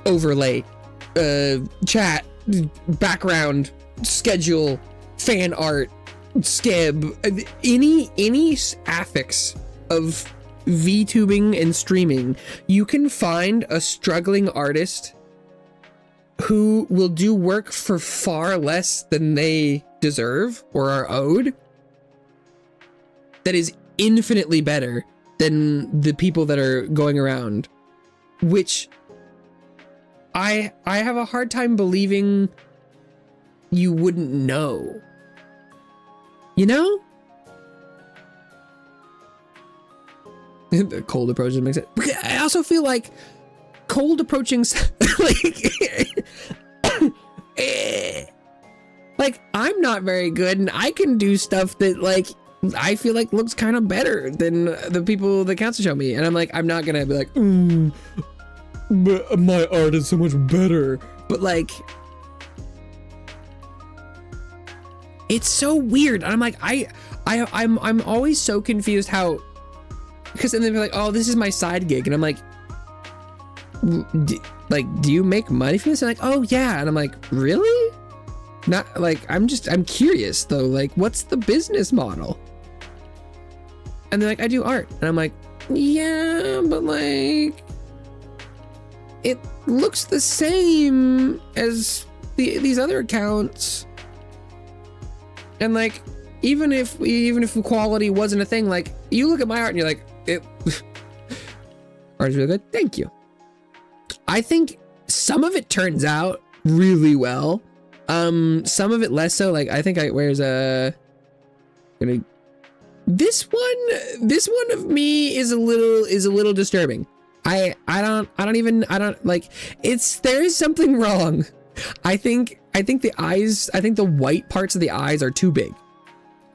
overlay, chat, background, schedule, fan art, skib, any affix of VTubing and streaming, you can find a struggling artist who will do work for far less than they deserve or are owed that is infinitely better than the people that are going around, which I have a hard time believing you wouldn't know. You know? The cold approaches makes it. I also feel like cold approaching, like I'm not very good, and I can do stuff that like I feel like looks kind of better than the people that council show me, and I'm like, I'm not gonna be like, but my art is so much better. But like, it's so weird. And I'm like, I'm always so confused how, because then they're like, oh, this is my side gig, and I'm like, do you make money from this? And like, oh yeah. And I'm like, really? Not like, I'm curious though, like, what's the business model? And they're like, I do art. And I'm like, yeah, but like, it looks the same as these other accounts. And like, even if quality wasn't a thing, like, you look at my art and you're like, art is really good. Thank you. I think some of it turns out really well. Some of it less so. Like, I think this one of me is a little disturbing. I don't like, there is something wrong. I think the eyes, I think the white parts of the eyes are too big.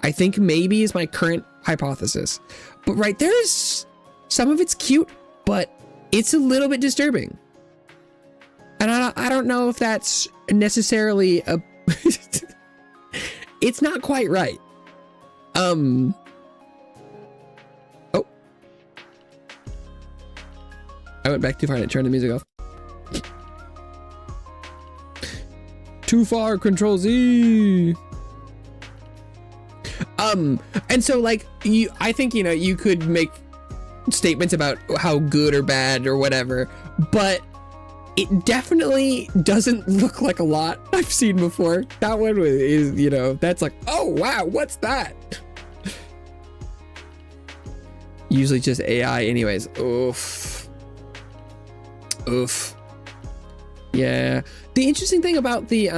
I think maybe is my current hypothesis. But right, there's some of it's cute, but it's a little bit disturbing. And I don't know if that's necessarily a it's not quite right. Oh. I went back too far and turned the music off. Too far, Control Z. And so like I think, you could make statements about how good or bad or whatever, but it definitely doesn't look like a lot I've seen before. That one is, that's like, oh wow, what's that? Usually just AI anyways. Oof. Yeah. The interesting thing about the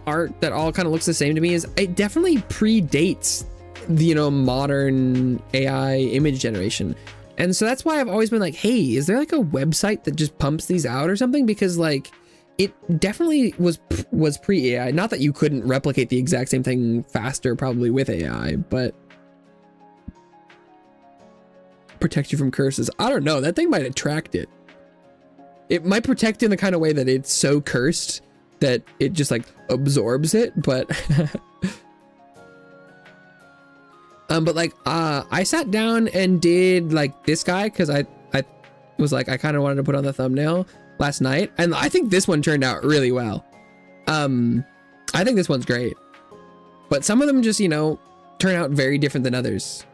art that all kind of looks the same to me is it definitely predates the, modern AI image generation. And so that's why I've always been like, hey, is there like a website that just pumps these out or something? Because like, it definitely was pre-AI. Not that you couldn't replicate the exact same thing faster probably with AI, but protect you from curses. I don't know. That thing might attract it. It might protect in the kind of way that it's so cursed that it just like absorbs it, but but like I sat down and did like this guy because I was like, I kind of wanted to put on the thumbnail last night, and I think this one turned out really well. I think this one's great, but some of them just turn out very different than others.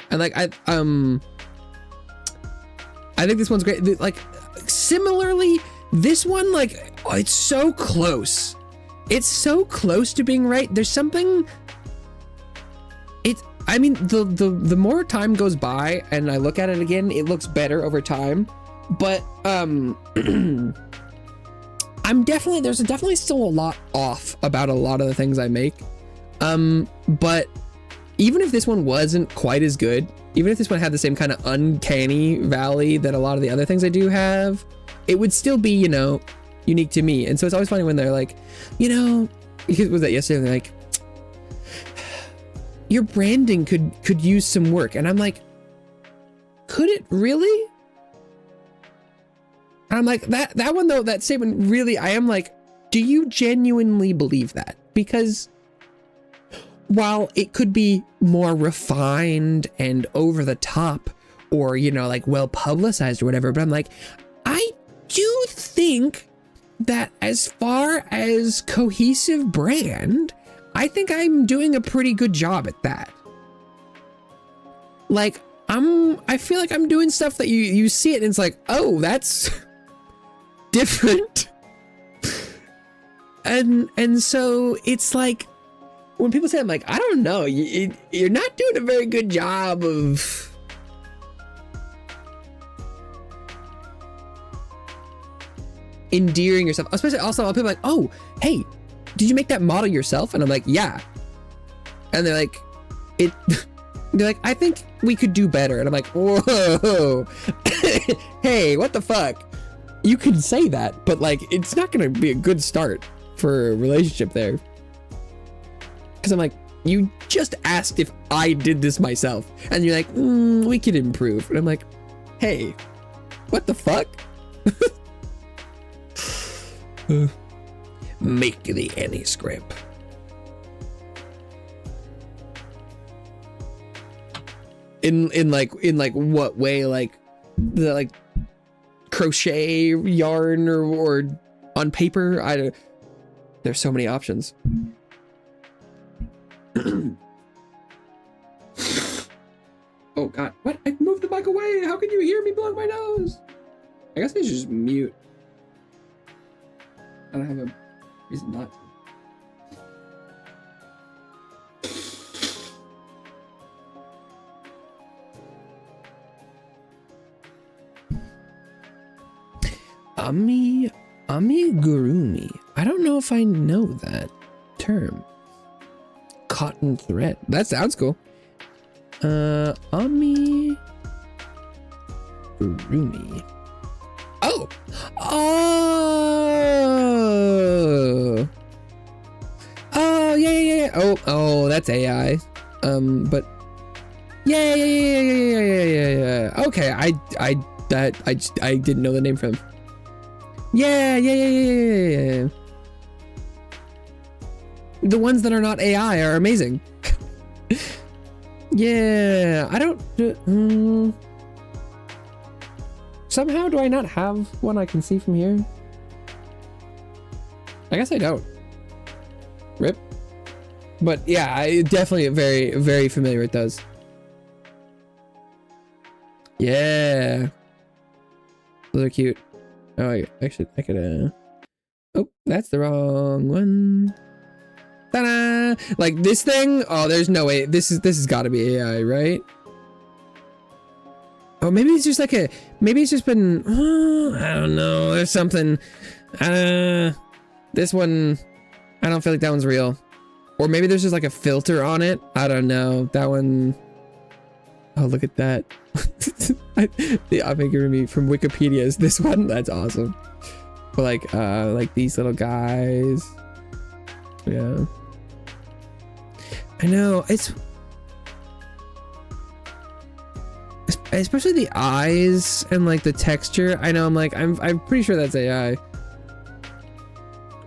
And like I think this one's great. Like similarly, this one, like, oh, it's so close. It's so close to being right. There's something. I mean, the more time goes by and I look at it again, it looks better over time. But there's definitely still a lot off about a lot of the things I make. But even if this one wasn't quite as good, even if this one had the same kind of uncanny valley that a lot of the other things I do have, it would still be, unique to me. And so it's always funny when they're like, was that yesterday? They're like, your branding could use some work. And I'm like, could it really? And I'm like, that one though, that statement really, I am like, do you genuinely believe that? Because while it could be more refined and over the top or, like well publicized or whatever, but I'm like, I do think think that as far as cohesive brand, I think I'm doing a pretty good job at that. Like, I feel like I'm doing stuff that you see it and it's like, oh, that's different. And so it's like, when people say, I'm like, I don't know, you're not doing a very good job of endearing yourself. Especially also people are like, oh, hey, did you make that model yourself? And I'm like, yeah. And they're like, they're like, I think we could do better. And I'm like, whoa, hey, what the fuck? You can say that, but like, it's not gonna be a good start for a relationship there. Cause I'm like, you just asked if I did this myself. And you're like, we could improve. And I'm like, hey, what the fuck? Make the any script. In like what way? Like the like crochet yarn or on paper? I don't. There's so many options. Oh god, what? I moved the mic away. How can you hear me blowing my nose? I guess I should just mute. I don't have a reason not to. Amigurumi. I don't know if I know that term. Cotton thread. That sounds cool. Amigurumi. Oh. Oh, yeah. Oh, that's AI. But yeah. Okay, I didn't know the name for them. Yeah. The ones that are not AI are amazing. Yeah, I don't. Somehow do I not have one I can see from here? I guess I don't. Rip. But yeah, I definitely very, very familiar with those. Yeah. Those are cute. Oh, actually, I could, oh, that's the wrong one. Ta-da! Like this thing? Oh, there's no way. This has got to be AI, right? Oh, maybe it's just like maybe it's just been, I don't know. There's something, this one, I don't feel like that one's real. Or maybe there's just like a filter on it. I don't know. That one, oh, look at that. The amigurumi from Wikipedia is this one. That's awesome. But like these little guys. Yeah. I know, it's especially the eyes and like the texture. I know, I'm pretty sure that's AI.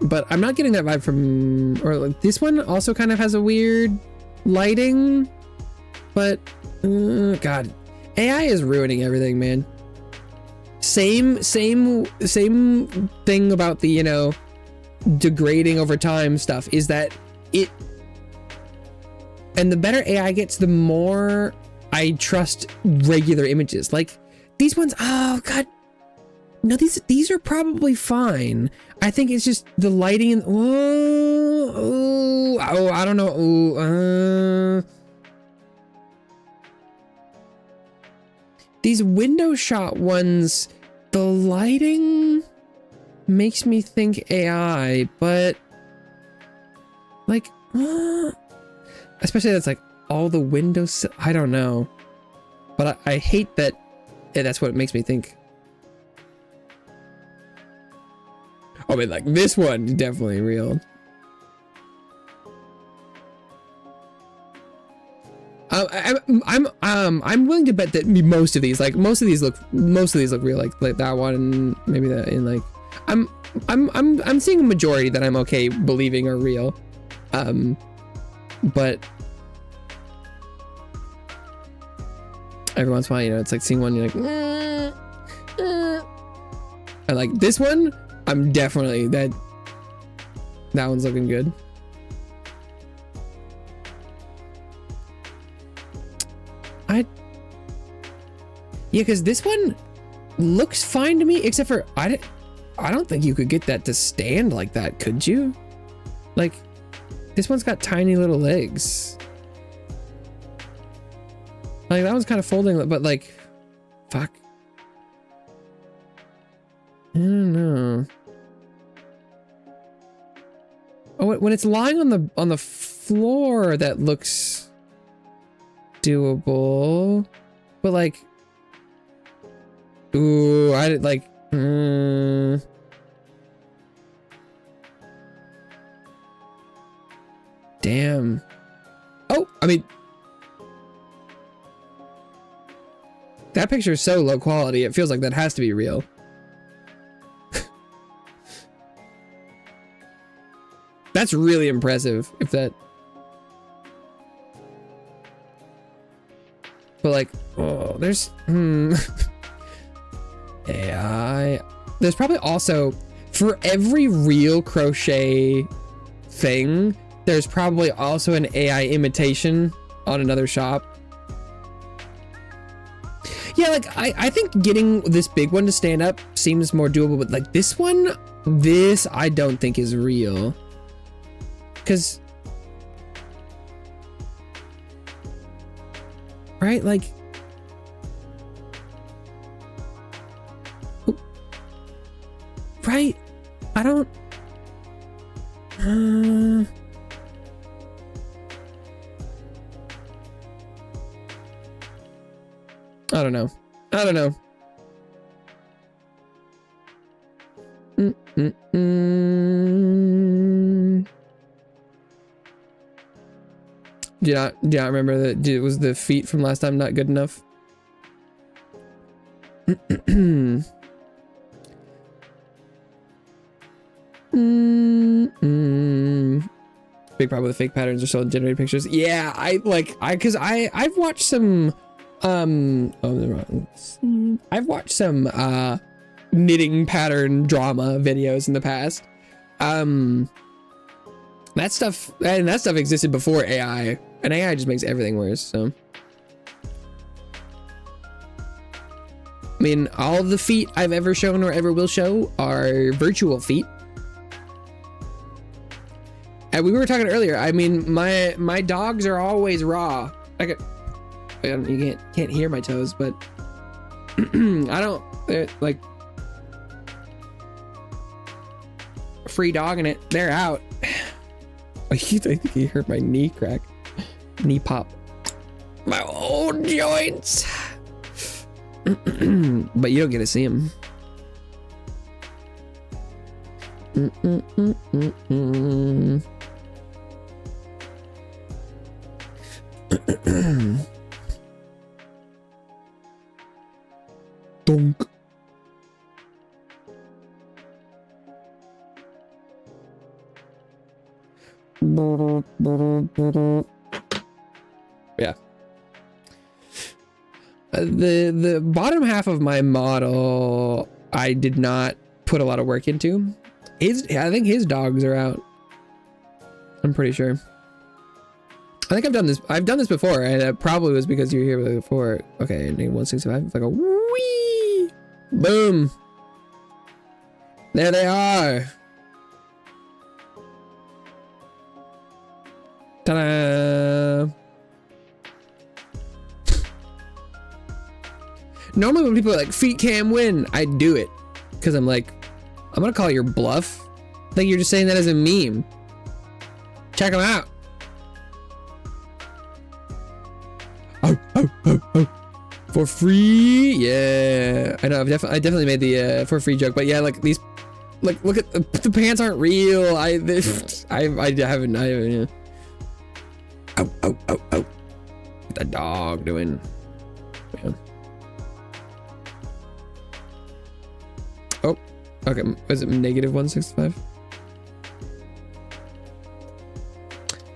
But I'm not getting that vibe from, or like this one also kind of has a weird lighting. But god, AI is ruining everything, man. Same thing about the, you know, degrading over time stuff is that and the better AI gets, the more I trust regular images. Like these ones, oh god, no, these are probably fine. I think it's just the lighting and I don't know. These window shot ones, the lighting makes me think AI, but like, especially that's like all the windows. I don't know, but I hate that. Yeah, that's what it makes me think. Oh, but like this one, definitely real. I'm willing to bet that most of these look real, like that one, maybe that in like, I'm seeing a majority that I'm okay believing are real, but every once in a while, you know, it's like seeing one, you're like, and like this one, I'm definitely that one's looking good. Yeah, because this one looks fine to me, except for I don't think you could get that to stand like that, could you? Like, this one's got tiny little legs. Like, that one's kind of folding, but like, fuck. I don't know. Oh, when it's lying on the floor, that looks doable. But like, ooh, I did like. Damn. Oh, I mean, that picture is so low quality. It feels like that has to be real. That's really impressive. If that. But like, oh, there's AI. There's probably also, for every real crochet thing, there's probably also an AI imitation on another shop. Yeah, like I think getting this big one to stand up seems more doable, but like this one, this I don't think is real. Cause right, like right, I don't I don't know. I don't know. Do you not remember that? Was the feet from last time not good enough? Big problem with fake patterns are still generated pictures. Yeah, I've watched some I've watched some knitting pattern drama videos in the past. That stuff existed before AI, and AI just makes everything worse. So I mean, all of the feet I've ever shown or ever will show are virtual feet. And we were talking earlier, I mean, my dogs are always raw. You can't hear my toes, but they're like free dogging it. They're out. I think he heard my knee crack. Knee pop. My old joints. But you don't get to see them. Donk. Yeah. The bottom half of my model, I did not put a lot of work into. I think his dogs are out. I'm pretty sure. I think I've done this before, and it probably was because you were here before. Okay, and 165. It's like a wee, boom. There they are. Ta-da! Normally when people are like, feet cam win, I do it. Because I'm like, I'm gonna call your bluff. I think you're just saying that as a meme. Check them out. Oh. For free? Yeah. I know, I definitely made the for free joke, but yeah, like these, like, look at the pants aren't real. I haven't, yeah. Oh. What the dog doing? Yeah. Oh, okay. Was it negative 165?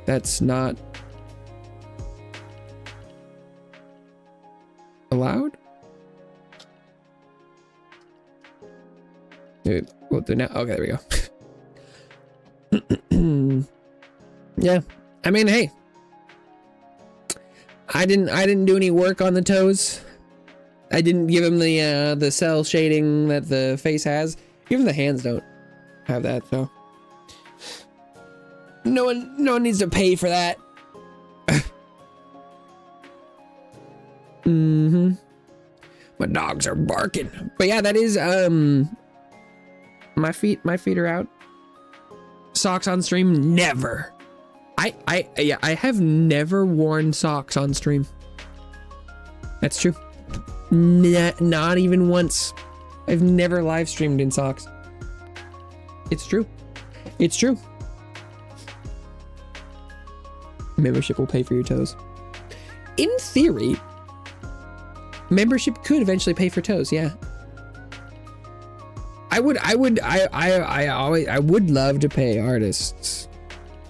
That's not allowed? Dude, well, now, okay, there we go. Yeah, I mean, hey, I didn't do any work on the toes. I didn't give him the cell shading that the face has. Even the hands don't have that, so no one needs to pay for that. Mm-hmm. My dogs are barking. But yeah, that is my feet are out. Socks on stream, never. I have never worn socks on stream. That's true. Not even once. I've never live streamed in socks. It's true. It's true. Membership will pay for your toes. In theory, membership could eventually pay for toes, yeah. I would love to pay artists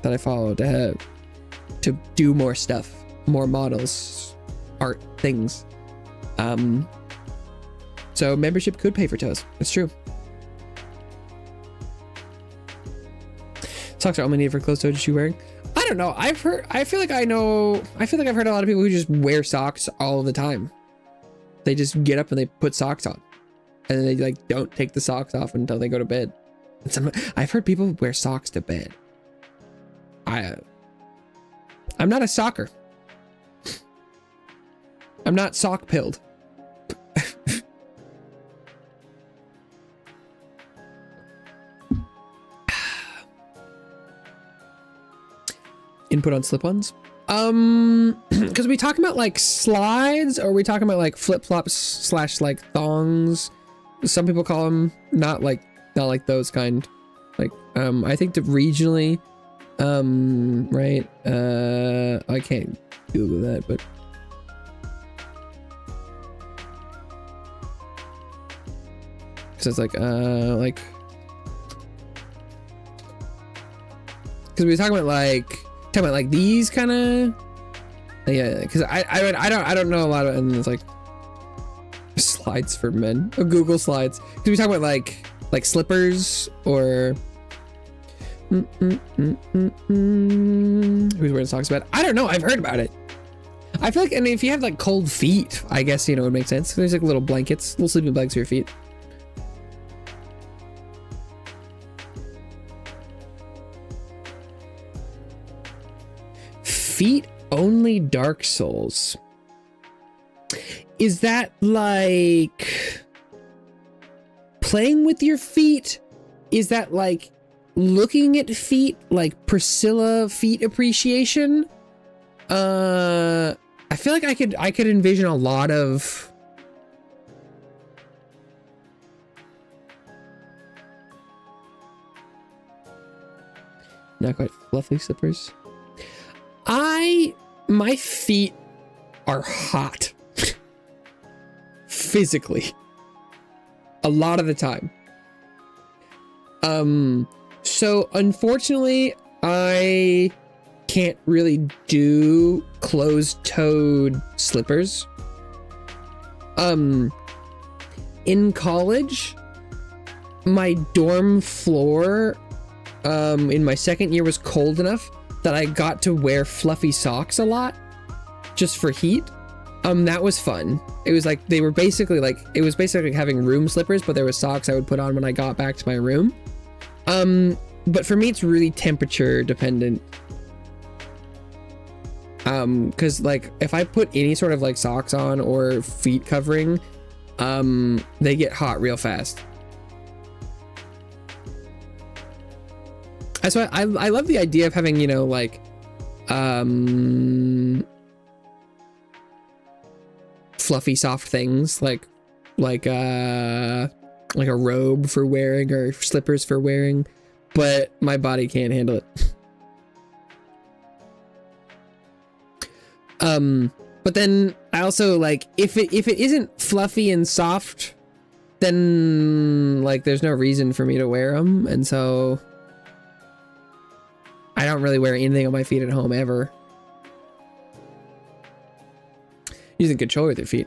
that I follow to do more stuff, more models, art, things. So membership could pay for toes. It's true. Socks are only needed for closed-toed shoe wearing. I don't know. I feel like I've heard a lot of people who just wear socks all the time. They just get up and they put socks on, and then they like don't take the socks off until they go to bed. And I've heard people wear socks to bed. I'm not a socker. I'm not sock pilled. Input on slip-ons. Because we talking about like slides, or are we talking about like flip-flops / like thongs? Some people call them, not like those kind. Like I think that regionally, right? I can't Google that, but because it's like because we were talking about like these kind of, yeah, because I don't know a lot of, and it's like slides for men, or Google slides, because we talk about like slippers, or who's wearing socks about? I don't know. I've heard about it. I feel like, and if you have like cold feet, I guess, you know, it would make sense. There's like little blankets, little sleeping bags for your feet. Feet only Dark Souls. Is that like playing with your feet? Is that like looking at feet, like Priscilla feet appreciation? I feel like I could envision a lot of not quite fluffy slippers. My feet are hot physically a lot of the time. So unfortunately I can't really do closed-toed slippers. In college, my dorm floor in my second year was cold enough that I got to wear fluffy socks a lot just for heat. That was fun. It was like they were basically like, it was basically like having room slippers, but there was socks I would put on when I got back to my room. But for me it's really temperature dependent. Cause like if I put any sort of like socks on or feet covering, they get hot real fast. That's why I love the idea of having, you know, like, fluffy soft things like a robe for wearing or slippers for wearing, but my body can't handle it. But then I also like, if it isn't fluffy and soft, then like there's no reason for me to wear them, and so I don't really wear anything on my feet at home ever. Using controller with your feet.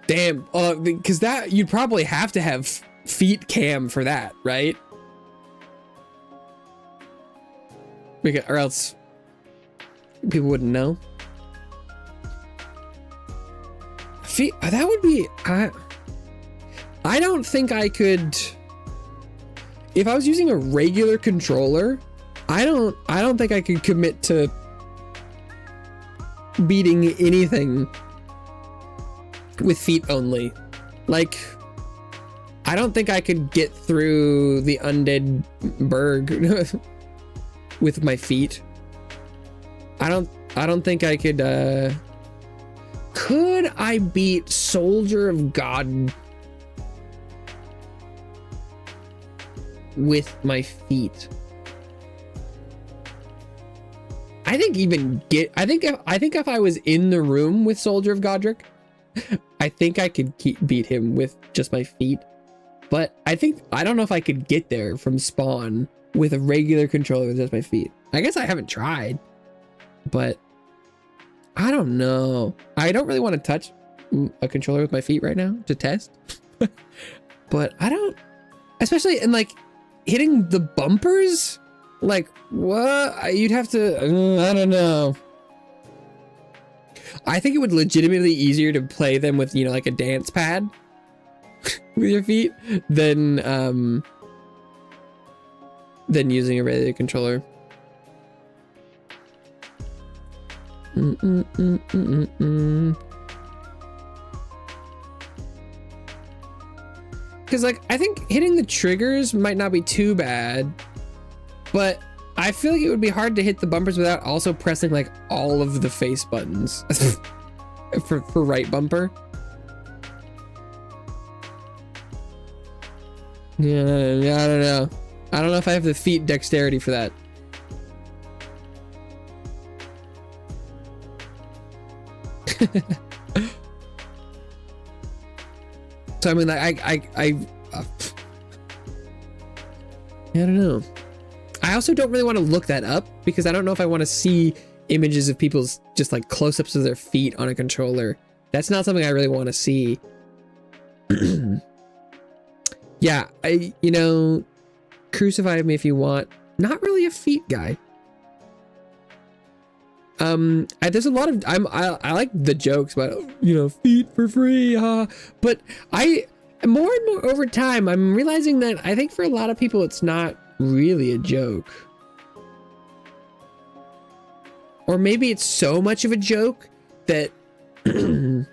Damn, because that you'd probably have to have feet cam for that, right? Or else people wouldn't know. Feet, that would be, I don't think I could, if I was using a regular controller, I don't think I could commit to beating anything with feet only. Like, I don't think I could get through the undead berg with my feet. I don't think I could I beat Soldier of God with my feet? I think if I was in the room with Soldier of Godric, I think I could beat him with just my feet. But I don't know if I could get there from spawn with a regular controller with just my feet. I guess I haven't tried, but I don't know. I don't really want to touch a controller with my feet right now to test. But I don't, especially in like hitting the bumpers. Like, what? You'd have to, I don't know. I think it would legitimately easier to play them with, like a dance pad with your feet than using a regular controller. Because, like, I think hitting the triggers might not be too bad, but I feel like it would be hard to hit the bumpers without also pressing, like, all of the face buttons for right bumper. Yeah, I don't know. I don't know if I have the feet dexterity for that. So I mean, like, I don't know. I also don't really want to look that up because I don't know if I want to see images of people's just like close-ups of their feet on a controller. That's not something I really want to see. Yeah, crucify me if you want. Not really a feet guy. There's a lot of I like the jokes about feet for free, but more and more over time I'm realizing that I think for a lot of people it's not really a joke, or maybe it's so much of a joke that I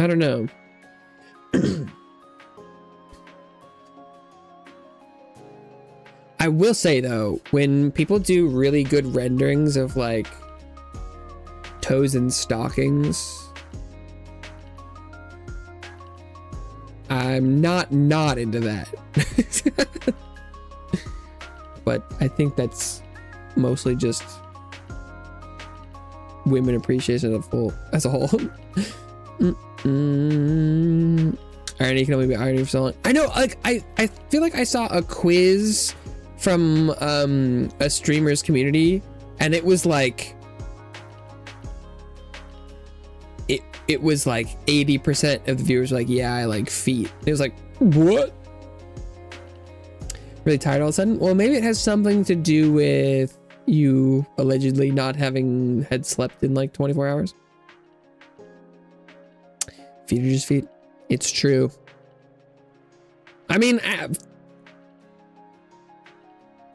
don't know. I will say though, when people do really good renderings of like toes in stockings, I'm not into that. But I think that's mostly just women appreciation as a whole. Irony can only be irony for so long. I know, like I feel like I saw a quiz from a streamer's community, and it was like it was like 80% of the viewers were like, yeah, I like feet. It was like, what? Really tired all of a sudden? Well, maybe it has something to do with you allegedly not having had slept in like 24 hours. Feet are just feet. It's true. I mean,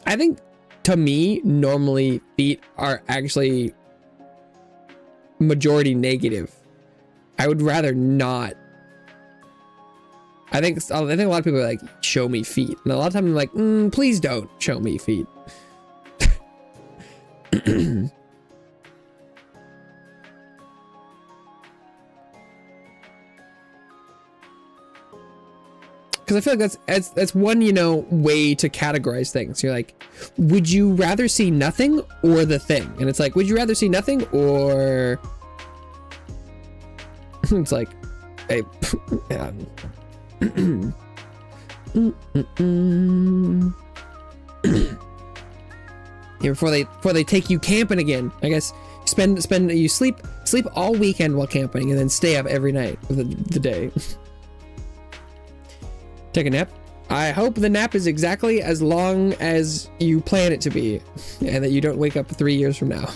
I think to me, normally feet are actually majority negative. I would rather not. I think a lot of people are like, show me feet. And a lot of times I'm like, please don't show me feet. Because I feel like that's one, way to categorize things. You're like, would you rather see nothing or the thing? And it's like, would you rather see nothing or... It's like, hey, before they take you camping again. I guess you sleep all weekend while camping and then stay up every night of the day. Take a nap. I hope the nap is exactly as long as you plan it to be, and that you don't wake up 3 years from now.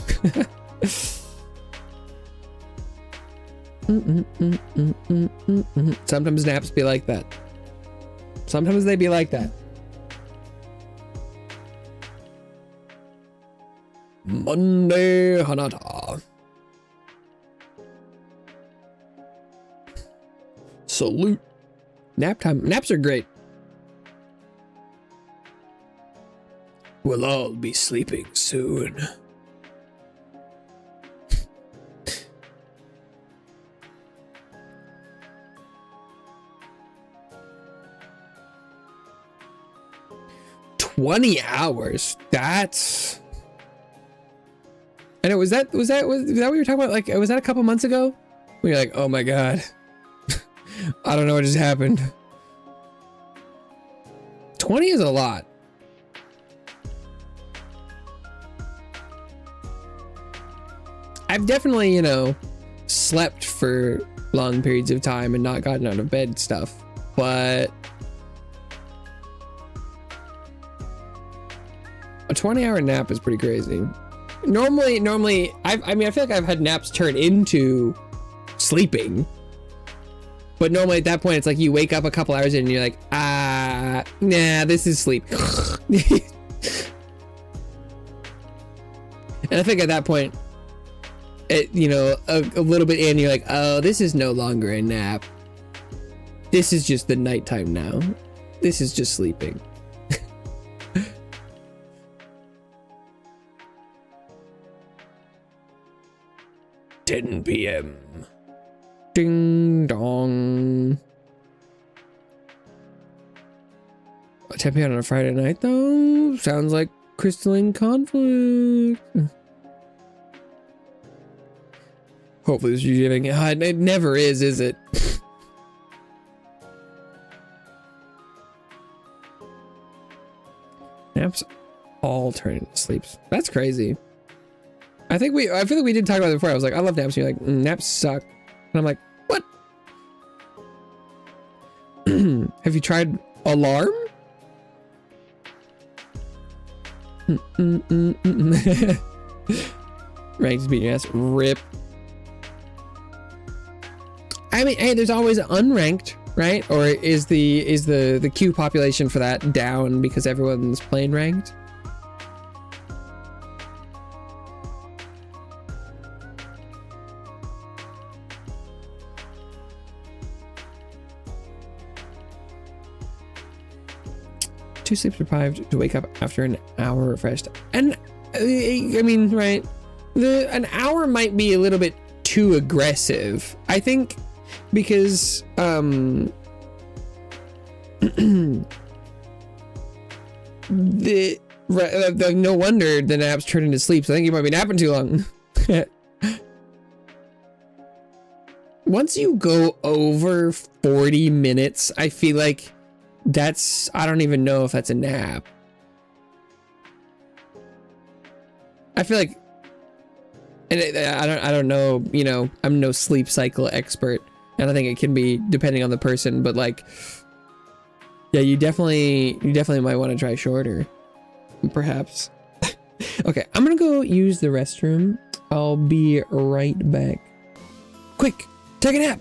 Sometimes naps be like that. Sometimes they be like that. Monday Hanata. Salute. Nap time. Naps are great. We'll all be sleeping soon. $20. That's. And was that what you were talking about? Like, was that a couple months ago? We were like, oh my god, I don't know what just happened. 20 is a lot. I've definitely, you know, slept for long periods of time and not gotten out of bed stuff, but a 20-hour nap is pretty crazy. Normally, I mean, I feel like I've had naps turn into sleeping, but normally at that point, it's like you wake up a couple hours in and you're like, nah, this is sleep. And I think at that point, you know, a little bit in, you're like, oh, this is no longer a nap. This is just the nighttime now. This is just sleeping. 10 p.m. Ding dong. 10 p.m. on a Friday night, though? Sounds like crystalline conflict. Hopefully this is giving. It never is it? Naps all turn into sleeps. That's crazy. I feel like we did talk about it before. I was like, I love naps. And you're like, naps suck. And I'm like, what? Have you tried alarm? Ranked beating your ass. Rip. I mean, hey, there's always unranked, right? Or is the queue population for that down because everyone's playing ranked? Too sleep deprived to wake up after an hour refreshed. And I mean, right? An hour might be a little bit too aggressive, I think, because no wonder the naps turn into sleeps. I think you might be napping too long. Once you go over 40 minutes, I feel like I don't even know if that's a nap. I feel like, and I don't know, you know, I'm no sleep cycle expert, and I think it can be depending on the person, but like, yeah, you definitely might want to try shorter, perhaps. Okay, I'm gonna go use the restroom. I'll be right back. Quick, take a nap.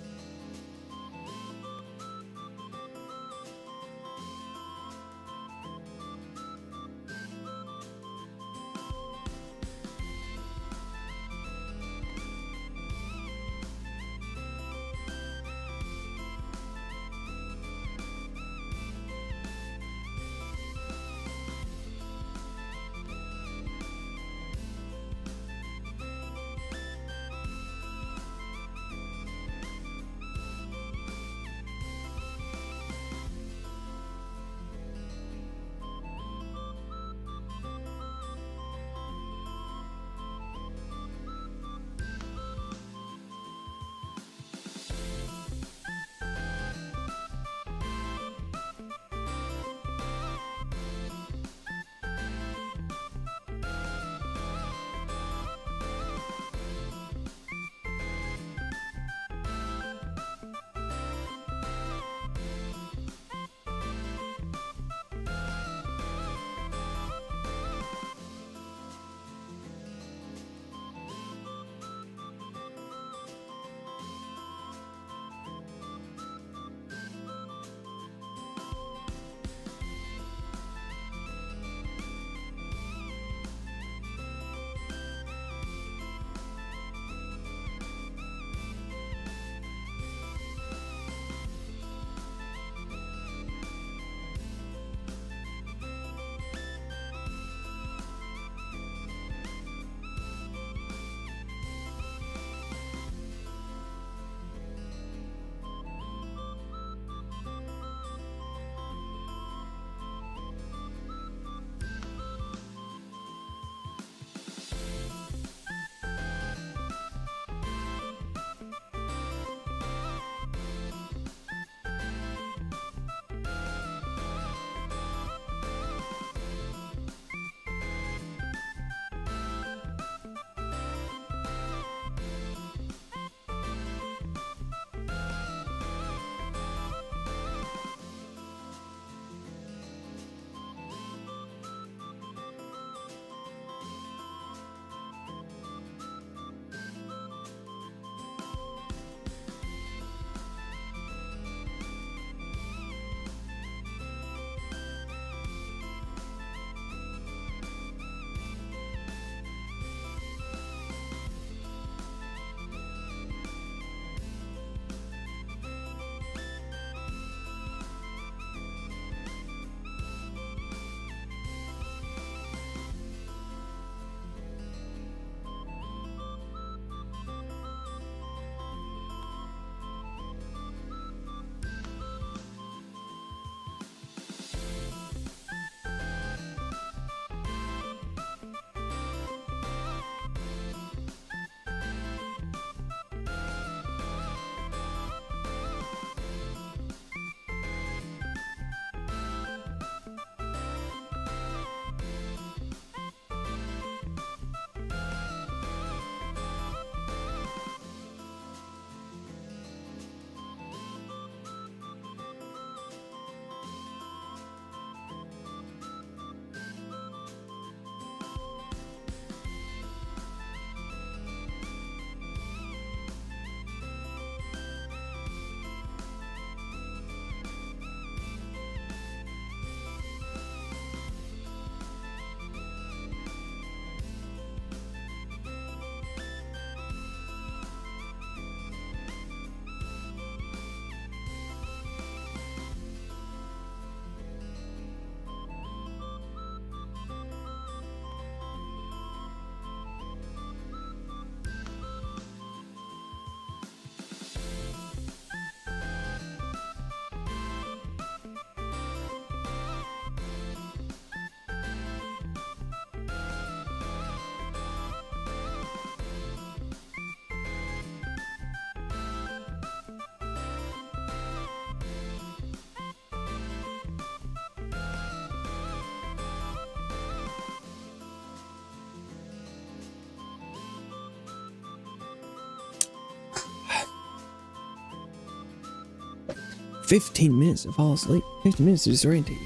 15 minutes to fall asleep. 15 minutes to disorient you.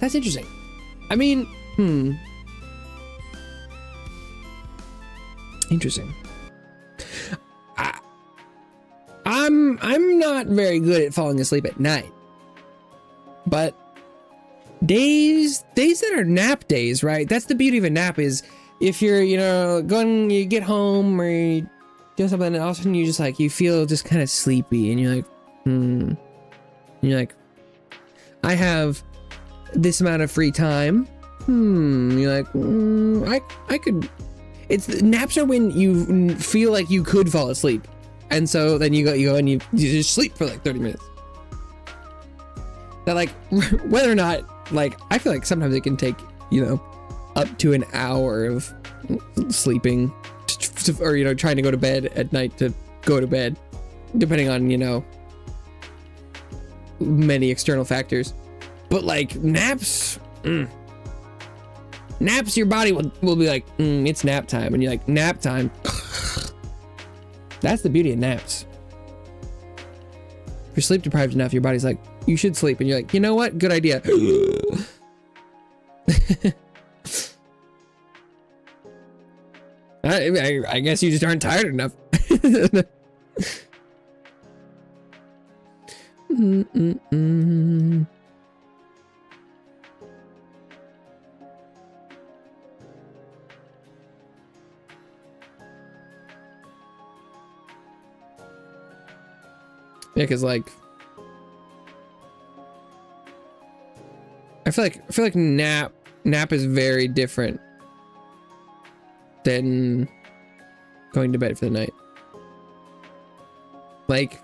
That's interesting. I mean, interesting. I'm not very good at falling asleep at night. But days that are nap days, right? That's the beauty of a nap, is if you're, you get home or you do something and all of a sudden you just like, you feel just kind of sleepy and you're like, And you're like, I have this amount of free time. You're like, I could. Naps are when you feel like you could fall asleep. And so then you go and you just sleep for like 30 minutes. That like, whether or not, like, I feel like sometimes it can take, up to an hour of sleeping or, trying to go to bed at night to go to bed, depending on, many external factors. But like naps, your body will be like, it's nap time. And you're like, nap time. That's the beauty of naps. If you're sleep deprived enough, your body's like, you should sleep. And you're like, you know what? Good idea. I guess you just aren't tired enough. Yeah, because like I feel like nap is very different than going to bed for the night. Like,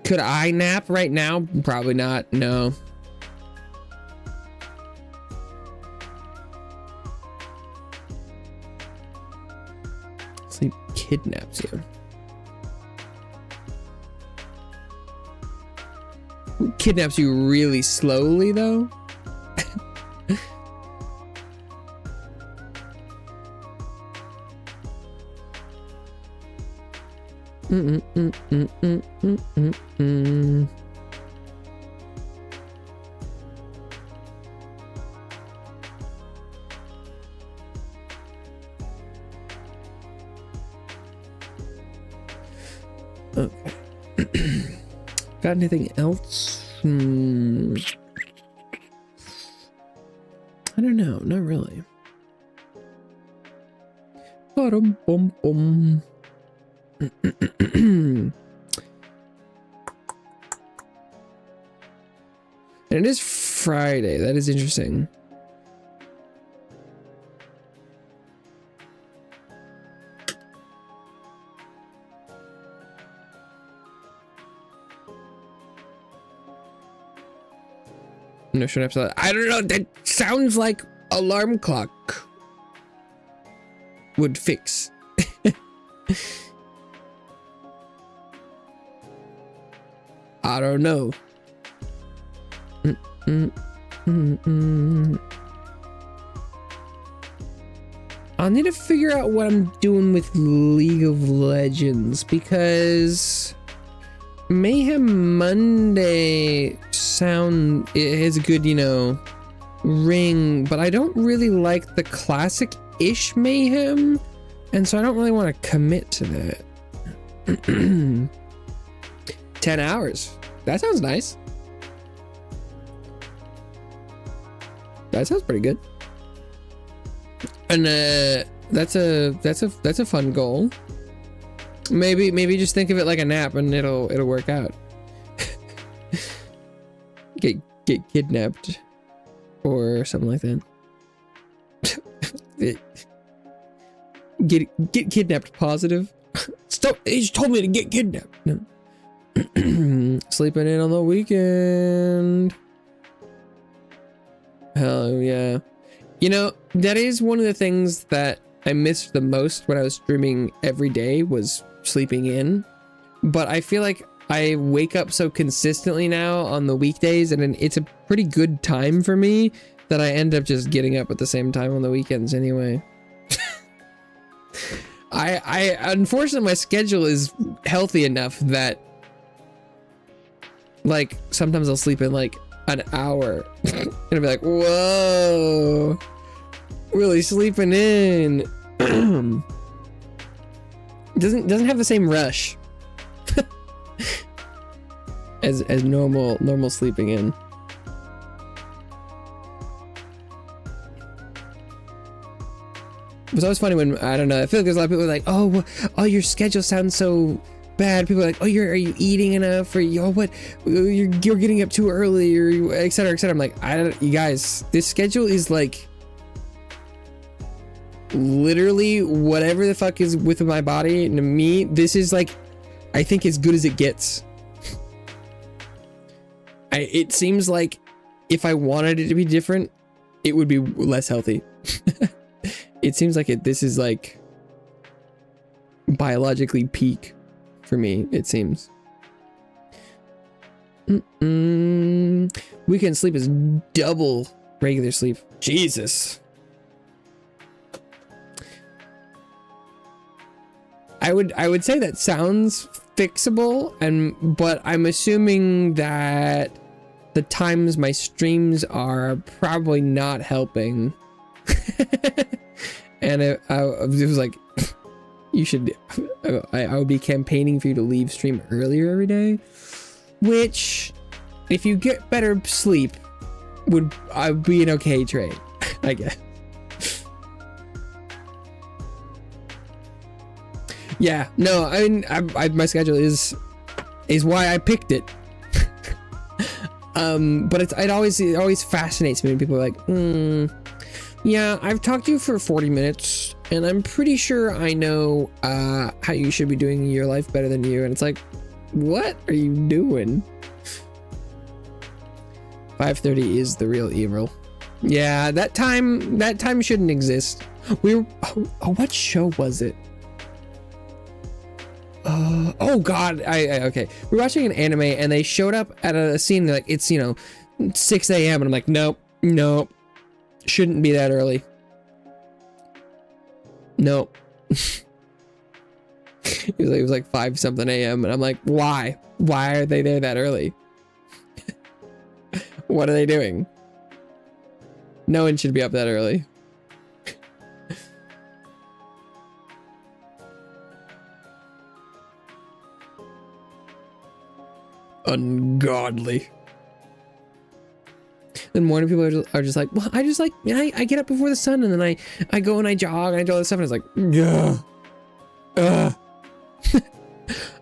could I nap right now? Probably not. No. Sleep kidnaps you. Kidnaps you really slowly, though. Okay. Got anything else? I don't know. Not really. Ba-dum-bum-bum. And it is Friday. That is interesting. No short episode. I don't know. That sounds like alarm clock would fix. I don't know. I'll need to figure out what I'm doing with League of Legends, because Mayhem Monday it has a good, ring, but I don't really like the classic-ish Mayhem, and so I don't really want to commit to that. 10 hours. That sounds nice. That sounds pretty good. And that's a fun goal. Maybe just think of it like a nap and it'll work out. Get kidnapped or something like that. Get kidnapped positive. Stop! He just told me to get kidnapped. No. Sleeping in on the weekend. Hell yeah. That is one of the things that I missed the most when I was streaming every day, was sleeping in. But I feel like I wake up so consistently now on the weekdays, and it's a pretty good time for me that I end up just getting up at the same time on the weekends anyway. I unfortunately, my schedule is healthy enough that Like sometimes I'll sleep in like an hour and I'll be like, whoa, really sleeping in. doesn't have the same rush as normal sleeping in. It was always funny when, I don't know, I feel like there's a lot of people like, oh, your schedule sounds so bad. People are like, oh, are you eating enough? Or, what, you're getting up too early, or et cetera, et cetera. I'm like, you guys, this schedule is like literally whatever the fuck is with my body. And to me, this is like, I think as good as it gets. It seems like if I wanted it to be different, it would be less healthy. It seems like this is like biologically peak for me, it seems. Weekend sleep is double regular sleep. Jesus. I would say that sounds fixable, but I'm assuming that the times my streams are probably not helping. And it was like, you should, I would be campaigning for you to leave stream earlier every day, which if you get better sleep would be an okay trade, I guess. Yeah, no, I mean, my schedule is why I picked it. But it always fascinates me when people are like, yeah, I've talked to you for 40 minutes and I'm pretty sure I know how you should be doing your life better than you. And it's like, what are you doing? 5:30 is the real evil. Yeah, that time shouldn't exist. What show was it? Oh god, okay. We're watching an anime and they showed up at a scene like it's 6 a.m. and I'm like, nope, shouldn't be that early. Nope. it was like 5 something a.m. and I'm like, why are they there that early? What are they doing? No one should be up that early. Ungodly. Then morning people are just like, well, I get up before the sun and then I go and I jog and I do all this stuff and it's like,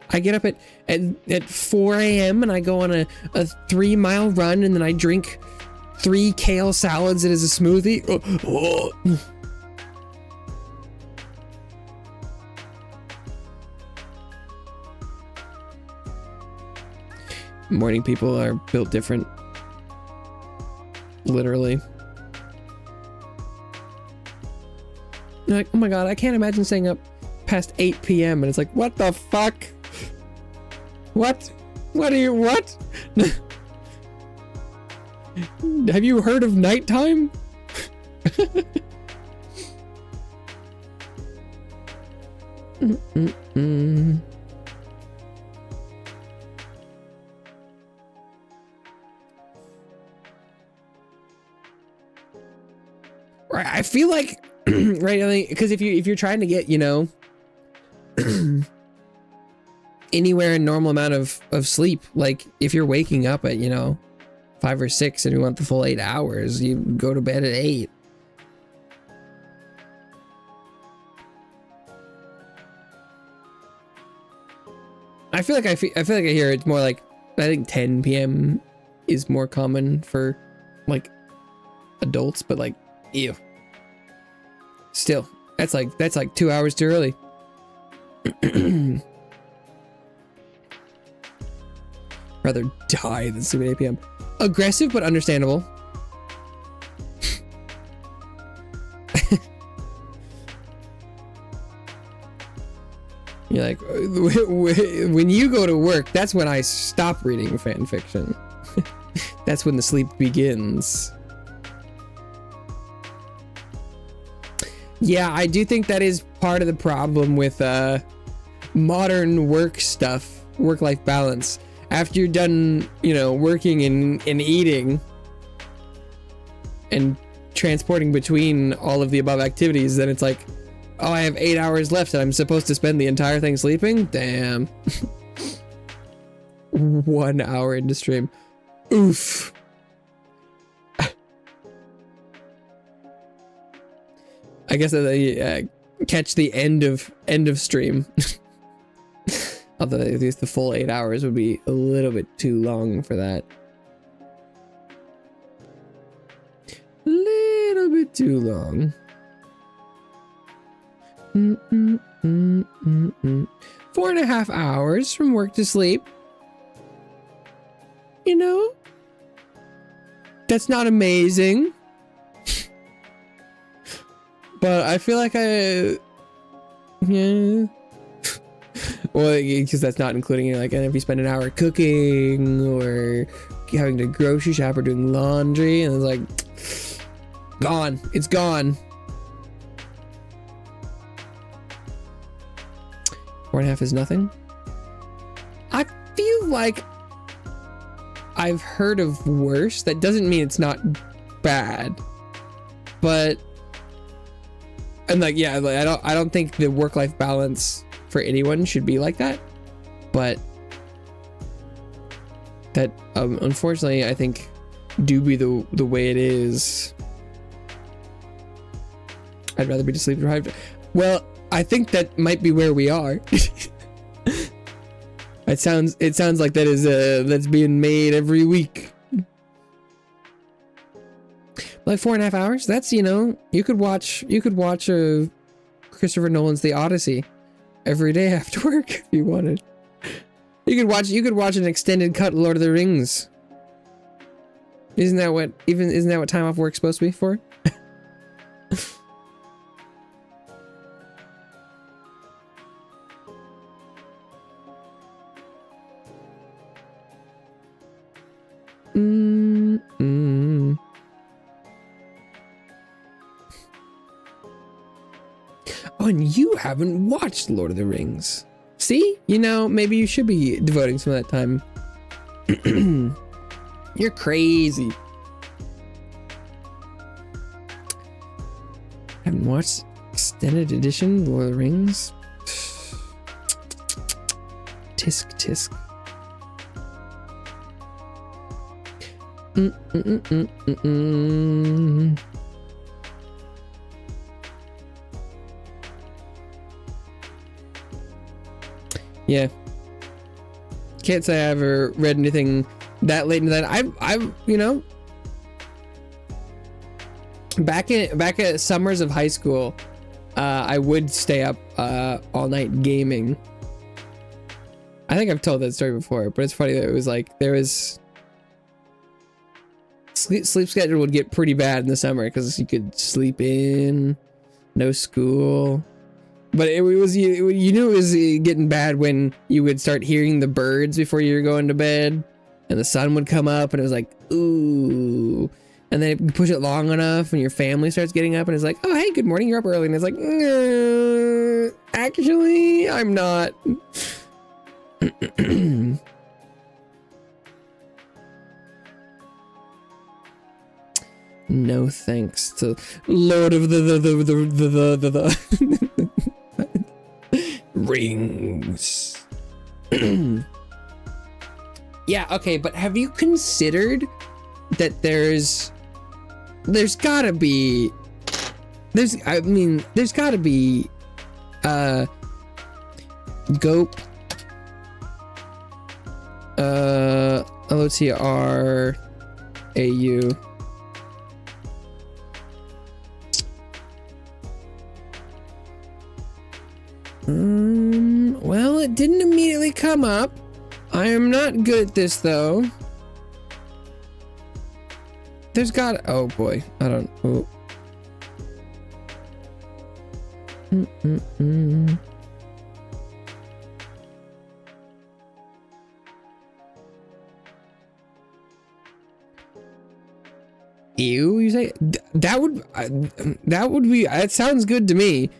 I get up at 4 a.m. and I go on a 3-mile run and then I drink 3 kale salads as a smoothie. Morning people are built different. Literally. You're like, oh my god, I can't imagine staying up past 8 p.m. and it's like, what the fuck? What? What? Have you heard of nighttime? I feel like, right? Because if you're trying to get, anywhere in normal amount of sleep, like if you're waking up at 5 or 6 and you want the full 8 hours, you go to bed at 8. I feel like I hear it's more like, I think 10 p.m. is more common for like adults, but like, ew. Still, that's like 2 hours too early. Rather die than sleep at 8 p.m. Aggressive, but understandable. You're like, when you go to work, that's when I stop reading fan fiction. That's when the sleep begins. Yeah, I do think that is part of the problem with modern work stuff, work-life balance. after you're done, you know, working and eating and transporting between all of the above activities, then it's like, oh, I have 8 hours left and I'm supposed to spend the entire thing sleeping? Damn. 1 hour into stream. Oof. I guess I catch the end of stream. Although at least the full 8 hours would be a little bit too long for that. Little bit too long. 4.5 hours from work to sleep. You know? That's not amazing. But I feel like yeah. Well, because that's not including, like, and if you spend an hour cooking or having to grocery shop or doing laundry, and it's like, gone. It's gone. 4.5 is nothing. I feel like I've heard of worse. That doesn't mean it's not bad, but and like, yeah, like, I don't think the work-life balance for anyone should be like that, but that unfortunately I think do be the way it is. I'd rather be sleep deprived. Well, I think that might be where we are. It sounds like that is that's being made every week. Like 4.5 hours. That's, you know, you could watch Christopher Nolan's The Odyssey every day after work if you wanted. You could watch an extended cut Lord of the Rings. Isn't that what time off work's supposed to be for? Oh, and you haven't watched Lord of the Rings. See? You know, maybe you should be devoting some of that time. You're crazy. Haven't watched extended edition Lord of the Rings? Tisk tisk. Yeah. Can't say I ever read anything that late into that. I've you know, back at summers of high school, I would stay up all night gaming. I think I've told that story before, but it's funny that it was like there was sleep schedule would get pretty bad in the summer because you could sleep in, no school. But it was you knew it was getting bad when you would start hearing the birds before you were going to bed, and the sun would come up, and it was like, ooh. And then you push it long enough, and your family starts getting up, and it's like, oh, hey, good morning, you're up early. And it's like, actually, I'm not. No thanks to Lord of the Rings. Yeah, okay, but have you considered that there's gotta be Gope, LOTR AU. Well, it didn't immediately come up. I am not good at this, though. There's got... Oh, boy. I don't... Oh. Ew, you say? That would be... That sounds good to me.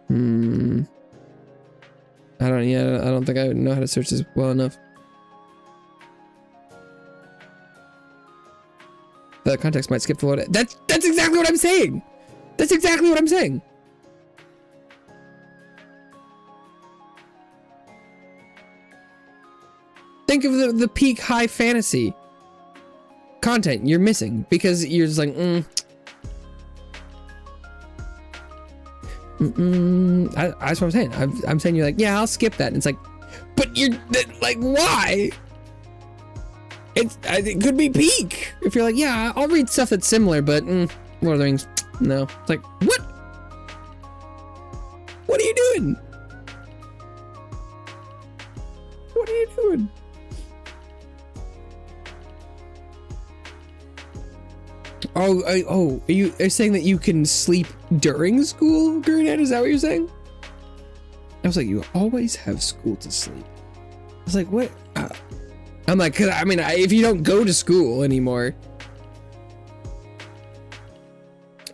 I don't think I know how to search this well enough. The context might skip the load. That's exactly what I'm saying. That's exactly what I'm saying. Think of the peak high fantasy content you're missing because you're just like, that's what I'm saying. I'm saying you're like, yeah, I'll skip that. And it's like, but you're like, why? It could be peak. If you're like, yeah, I'll read stuff that's similar, but Lord of the Rings, no. It's like, what? What are you doing? What are you doing? Are you saying that you can sleep during school, Gurnett? Is that what you're saying? I was like, you always have school to sleep. I was like, what? I'm like, cause I mean, if you don't go to school anymore,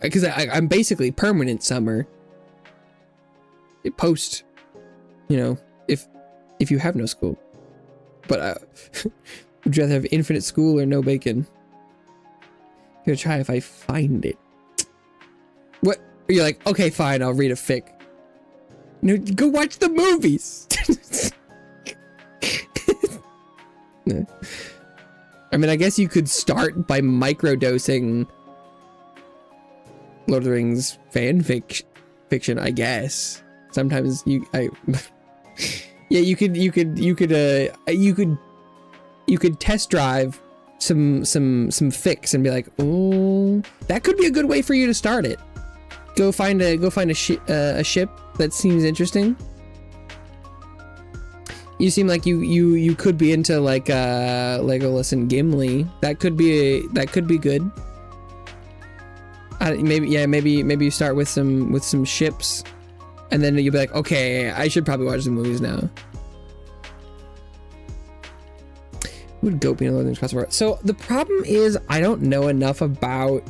because I'm basically permanent summer. Post, you know, if you have no school, but would you rather have infinite school or no bacon? I'm gonna try if I find it. What? You're like, okay, fine, I'll read a fic. No, go watch the movies. I mean, I guess you could start by microdosing Lord of the Rings fiction, I guess. Sometimes yeah, you could test drive some fics and be like, oh, that could be a good way for you to start it. Go find a ship that seems interesting. You seem like you could be into like Legolas and Gimli. That could be good. Maybe you start with some ships, and then you'll be like, okay, I should probably watch the movies now. Who would Goat be in a Lord of the Rings crossover? So the problem is I don't know enough about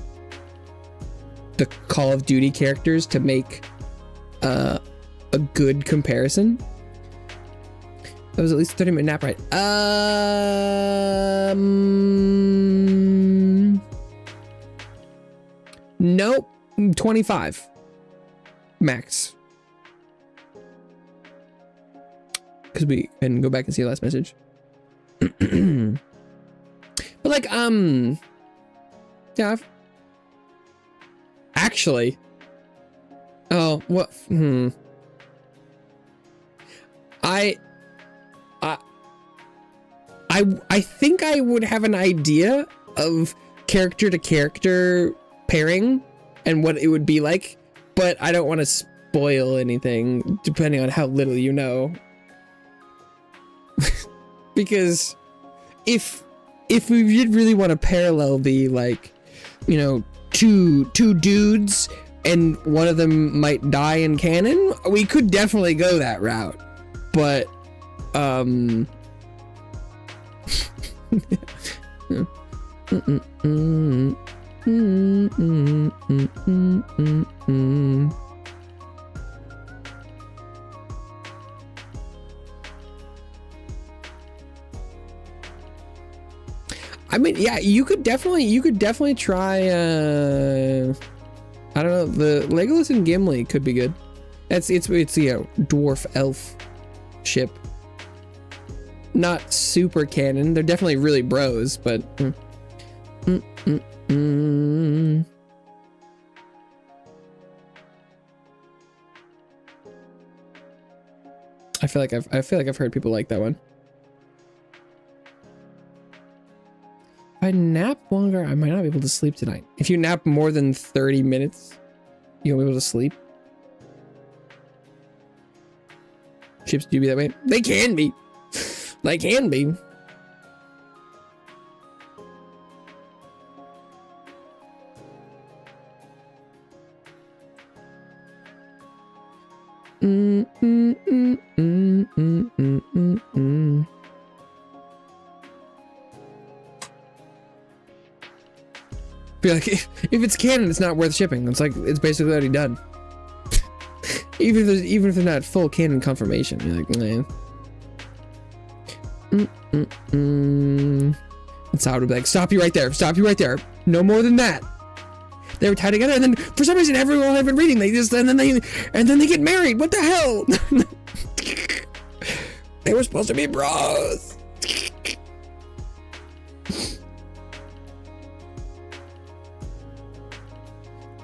the Call of Duty characters to make a good comparison. That was at least a 30-minute nap, right? Nope. 25 max. Because we can go back and see the last message. But like, yeah, actually, oh, what? I think I would have an idea of character to character pairing and what it would be like, but I don't want to spoil anything depending on how little you know. Because if we did really want to parallel the, like, you know, two dudes and one of them might die in canon, we could definitely go that route. But I mean, yeah, you could definitely try, I don't know, the Legolas and Gimli could be good. It's you know, dwarf elf ship. Not super canon. They're definitely really bros, but I feel like I've heard people like that one. If I nap longer, I might not be able to sleep tonight. If you nap more than 30 minutes, you won't be able to sleep. Ships do be that way? They can be. They can be. Be like, if it's canon, it's not worth shipping. It's like, it's basically already done. even if they're not full canon confirmation, you're like, man. And Sao would be like, stop you right there, no more than that. They were tied together, and then for some reason everyone I've been reading, and then they get married. What the hell? They were supposed to be bros.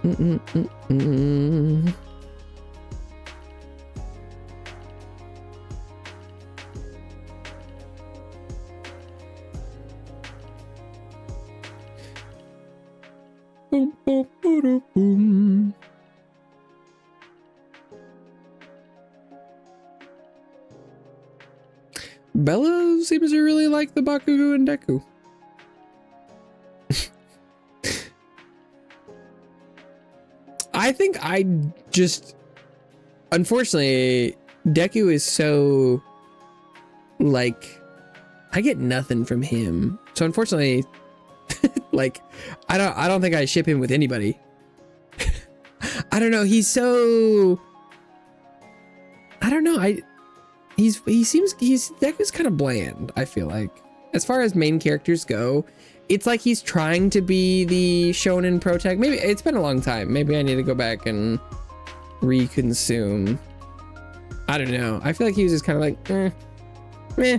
Boom, boom, boom, boom. Bella seems to really like the Bakugo and Deku. I think I just, unfortunately, Deku is so, like, I get nothing from him. So unfortunately, like, I don't think I ship him with anybody. I don't know. He's so, I don't know. Deku's kind of bland, I feel like. As far as main characters go, it's like he's trying to be the shonen protag. Maybe it's been a long time. Maybe I need to go back and reconsume. I don't know. I feel like he was just kind of like, meh.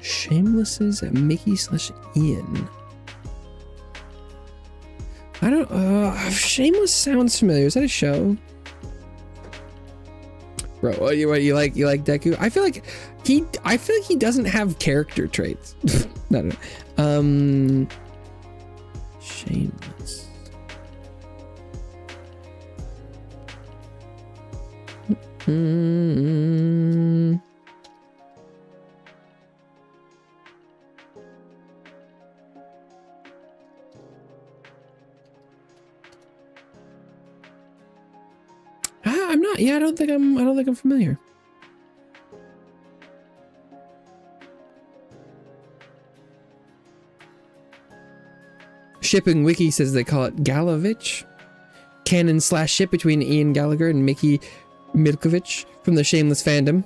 Shameless's Mickey/Ian. I don't, Shameless sounds familiar. Is that a show? Bro, what you like Deku? I feel like he doesn't have character traits. No. Shameless. I'm not. Yeah, I don't think I'm familiar. Shipping Wiki says they call it Galovich. Canon/ship between Ian Gallagher and Mickey Milkovich from the Shameless fandom.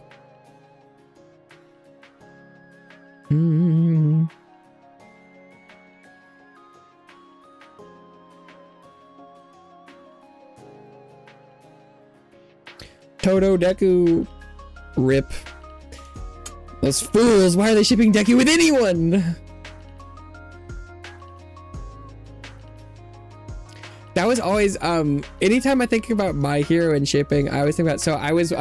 Toto, Deku, rip. Those fools, why are they shipping Deku with anyone? That was always, anytime I think about My Hero and shipping, I always think about, so I was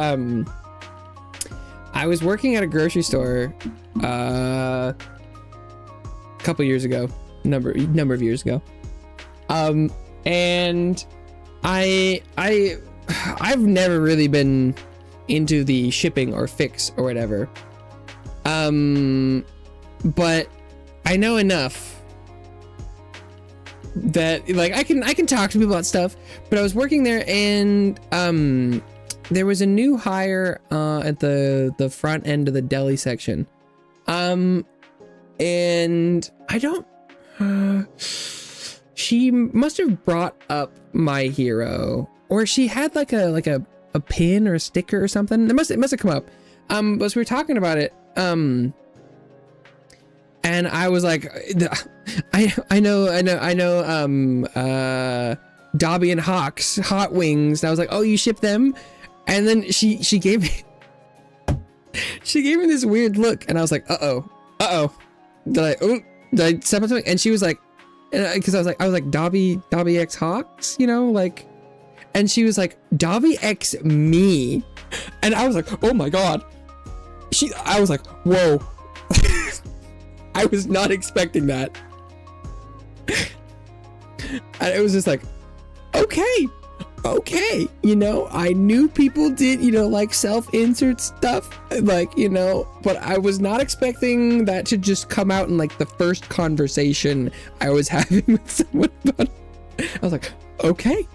working at a grocery store, a couple years ago, number of years ago. And I've never really been into the shipping or fix or whatever. But I know enough that like I can talk to people about stuff, but I was working there and there was a new hire at the front end of the deli section. And I don't she must have brought up My Hero, or she had like a pin or a sticker or something. It must have come up. As we were talking about it, and I was like, I know, Dobby and Hawks, Hot Wings. And I was like, oh, you ship them? And then she gave me this weird look, and I was like, uh-oh. Did I step on something? And she was like, because I was like Dobby X Hawks, you know, like, and she was like, Dobby X me. And I was like, oh my God. I was like, whoa. I was not expecting that. And it was just like, okay. You know, I knew people did, you know, like self-insert stuff, like, you know, but I was not expecting that to just come out in like the first conversation I was having with someone about it. I was like, okay.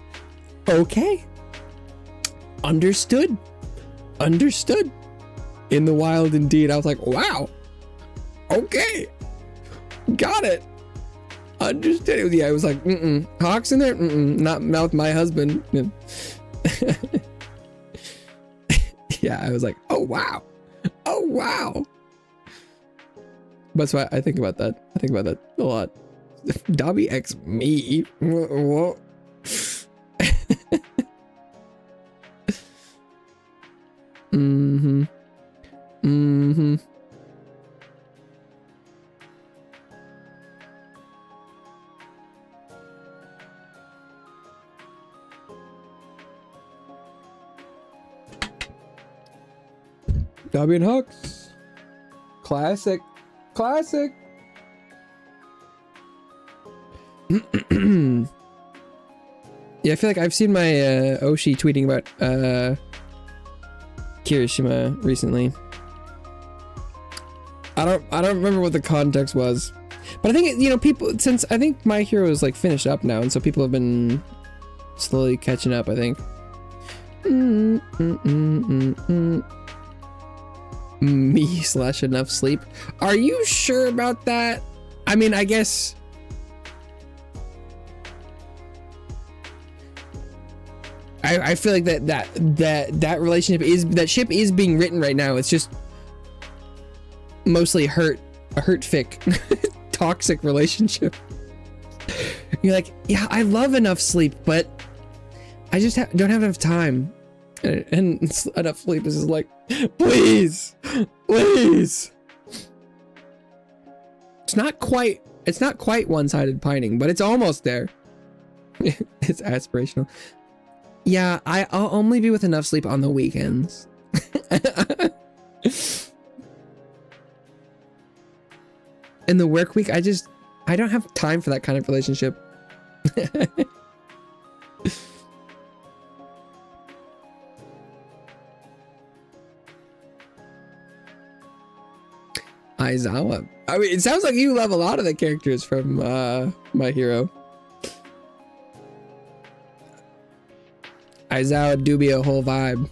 Understood. In the wild indeed. I was like, wow. Okay. Got it. Understood. Yeah, I was like, Hawks in there? Not with my husband. Yeah, I was like, oh wow. Oh wow. That's why I think about that. I think about that a lot. Dobby X me. What? Mm-hmm. Mm-hmm. Dobby and Hooks. Classic. Classic. Yeah, I feel like I've seen my Oshi tweeting about Kirishima recently. I don't remember what the context was, but I think people, since I think My Hero is like finished up now, and so people have been slowly catching up, I think. Me/enough sleep. Are you sure about that? I mean, I guess. I feel like that relationship that ship is being written right now. It's just mostly a hurt fic toxic relationship. You're like, yeah, I love enough sleep, but I just don't have enough time. And enough sleep is just like, please. It's not quite one-sided pining, but it's almost there. It's aspirational. Yeah, I'll only be with enough sleep on the weekends. In the work week, I don't have time for that kind of relationship. Aizawa. I mean, it sounds like you love a lot of the characters from My Hero. Aizawa do be a whole vibe.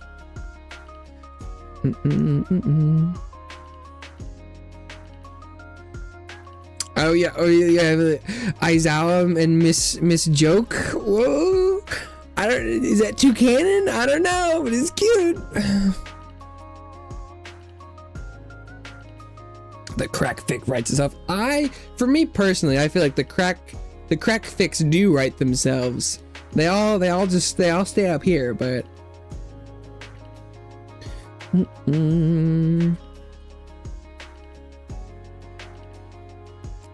Oh yeah, Aizawa and Miss Joke. Whoa, is that too canon? I don't know, but it's cute. The crack fic writes itself. For me personally, I feel like the crack fics do write themselves. They all stay up here, but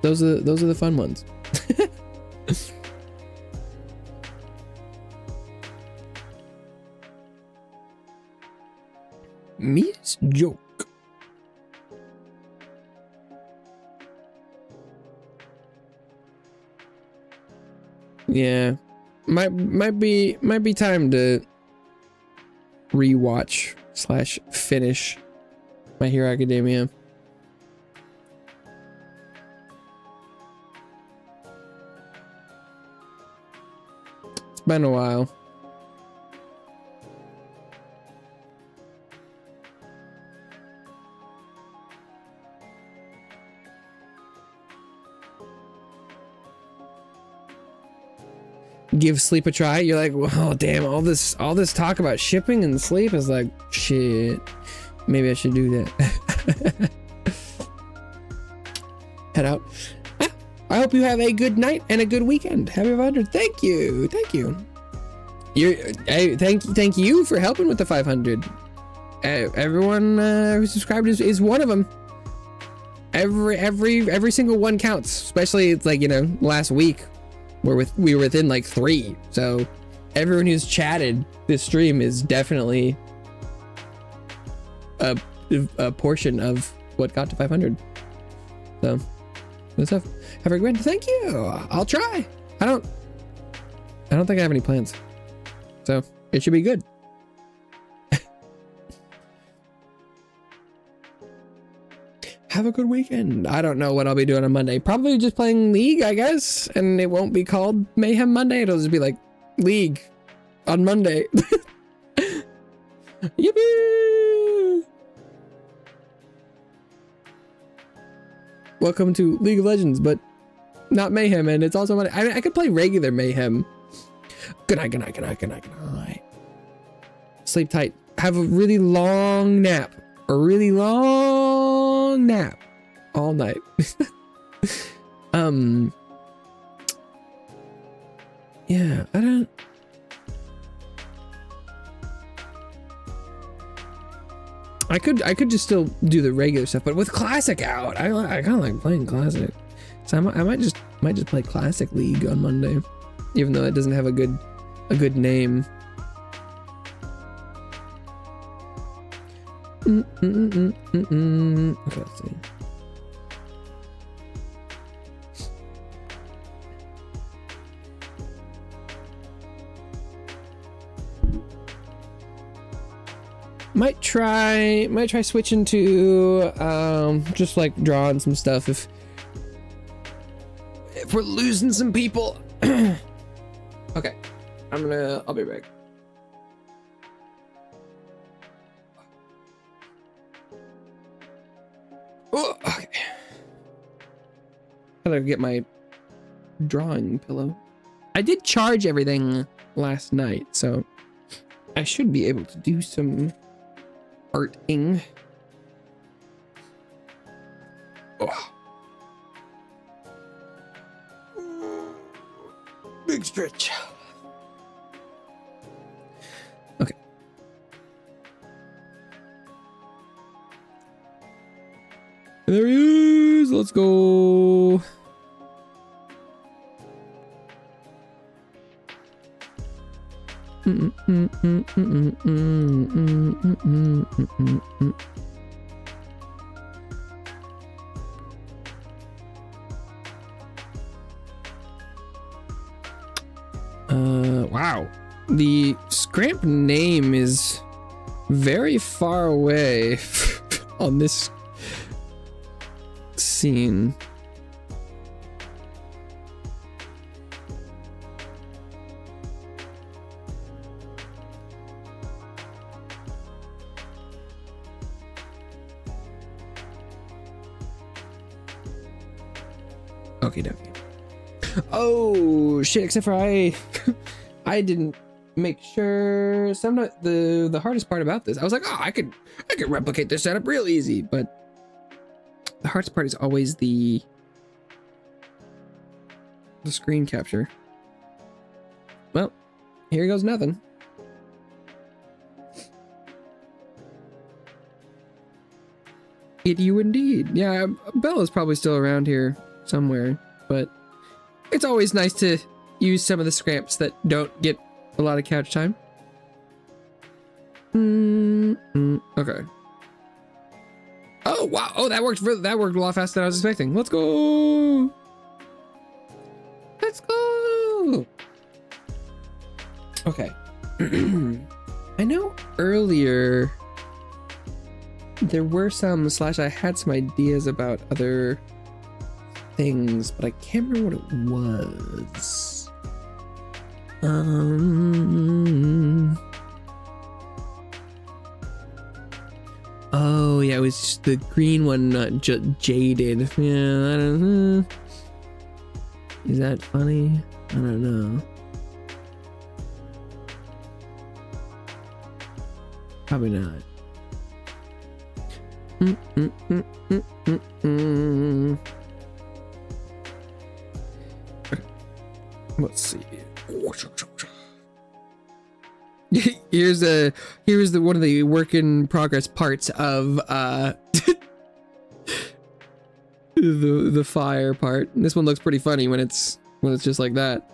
those are the fun ones. Miss Joke. Yeah. Might be time to rewatch / finish My Hero Academia. It's been a while. Give sleep a try. You're like, well, damn, all this talk about shipping and sleep is like, shit, maybe I should do that. Head out. I hope you have a good night and a good weekend. Happy 500. Thank you. Thank you for helping with the 500. Everyone who subscribed is one of them. Every single one counts, especially it's like, last week. We were within like 3, so everyone who's chatted this stream is definitely a portion of what got to 500. So good stuff. Have a great one. Thank you. I'll try. I don't think I have any plans, so it should be good. Have a good weekend. I don't know what I'll be doing on Monday. Probably just playing League, I guess. And it won't be called Mayhem Monday. It'll just be like League on Monday. Yippee! welcome to League of Legends, but not Mayhem, and it's also Monday. I mean, I could play regular Mayhem. Good night, good night, good night, good night, good night. Sleep tight. Have a really long nap. A really long nap. All night. Yeah, I don't... I could just still do the regular stuff, but with Classic out, I kind of like playing Classic. So I might just play Classic League on Monday, even though it doesn't have a good name. Okay, let's see. Might try switching to just like drawing some stuff if we're losing some people. Okay, I'll be back. Oh, okay. Gotta get my drawing pillow. I did charge everything last night, so I should be able to do some arting. Oh. Big stretch. Okay. There he is. Let's go. Wow. The Scramp name is very far away on this scene. Okay, dokie. Oh shit! Except for I didn't make sure. Sometimes the hardest part about this, I was like, oh, I could replicate this setup real easy, but the hardest part is always the screen capture. Well, here goes nothing. It you indeed. Yeah, Bella's probably still around here somewhere, but it's always nice to use some of the scramps that don't get a lot of couch time. Okay. Oh wow! Oh, that worked a lot faster than I was expecting. Let's go! Let's go! Okay. I know earlier there were some / I had some ideas about other things, but I can't remember what it was. Oh yeah, it was just the green one, not jaded. Yeah, I don't know. Is that funny? I don't know. Probably not. Let's see. Here's the one of the work in progress parts of the fire part. This one looks pretty funny when it's just like that.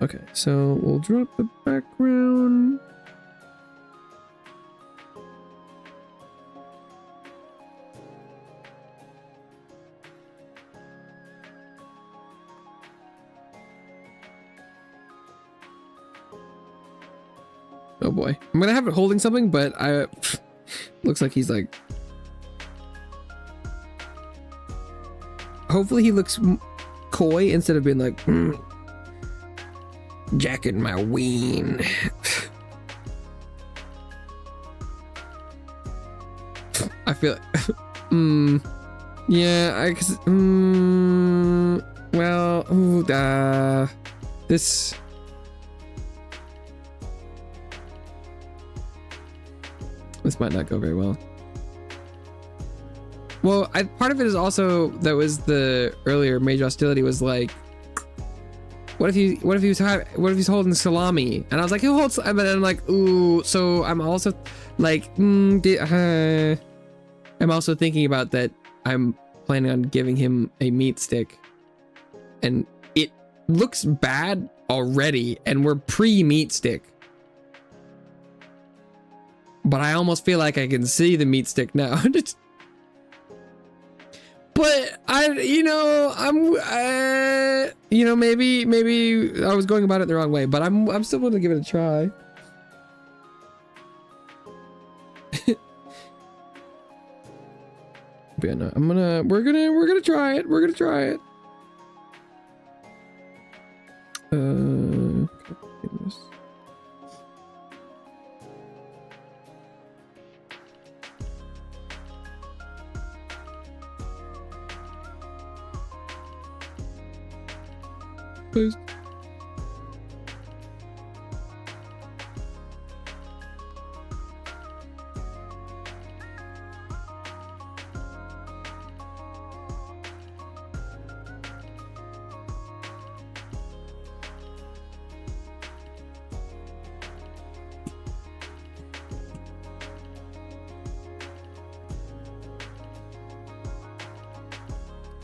Okay, so we'll drop the background. Oh boy, I'm gonna have it holding something, but looks like he's like, hopefully he looks coy instead of being like Jacket my ween. I feel yeah, well, this might not go very well. Well, part of it is also that was the earlier major hostility was like, what if he's holding salami? And I was like, he'll hold, but then I'm like, ooh, so I'm also like, I'm also thinking about that. I'm planning on giving him a meat stick, and it looks bad already, and we're pre-meat stick. But I almost feel like I can see the meat stick now. But maybe I was going about it the wrong way, but I'm still going to give it a try. But yeah, no, we're gonna try it. We're gonna try it. Please.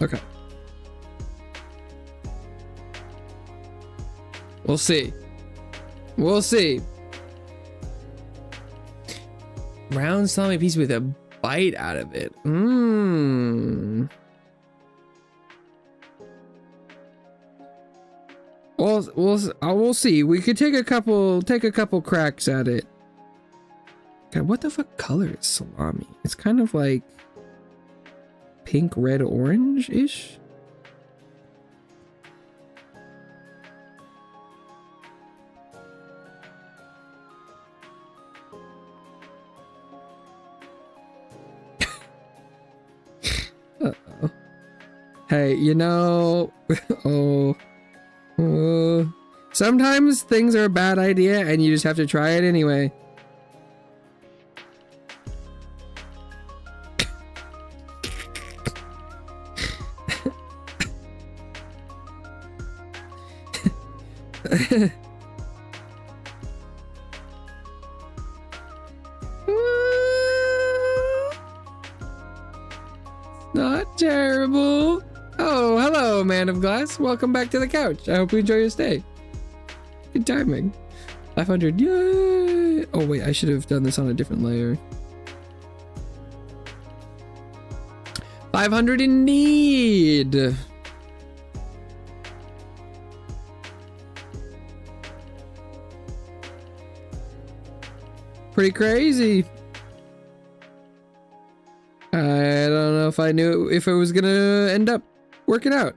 Okay. We'll see. We'll see. Round salami piece with a bite out of it. Mmm. We'll see. We could take a couple cracks at it. God, what the fuck color is salami? It's kind of like pink, red, orange-ish. Uh-oh. Hey, sometimes things are a bad idea and you just have to try it anyway. Not terrible. Oh, hello, man of glass. Welcome back to the couch. I hope you enjoy your stay. Good timing. 500. Yay! Oh, wait, I should have done this on a different layer. 500 indeed. Pretty crazy. I don't know if I knew if it was gonna end up working out.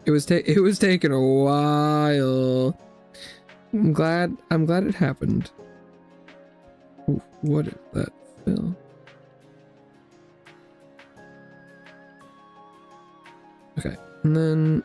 It was taking a while. I'm glad it happened. Ooh, what is that, Phil? Okay, and then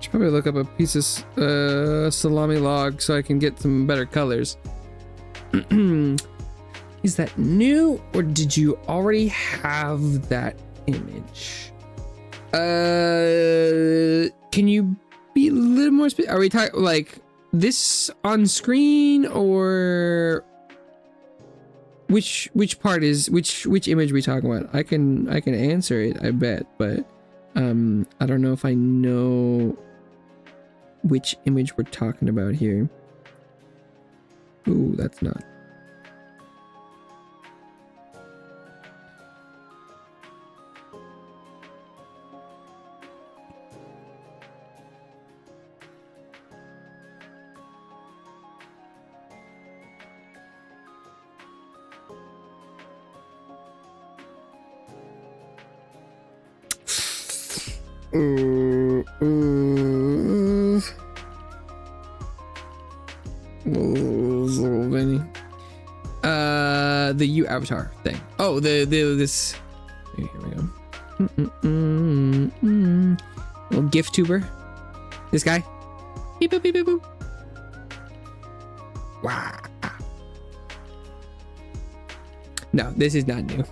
should probably look up a piece of salami log so I can get some better colors. Is that new, or did you already have that image? Can you be a little more are we talking like this on screen, or which part is which image we talking about? I can answer it, I bet, but I don't know if I know which image we're talking about here. Ooh, that's not. The U avatar thing. Oh, this. Here we go. Little gift tuber. This guy. Beep boop beep beep boop. Wow. No, this is not new.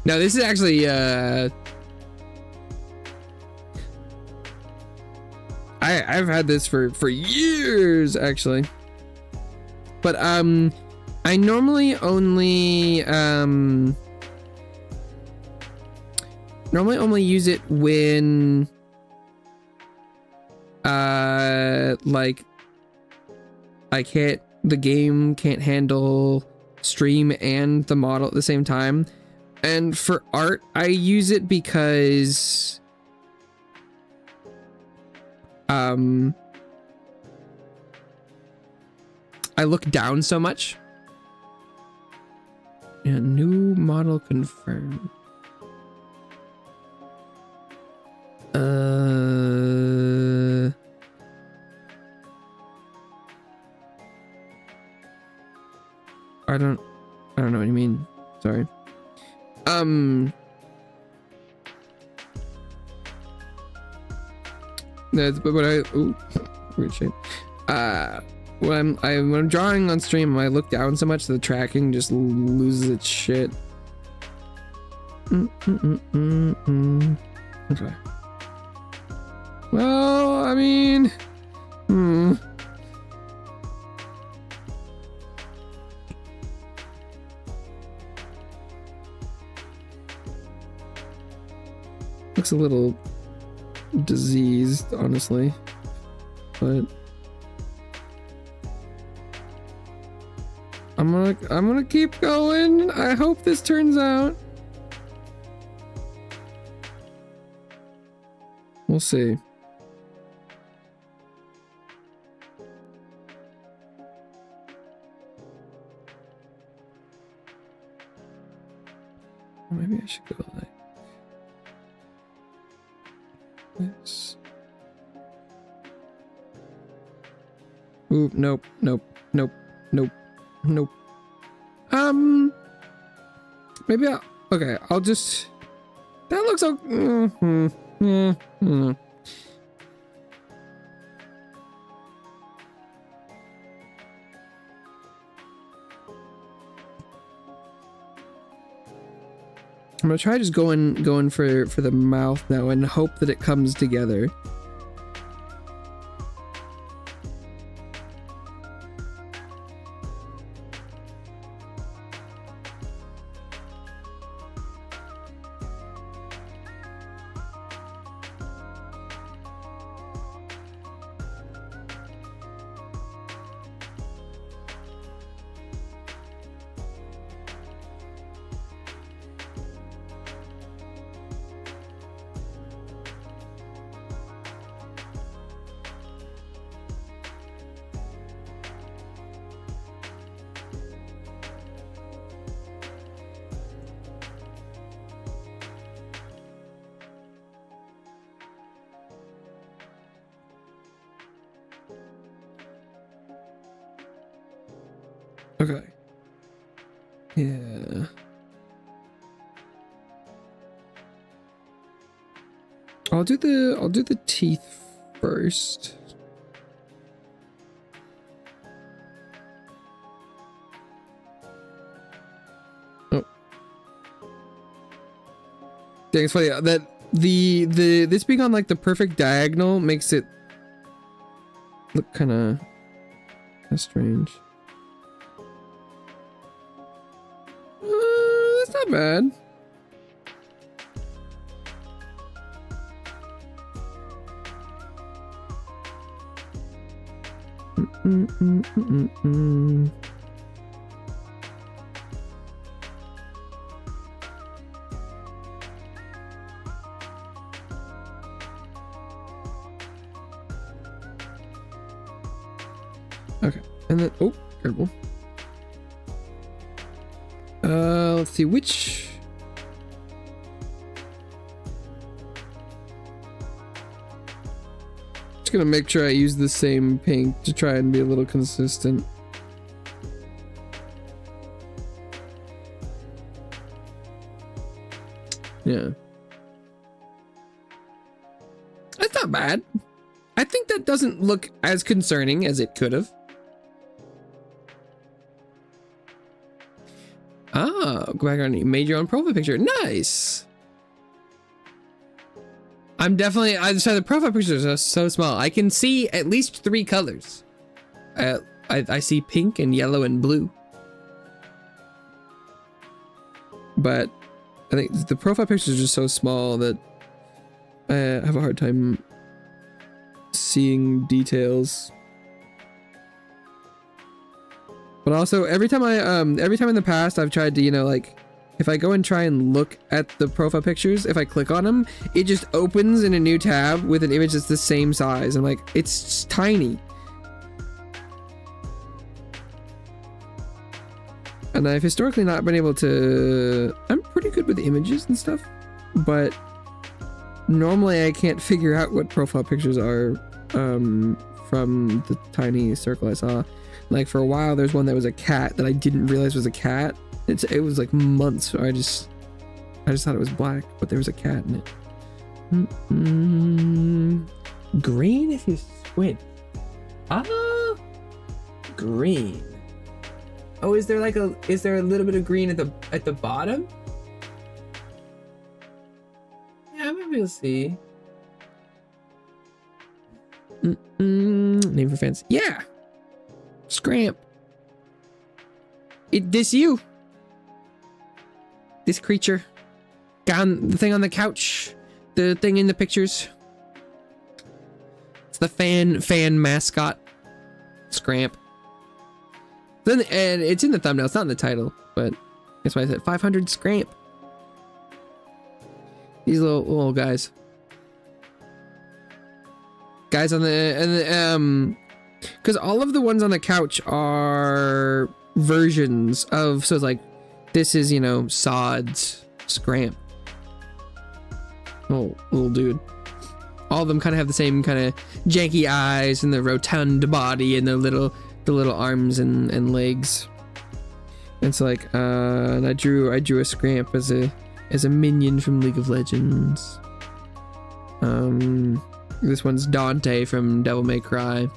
No, this is actually I've had this for years actually. But I normally only use it when like the game can't handle stream and the model at the same time. And for art, I use it because I look down so much. Yeah, new model confirmed. I don't know what you mean. Sorry. That's what I. Ooh, weird shape. When I'm drawing on stream, I look down so much the tracking just loses its shit. Okay. Well, I mean, looks a little diseased, honestly, but I'm gonna keep going. I hope this turns out. We'll see. Maybe I should go like this. Ooh, nope. Maybe I'll just. That looks okay. I'm gonna try just going for the mouth now and hope that it comes together. Okay. Yeah. I'll do the teeth first. Dang, it's funny that the this being on like the perfect diagonal makes it look kind of strange. That's not bad. Okay, and then oh, terrible. Let's see which. Just gonna make sure I use the same pink to try and be a little consistent. Yeah. That's not bad. I think that doesn't look as concerning as it could have. Ah, go back on. You made your own profile picture. Nice. I'm definitely. I decided the profile pictures are so small. I can see at least 3 colors. I see pink and yellow and blue. But I think the profile pictures are just so small that I have a hard time seeing details. But also every time in the past I've tried to, you know, like if I go and try and look at the profile pictures, if I click on them, it just opens in a new tab with an image that's the same size. I'm like, it's tiny. And I've historically not been able to. I'm pretty good with images and stuff, but normally I can't figure out what profile pictures are from the tiny circle I saw. Like for a while, there's one that was a cat that I didn't realize was a cat. It was like months. I just thought it was black, but there was a cat in it. Green if you squint. Ah, green. Oh, is there a little bit of green at the bottom? Yeah, maybe we'll see. Name for fence. Yeah. Scramp. This creature. Gone, the thing on the couch. The thing in the pictures. It's the fan mascot. Scramp. Then, and it's in the thumbnail, it's not in the title, but that's why I said 500 Scramp. These little guys. Guys on the because all of the ones on the couch are versions of, so it's like, this is, you know, Sod's Scramp. Little dude. All of them kind of have the same kind of janky eyes and the rotund body and the little arms and legs. It's like, and I drew a Scramp as a minion from League of Legends. This one's Dante from Devil May Cry.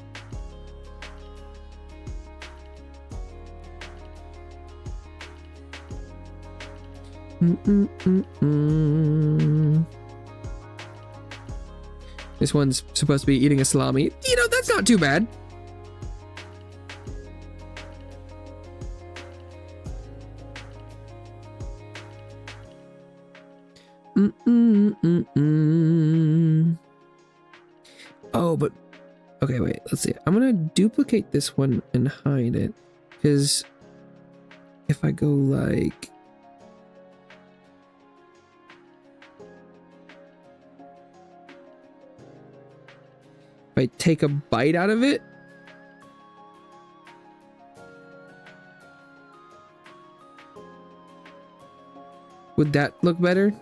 This one's supposed to be eating a salami. You know, that's not too bad. Oh, but okay, wait, let's see. I'm gonna duplicate this one and hide it, because if I go like, if I take a bite out of it, would that look better?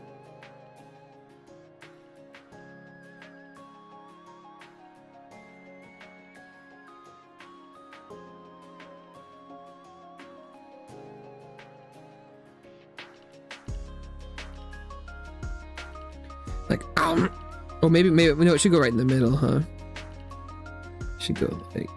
Like, oh, maybe no, it should go right in the middle, huh? Should go like,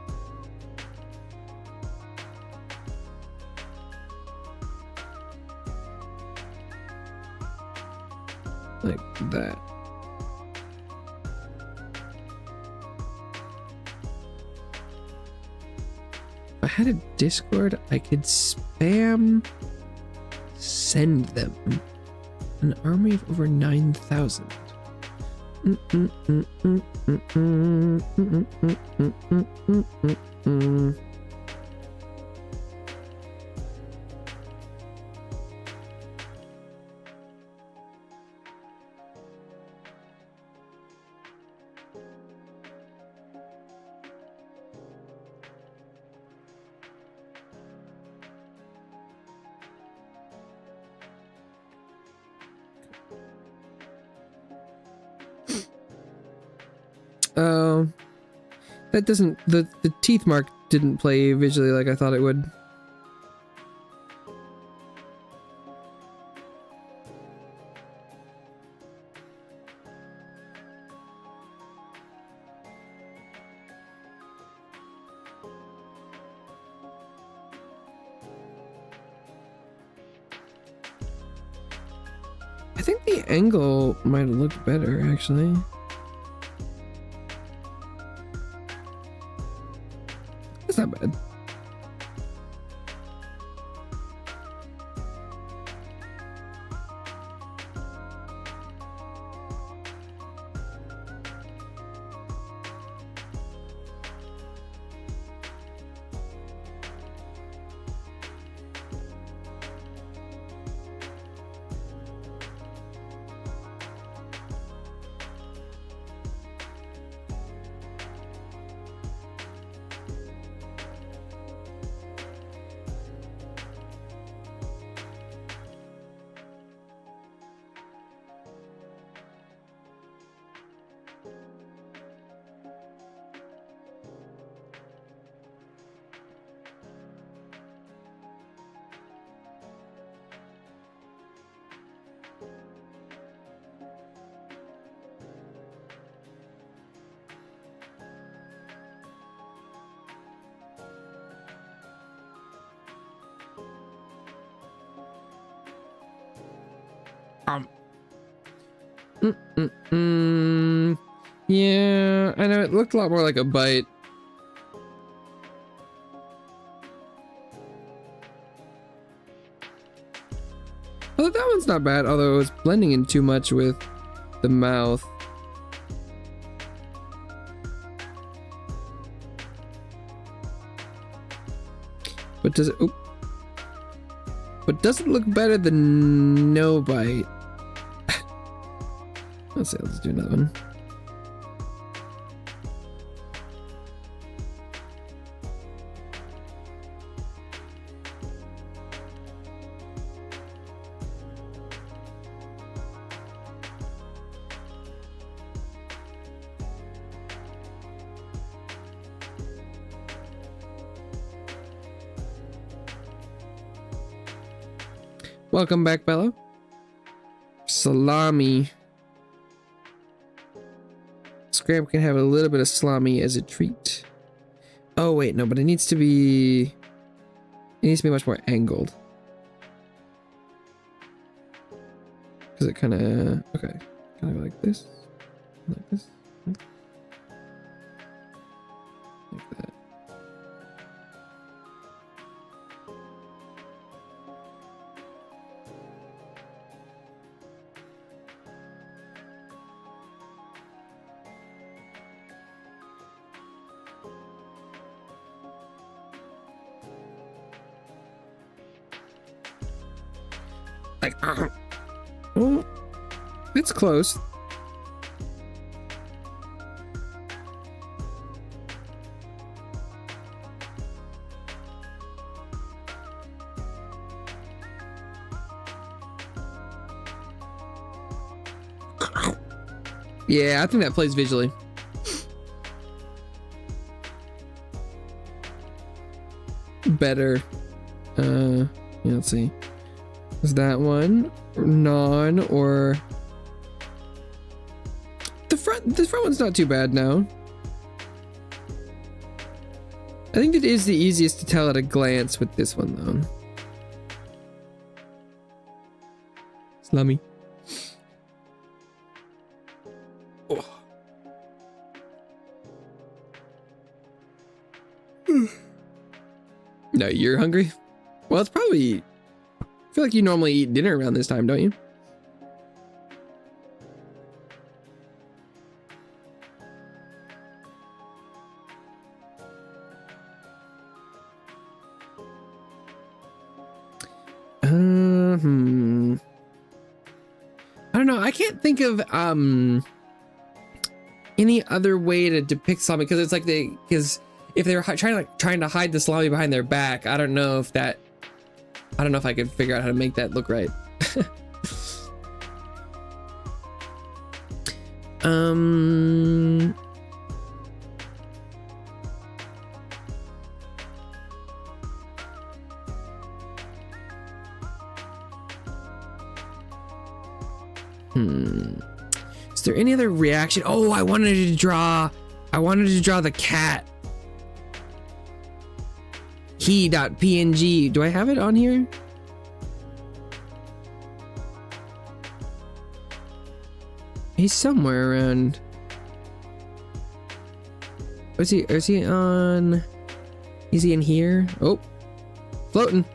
like that. If I had a Discord, I could spam send them. An army of over 9,000. Oh, that doesn't, the teeth mark didn't play visually like I thought it would. I think the angle might have looked better, actually. That's not bad. Yeah, I know it looked a lot more like a bite. Although that one's not bad, although it was blending in too much with the mouth. But does it, oh, but does it look better than no bite? Let's see, let's do another one. Welcome back, Bello. Salami. Scram can have a little bit of salami as a treat. Oh wait, no, but it needs to be much more angled. Cause it kind of, okay, kind of like this, like this, like that. Like, oh, it's close. Yeah, I think that plays visually. Better. Yeah, let's see. Is that one non or the front? The front one's not too bad now. I think it is the easiest to tell at a glance with this one though. Slummy. No, you're hungry? Well, it's probably... I feel like you normally eat dinner around this time, don't you? I don't know. I can't think of any other way to depict salami, because it's like because if they were trying to hide the salami behind their back, I don't know if I could figure out how to make that look right. Is there any other reaction? Oh, I wanted to draw the cat. He.png. Do I have it on here? He's somewhere around. Is he on? Is he in here? Oh, floating.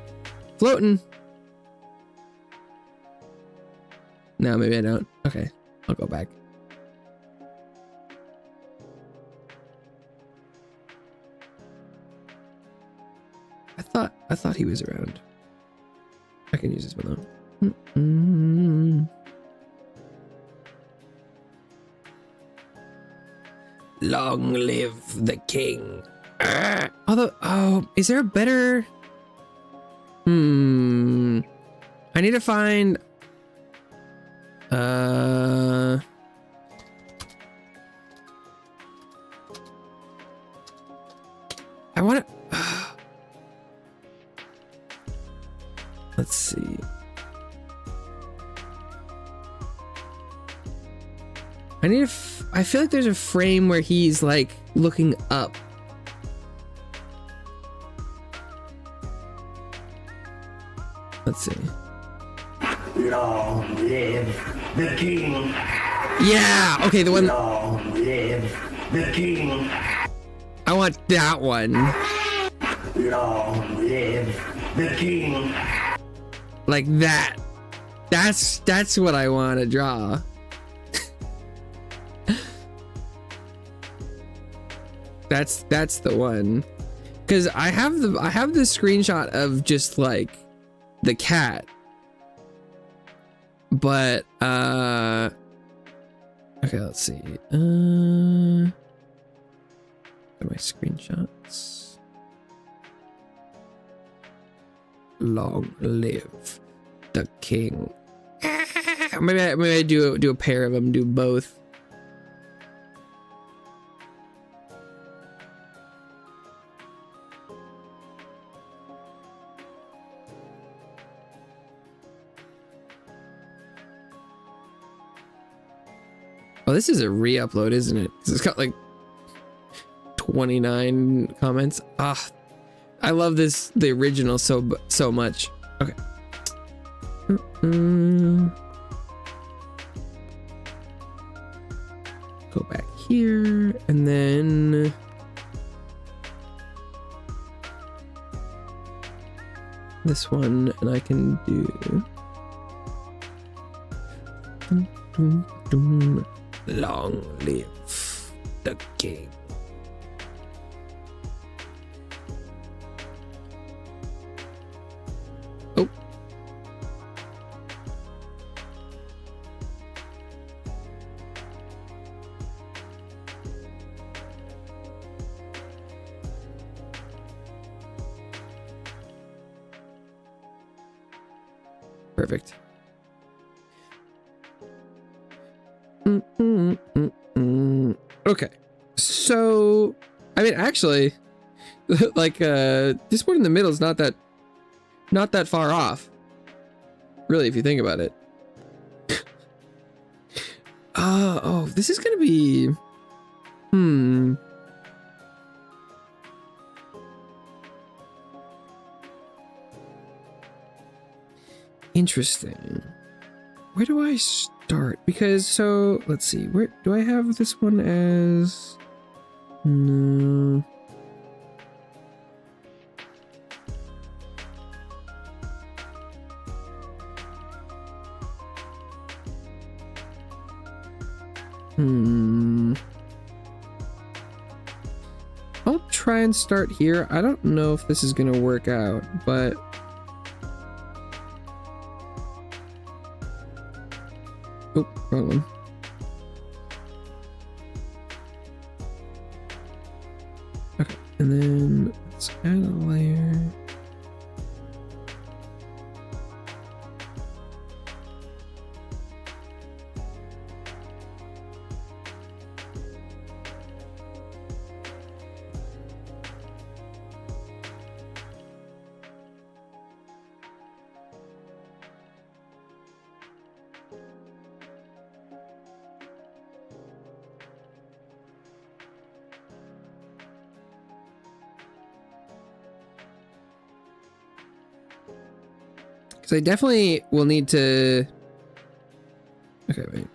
No, maybe I don't. Okay, I'll go back. I thought he was around. I can use this one though. Long live the king. Although, oh, is there a better? I need to find. I want to. Let's see. I feel like there's a frame where he's like looking up. Let's see. Long live the king. Yeah. Okay, the one. Long live the king. I want that one. Long live the king. Like that. That's what I want to draw. That's the one. Cause I have the screenshot of just like the cat. But okay, let's see. Got my screenshots. Long live the king. Maybe I do a pair of them, do both. Oh, this is a re-upload, isn't it? It's got like 29 comments. Ah, I love the original so much. Okay. Go back here and then this one, and I can do long live the king. Oh. Perfect. Okay, so I mean, actually, like this one in the middle is not that far off, really, if you think about it. Oh, this is gonna be interesting. Where do I start? Because, so, let's see. Where do I have this one as? No. I'll try and start here. I don't know if this is gonna work out, but oh, wrong one. Okay, and then let's add a layer. Because I definitely will need to... Okay, wait.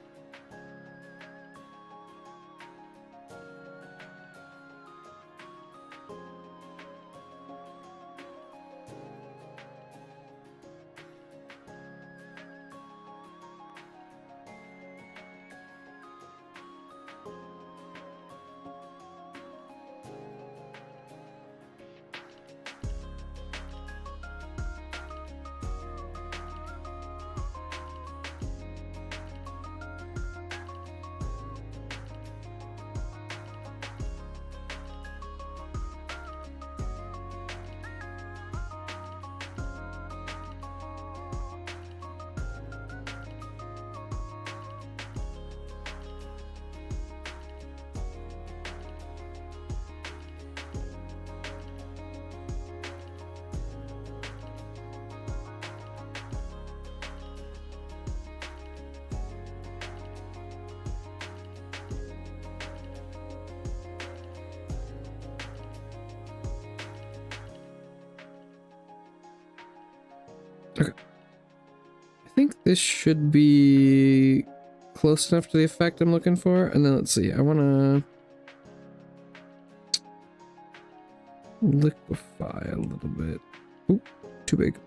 Okay. I think this should be close enough to the effect I'm looking for. And then let's see, I want to liquefy a little bit. Ooh, too big.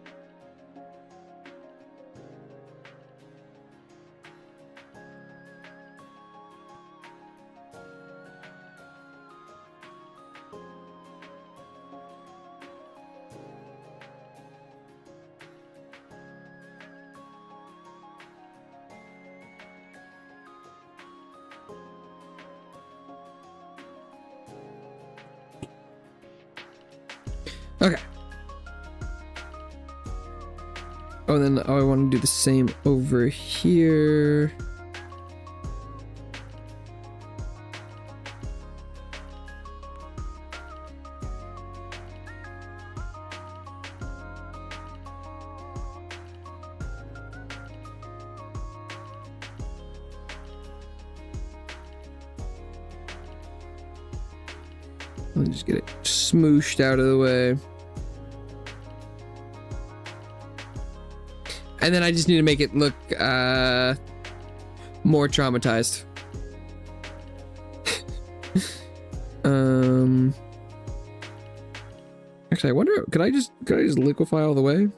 Okay. Oh, and then I want to do the same over here. Let me just get it smooshed out of the way. And then I just need to make it look more traumatized. Actually, I wonder, could I just liquefy all the way?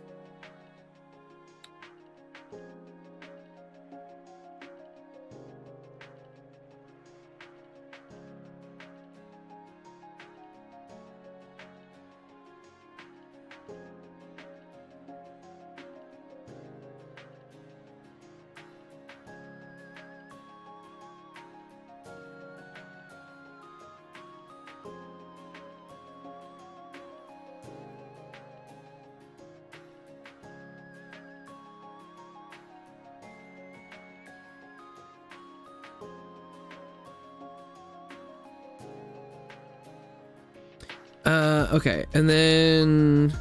Okay, and then...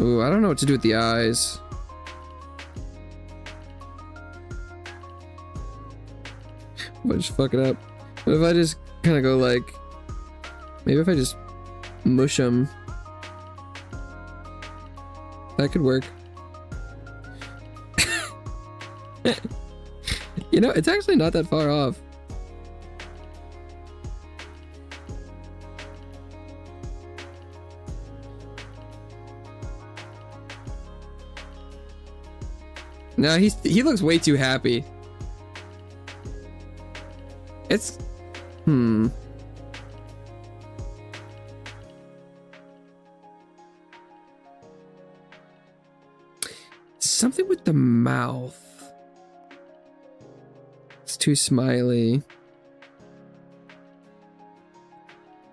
Ooh, I don't know what to do with the eyes. If I just fuck it up. What if I just kind of go like... Maybe if I just mush them. That could work. You know, it's actually not that far off. No, he looks way too happy. It's hmm. Something with the mouth. It's too smiley.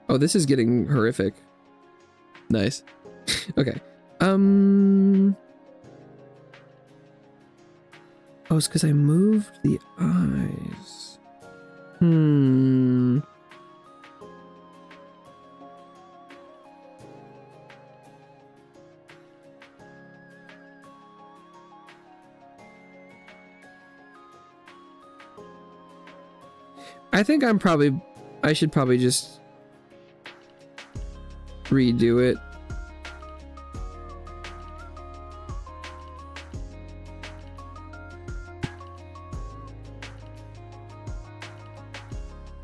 Oh, this is getting horrific. Nice. Okay. Oh, it's because I moved the eyes. Hmm. I think I should probably just redo it.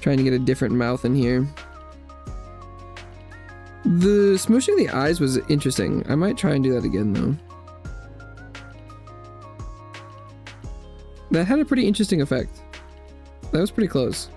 Trying to get a different mouth in here. The smooshing the eyes was interesting. I might try and do that again though. That had a pretty interesting effect. That was pretty close.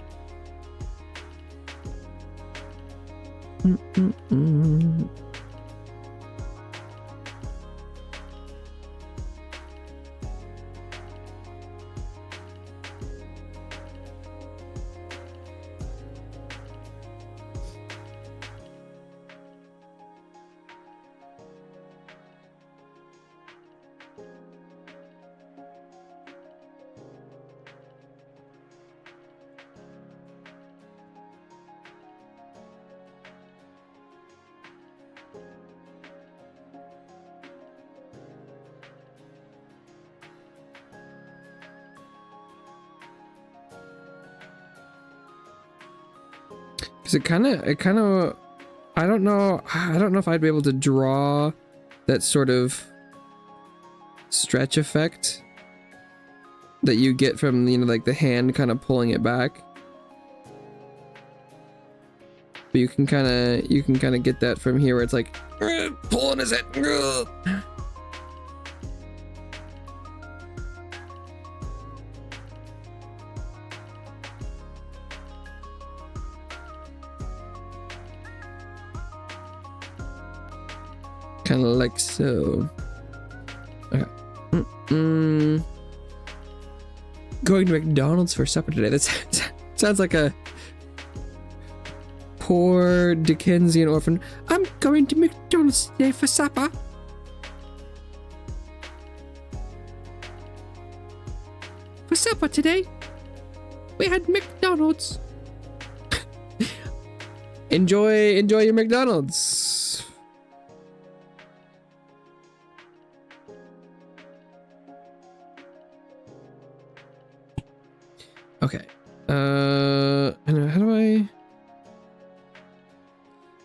Cause it kind of, I don't know if I'd be able to draw that sort of stretch effect that you get from, you know, like the hand kind of pulling it back. But you can kind of get that from here where it's like pulling his head. Kind of like so. Okay. Going to McDonald's for supper today. That sounds like a poor Dickensian orphan. I'm going to McDonald's today for supper. For supper today, we had McDonald's. enjoy your McDonald's. Okay. I don't know, how do I?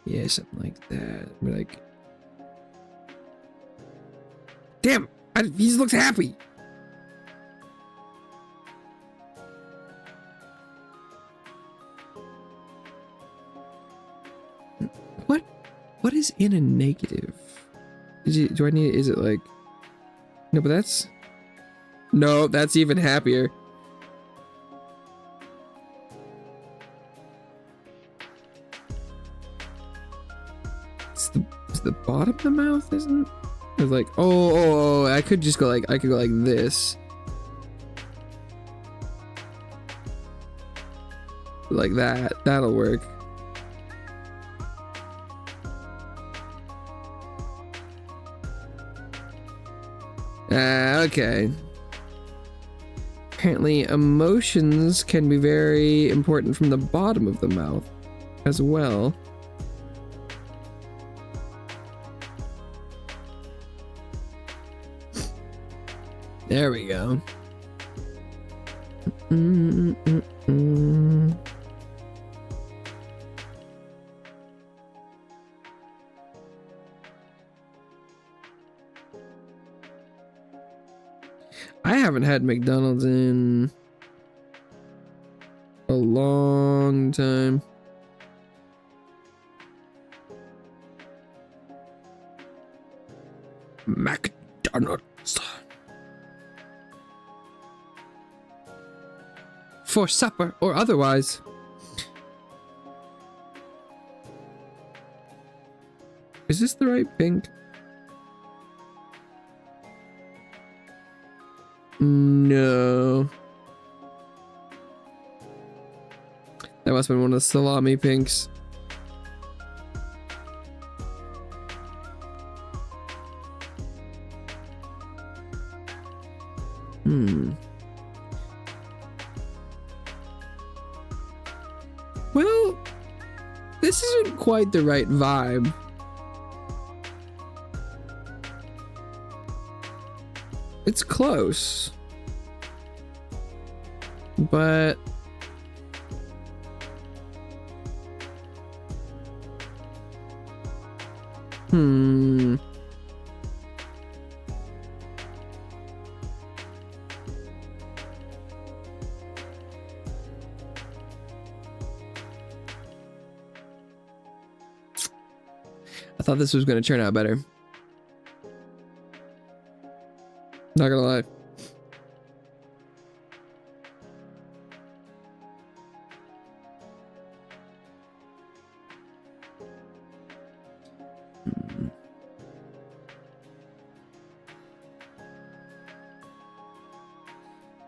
Yeah, something like that. We're like, damn, he just looks happy. What is in a negative? Do I need? Is it like? No, but that's. No, that's even happier. It's the bottom of the mouth, isn't it? It's like, oh, I could just go like, I could go like this. Like that. That'll work. Okay. Apparently, emotions can be very important from the bottom of the mouth as well. There we go. I haven't had McDonald's in a long time. McDonald's. for supper or otherwise. Is this the right pink? No. That must have been one of the salami pinks. Well, this isn't quite the right vibe. It's close. But I thought this was going to turn out better. Not gonna lie.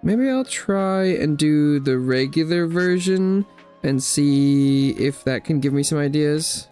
Maybe I'll try and do the regular version and see if that can give me some ideas.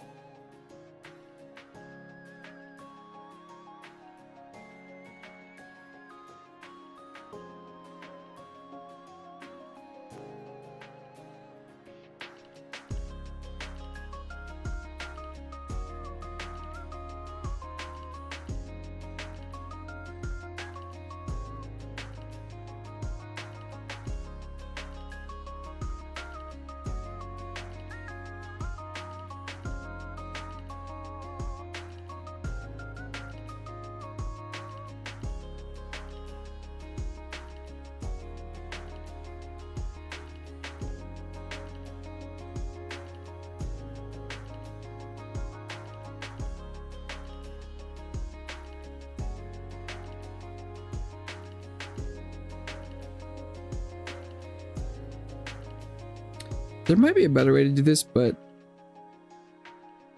There might be a better way to do this, but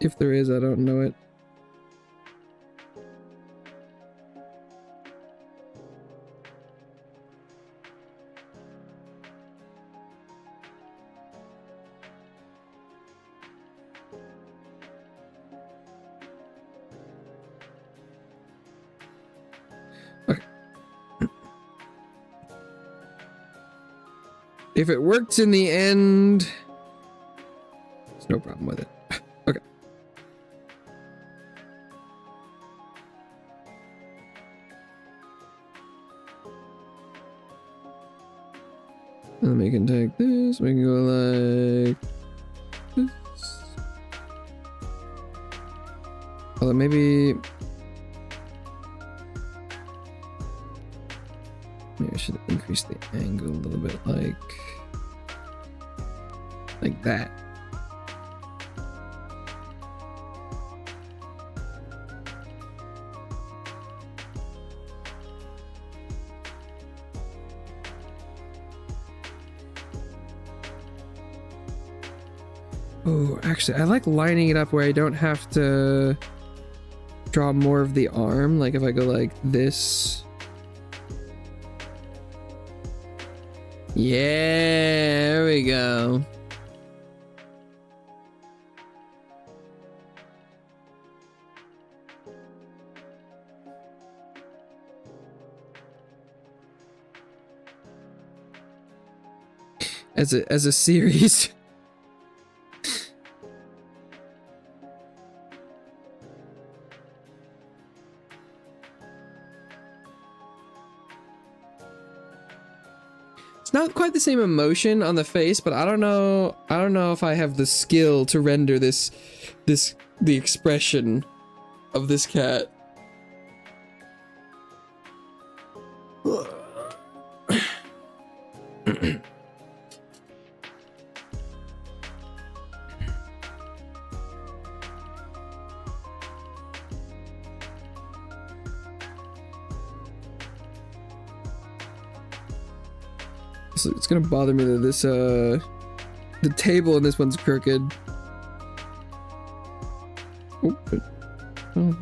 if there is, I don't know it. Okay. If it works in the end, there's no problem with it. Okay. And then we can take this, we can go like this. Although maybe I should increase the angle a little bit, like that. Oh, actually, I like lining it up where I don't have to draw more of the arm. Like if I go like this. Yeah, there we go. As a series. Not quite the same emotion on the face, but I don't know if I have the skill to render the expression of this cat. it's gonna bother me that this the table in this one's crooked. Oh, oh.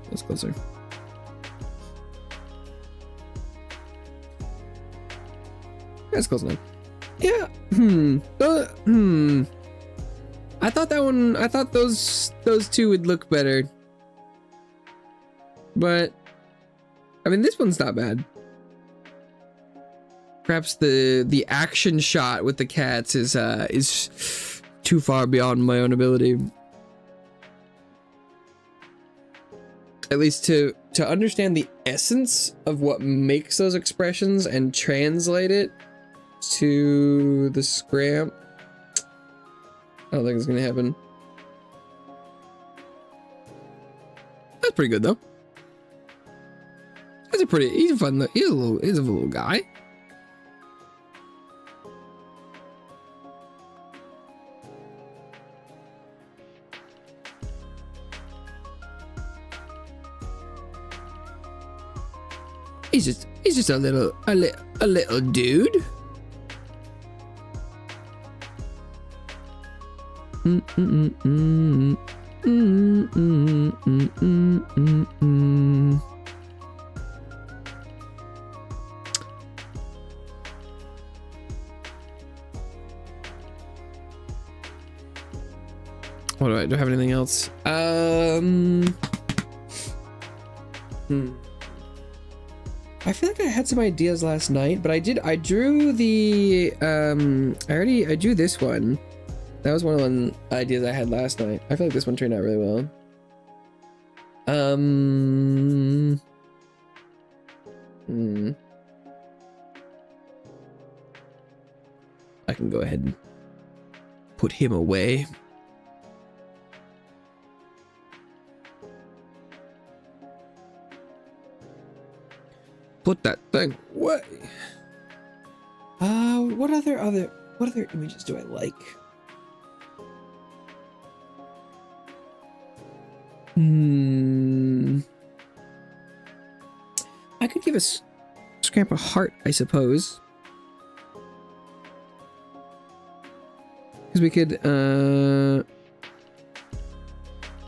That's closer. That's close enough. Yeah. I thought that one. I thought those two would look better. But I mean, this one's not bad. Perhaps the action shot with the cats is too far beyond my own ability. At least to understand the essence of what makes those expressions and translate it to the scram. I don't think it's gonna happen. That's pretty good though. That's a pretty. He's a fun. He's a little guy. He's just a little dude. What do I have anything else? I feel like I had some ideas last night, but I drew the I drew this one. That was one of the ideas I had last night. I feel like this one turned out really well. I can go ahead and put him away. Put that thing away. What other images do I like? I could give a scrap a heart, I suppose. Because we could, didn't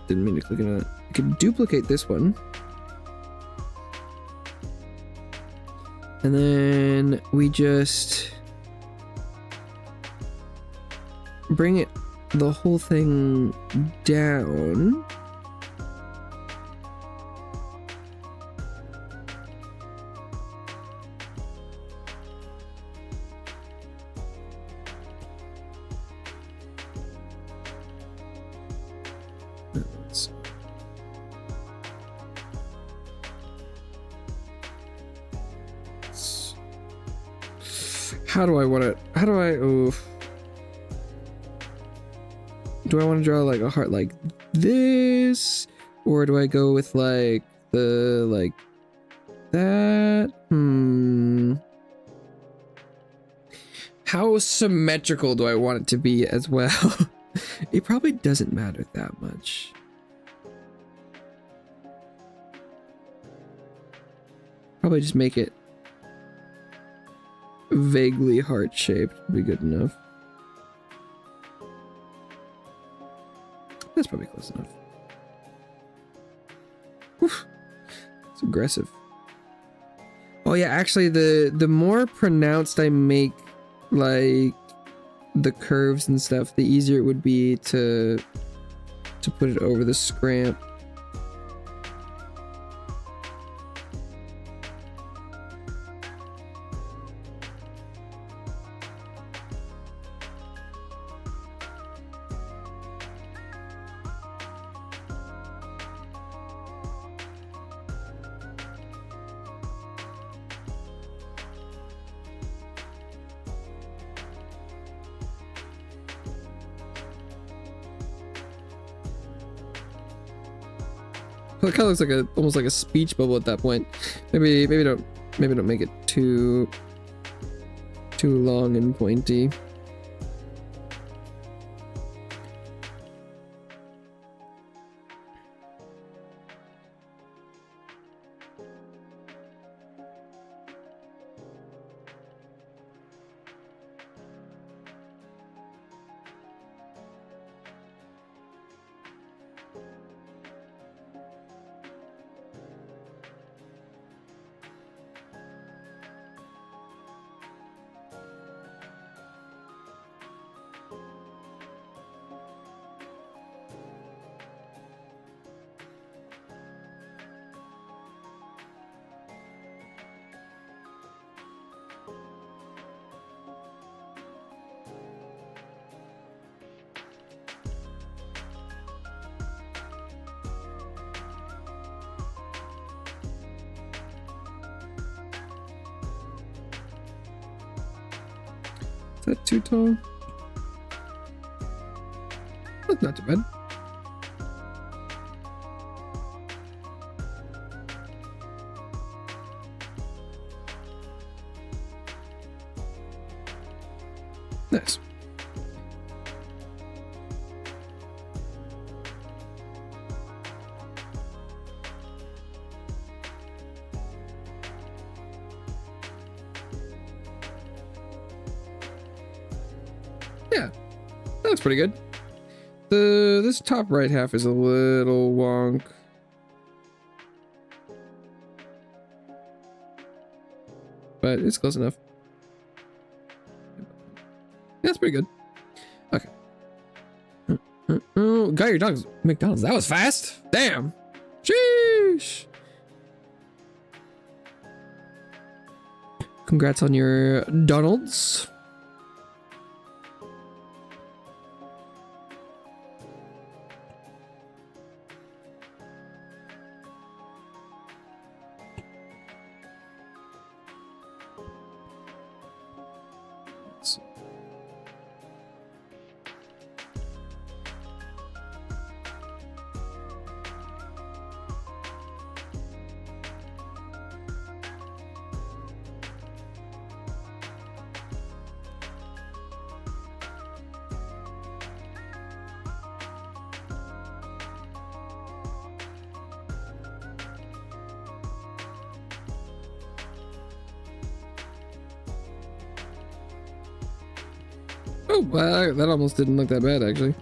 mean to click on that. We could duplicate this one. And then we just bring it, the whole thing down. How do I want it? How do I? Oof. Do I want to draw like a heart like this, or do I go with like the like that? How symmetrical do I want it to be as well? It probably doesn't matter that much. Probably just make it vaguely heart-shaped would be good enough. That's probably close enough. Oof. It's aggressive. Oh yeah, actually the more pronounced I make like the curves and stuff, the easier it would be to put it over the scramp. It kind of looks like almost like a speech bubble at that point. Maybe don't make it too long and pointy. Is that too tall? That's not too bad. Nice. Yeah, that looks pretty good. This top right half is a little wonk. But it's close enough. That's pretty good. Okay. Got your dog's McDonald's. That was fast. Damn. Sheesh. Congrats on your Donald's. Oh, wow, that almost didn't look that bad, actually.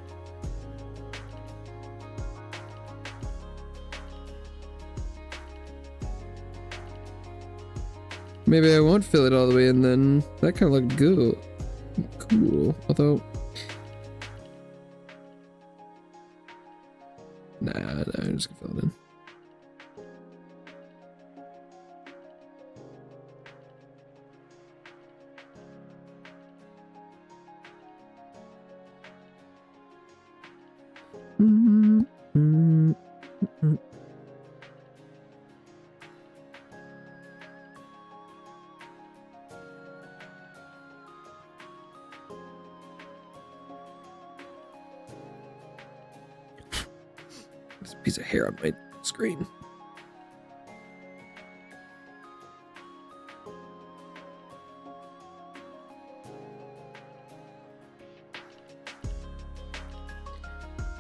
Maybe I won't fill it all the way in then. That kind of looked good. Cool. Although... Nah, I'm just gonna fill it in. There's a piece of hair on my screen.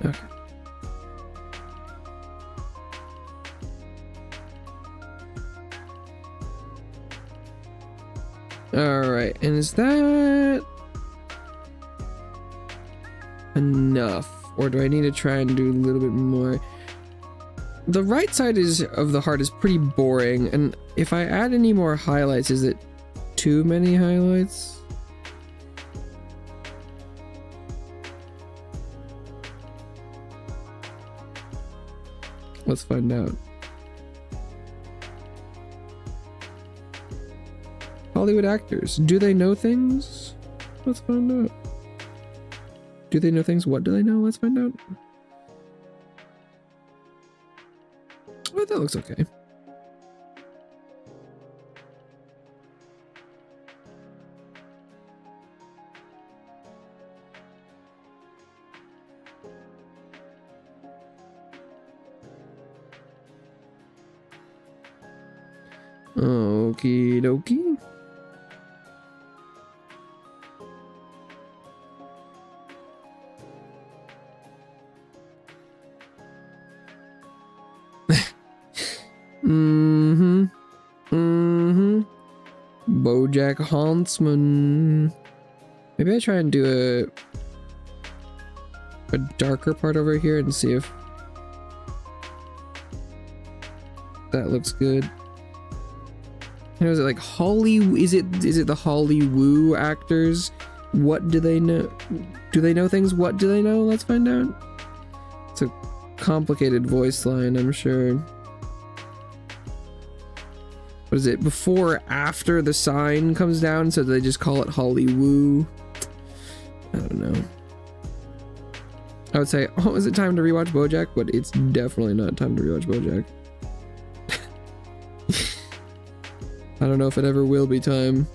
Okay. All right, and is that enough, or do I need to try and do a little bit more? The right side of the heart is pretty boring, and if I add any more highlights, is it too many highlights? Let's find out. Hollywood actors, do they know things? Let's find out. Do they know things? What do they know? Let's find out. Oh, that looks okay. Okie dokie. Mm-hmm. BoJack Huntsman. Maybe I try and do a darker part over here and see if that looks good. You know, is it like is it the Hollywood actors? What do they know? Do they know things? What do they know? Let's find out. It's a complicated voice line, I'm sure. What is it? Before or after the sign comes down, so they just call it Hollywood? I don't know. I would say, oh, is it time to rewatch BoJack? But it's definitely not time to rewatch BoJack. I don't know if it ever will be time.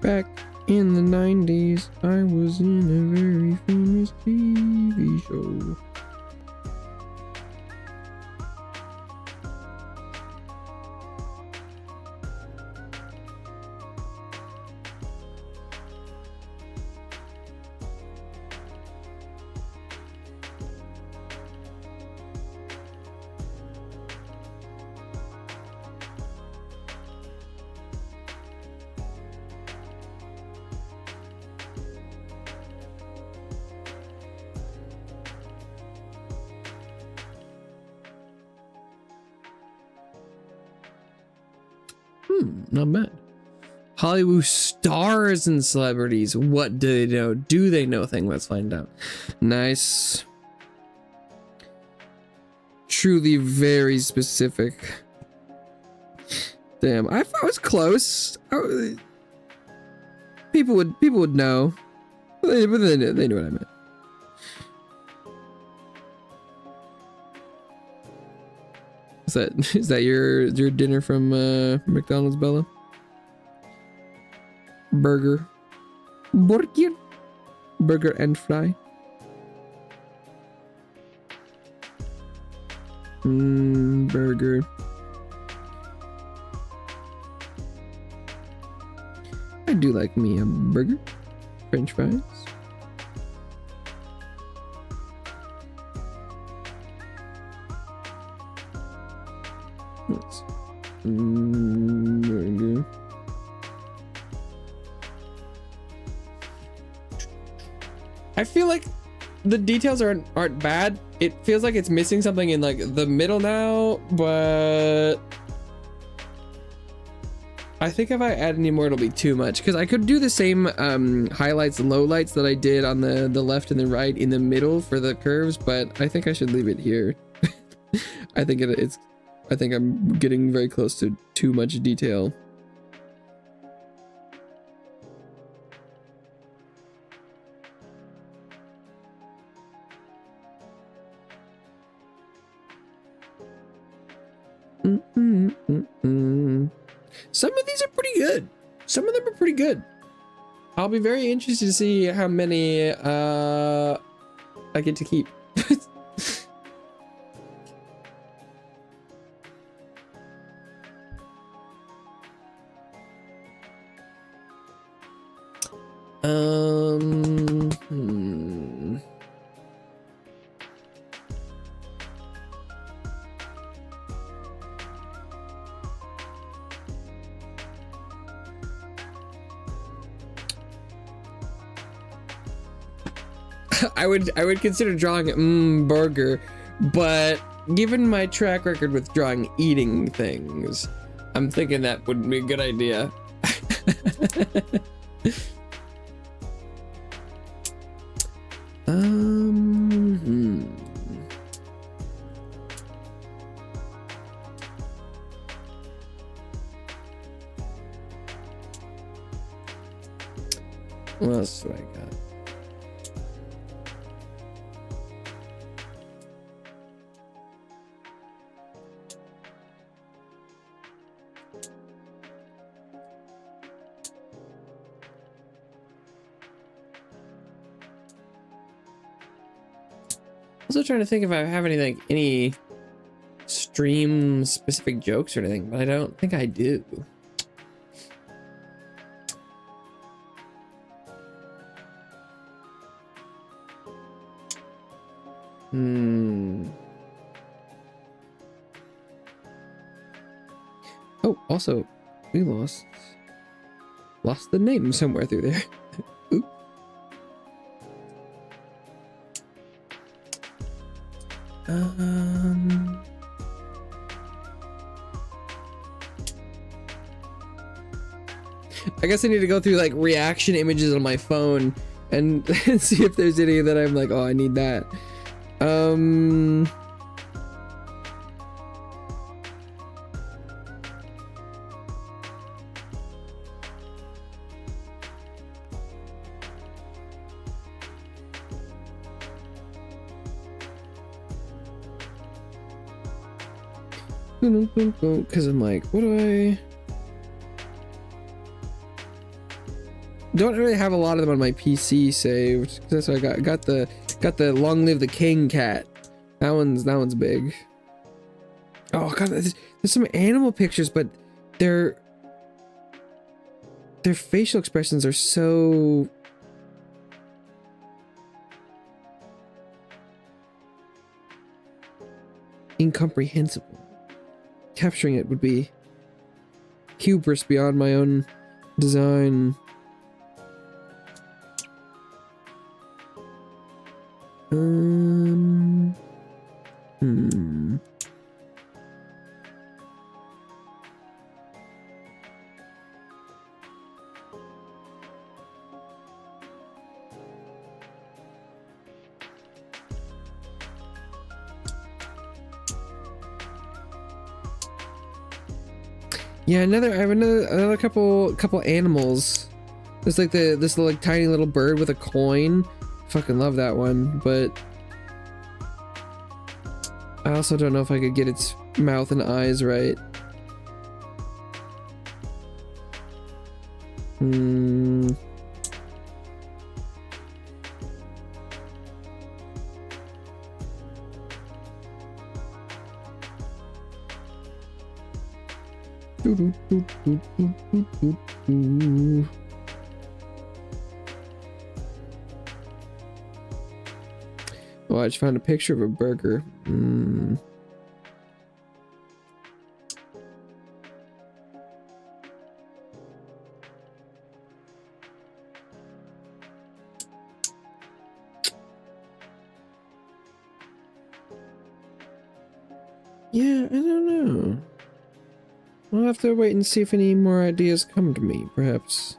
Back in the 90s, I was in a very famous TV show. Not bad. Hollywood stars and celebrities. What do they know? Do they know thing? Let's find out. Nice. Truly very specific. Damn, I thought I was close. People would know. But they knew what I meant. Is that your dinner from McDonald's, Bella? Burger and fry. Burger. I do like me a burger, French fries. Burger. I feel like the details aren't bad. It feels like it's missing something in like the middle now, but I think if I add any more, it'll be too much, because I could do the same highlights and lowlights that I did on the left and the right in the middle for the curves, but I think I should leave it here. I think I think I'm getting very close to too much detail. Some of these are pretty good. Some of them are pretty good. I'll be very interested to see how many I get to keep. I would consider drawing burger, but given my track record with drawing eating things, I'm thinking that wouldn't be a good idea. What else do I got? Also trying to think if I have any stream specific jokes or anything, but I don't think I do. Oh, also, we lost the name somewhere through there. Oop. I guess I need to go through like reaction images on my phone and see if there's any that I'm like, oh, I need that. Because I'm like, what do I... Don't really have a lot of them on my PC saved. That's what I got the Long Live the King cat. That one's big. Oh god, there's some animal pictures, but their facial expressions are so incomprehensible. Capturing it would be hubris beyond my own design. Yeah, I have another couple animals. There's like this little, like, tiny little bird with a coin. Fucking love that one, but I also don't know if I could get its mouth and eyes right. Oh, I just found a picture of a burger. Yeah, I don't know. I'll have to wait and see if any more ideas come to me, perhaps.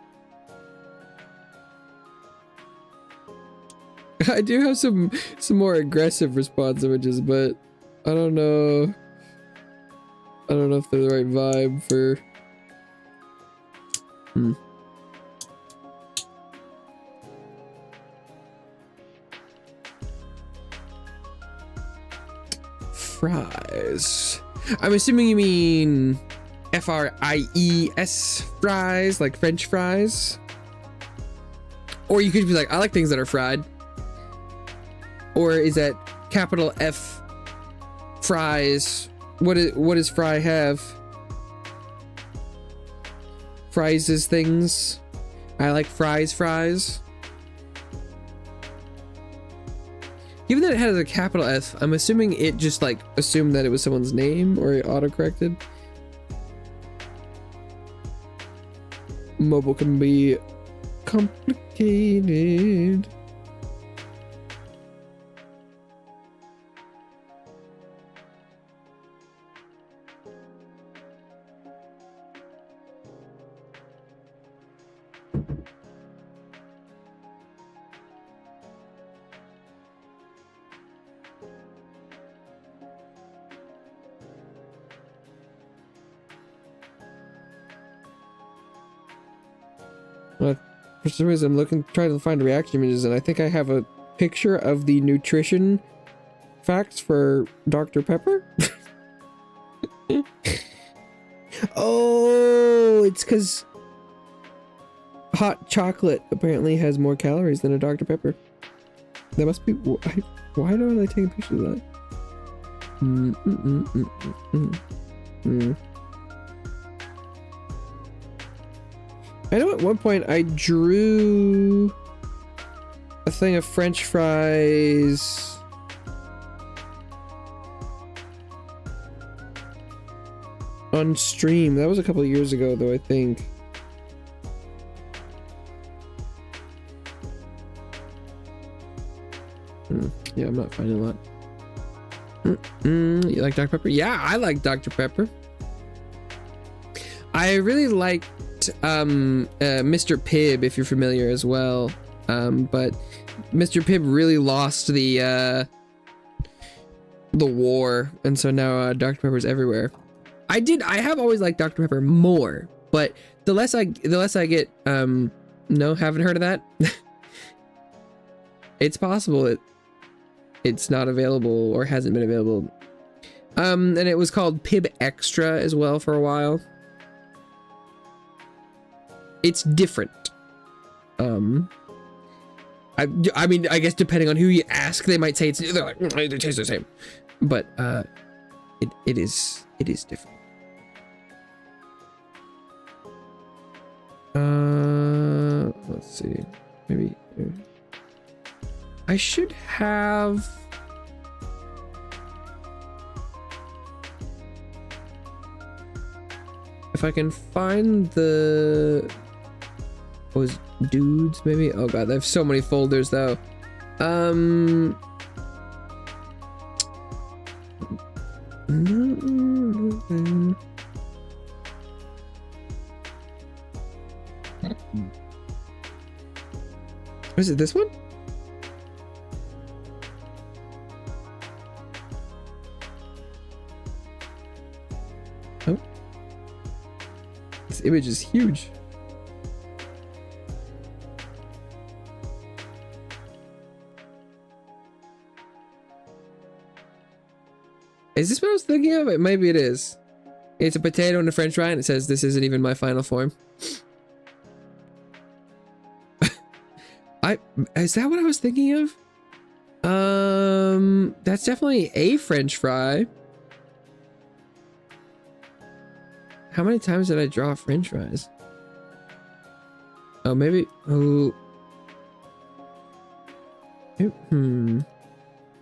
I do have some more aggressive response images, but I don't know. I don't know if they're the right vibe for... Fries. I'm assuming you mean F-R-I-E-S fries, like French fries. Or you could be like, I like things that are fried. Or is that capital F fries? What does fry have? Fries is things. I like fries. Given that it has a capital F, I'm assuming it just like assumed that it was someone's name or it autocorrected. Mobile can be complicated. For some reason, I'm trying to find reaction images, and I think I have a picture of the nutrition facts for Dr. Pepper. Oh, it's because hot chocolate apparently has more calories than a Dr. Pepper. That must be why don't I take a picture of that? I know at one point I drew a thing of French fries. On stream. That was a couple of years ago, though, I think. Yeah, I'm not finding a lot. You like Dr. Pepper? Yeah, I like Dr. Pepper. I really liked Mr. Pibb, if you're familiar as well. But Mr. Pibb really lost the war, and so now Dr. Pepper's everywhere. I have always liked Dr. Pepper more, but the less I get, no, haven't heard of that. It's possible it's not available or hasn't been available. And it was called Pibb Extra as well for a while. It's different. I mean, I guess depending on who you ask, they might say they're like, they taste the same, but it is different. Let's see, maybe I should have. If I can find the dudes, maybe. Oh god, they have so many folders though. Was it this one? Oh, this image is huge. Is this what I was thinking of? Maybe it is. It's a potato and a french fry, and it says, "This isn't even my final form." Is that what I was thinking of? That's definitely a french fry. How many times did I draw french fries? Oh, maybe. Oh.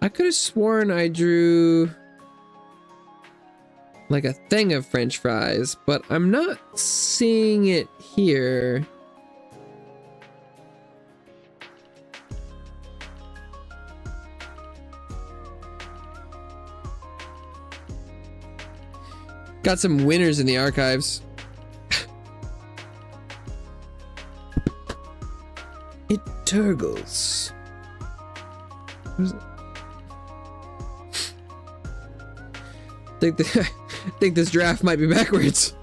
I could have sworn I drew like a thing of french fries, but I'm not seeing it here. Got some winners in the archives. It turgles. What is it? I think this draft might be backwards.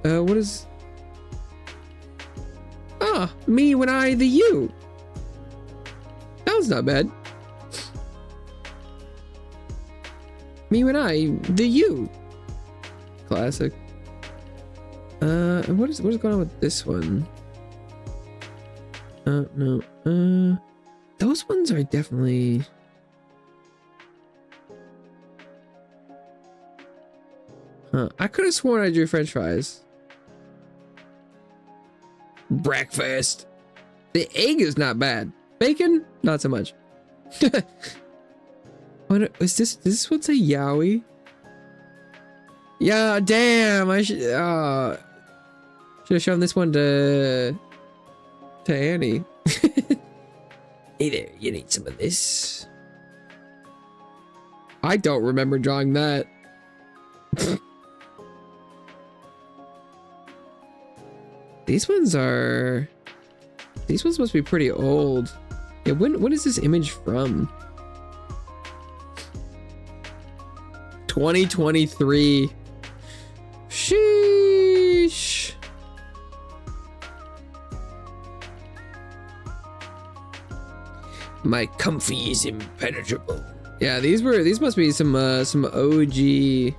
What is? Ah, me when I the you. That was not bad. Me when I the you. Classic. What is going on with this one? No. Those ones are definitely. Huh. I could have sworn I drew french fries. Breakfast. The egg is not bad. Bacon, not so much. What is this? Does this one say Yowie? Yeah, damn. I should have shown this one to Annie. Hey there, you need some of this. I don't remember drawing that. These ones must be pretty old. Yeah, when is this image from? 2023. Sheesh. My comfy is impenetrable. Yeah, these must be some OG.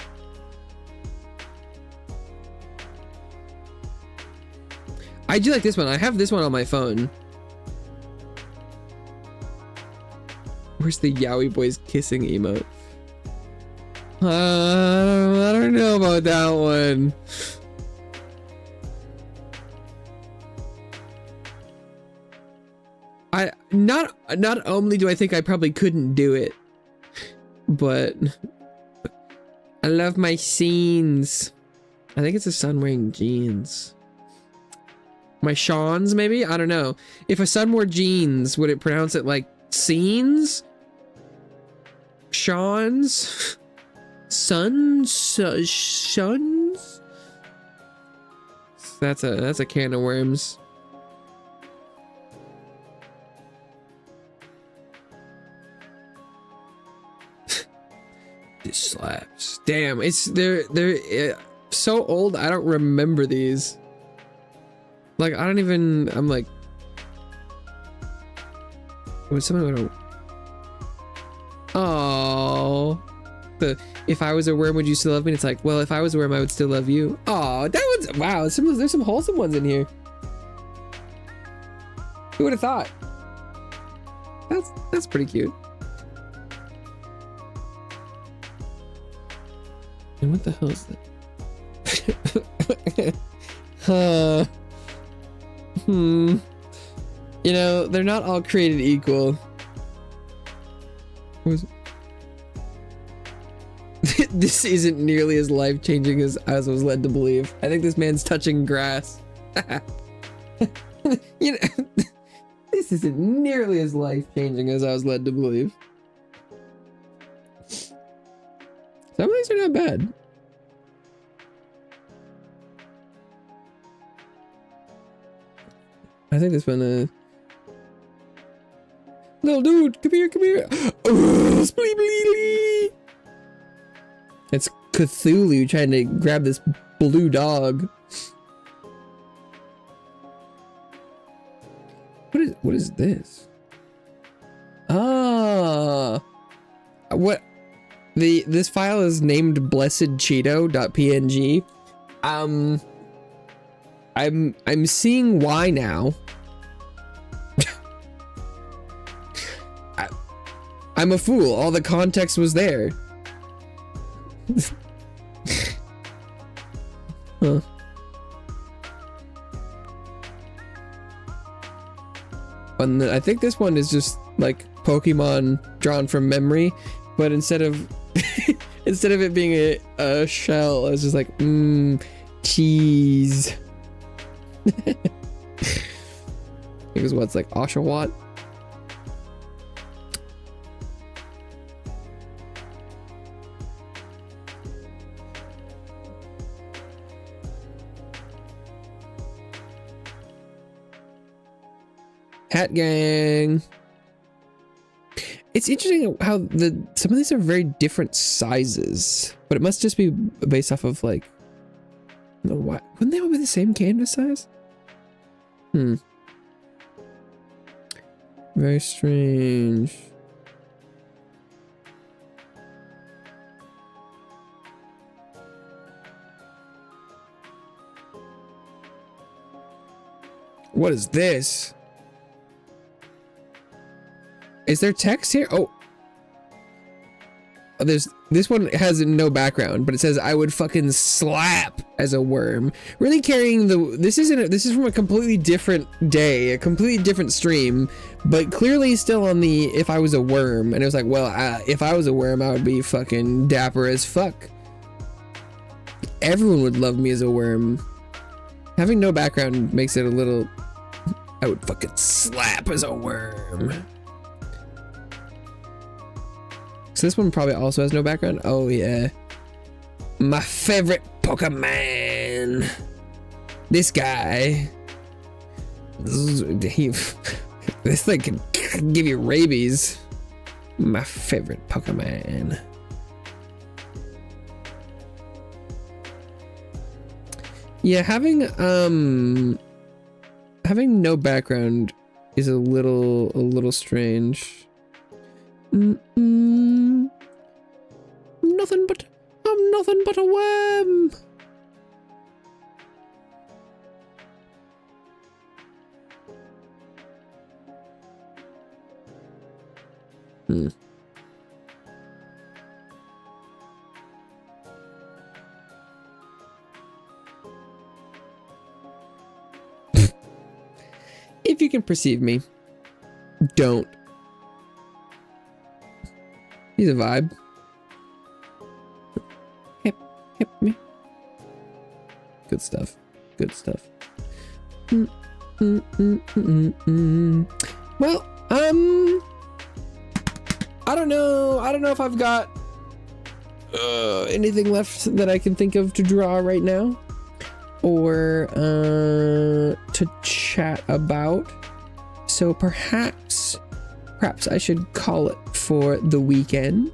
I do like this one. I have this one on my phone. Where's the Yowie Boys kissing emote? I don't know about that one. Not only do I think I probably couldn't do it, but I love my scenes. I think it's a son wearing jeans. My Sean's maybe? I don't know. If a son wore jeans, would it pronounce it like scenes? Sean's? Shuns? That's a can of worms. This slaps. Damn, they're so old. I don't remember these. Like I don't even. I'm like, would someone go? Oh, if I was a worm, would you still love me? And it's like, well, if I was a worm, I would still love you. Oh, that one's wow. There's some wholesome ones in here. Who would have thought? That's pretty cute. And what the hell is that? You know, they're not all created equal. What was it? This isn't nearly as life-changing as I was led to believe. I think this man's touching grass. You know, this isn't nearly as life-changing as I was led to believe. Some of these are not bad. I think this one, little dude, come here, come here. Oh, splee. It's Cthulhu trying to grab this blue dog. What is this? Ah, what? This file is named blessedcheeto.png. I'm seeing why now. I'm a fool. All the context was there. Huh. And I think this one is just like Pokemon drawn from memory, but instead of it being a shell, it's just like cheese. It was what's like Oshawott. Hat gang. It's interesting how some of these are very different sizes, but it must just be based off of like, no, why wouldn't they all be the same canvas size? Very strange. What is this? Is there text here? Oh, this one has no background, but it says I would fucking slap as a worm. Really carrying this is from a completely different day, a completely different stream, but clearly still on the if I was a worm. And it was like, well, if I was a worm, I would be fucking dapper as fuck. Everyone would love me as a worm. Having no background makes it a little. I would fucking slap as a worm. So this one probably also has no background. Oh yeah. My favorite Pokemon. This guy. This thing can give you rabies. My favorite Pokemon. Yeah, having no background is a little strange. I'm nothing but a worm. If you can perceive me, don't. He's a vibe. Hip me. Good stuff. Good stuff. Well, I don't know if I've got anything left that I can think of to draw right now, or to chat about. So perhaps I should call it for the weekend.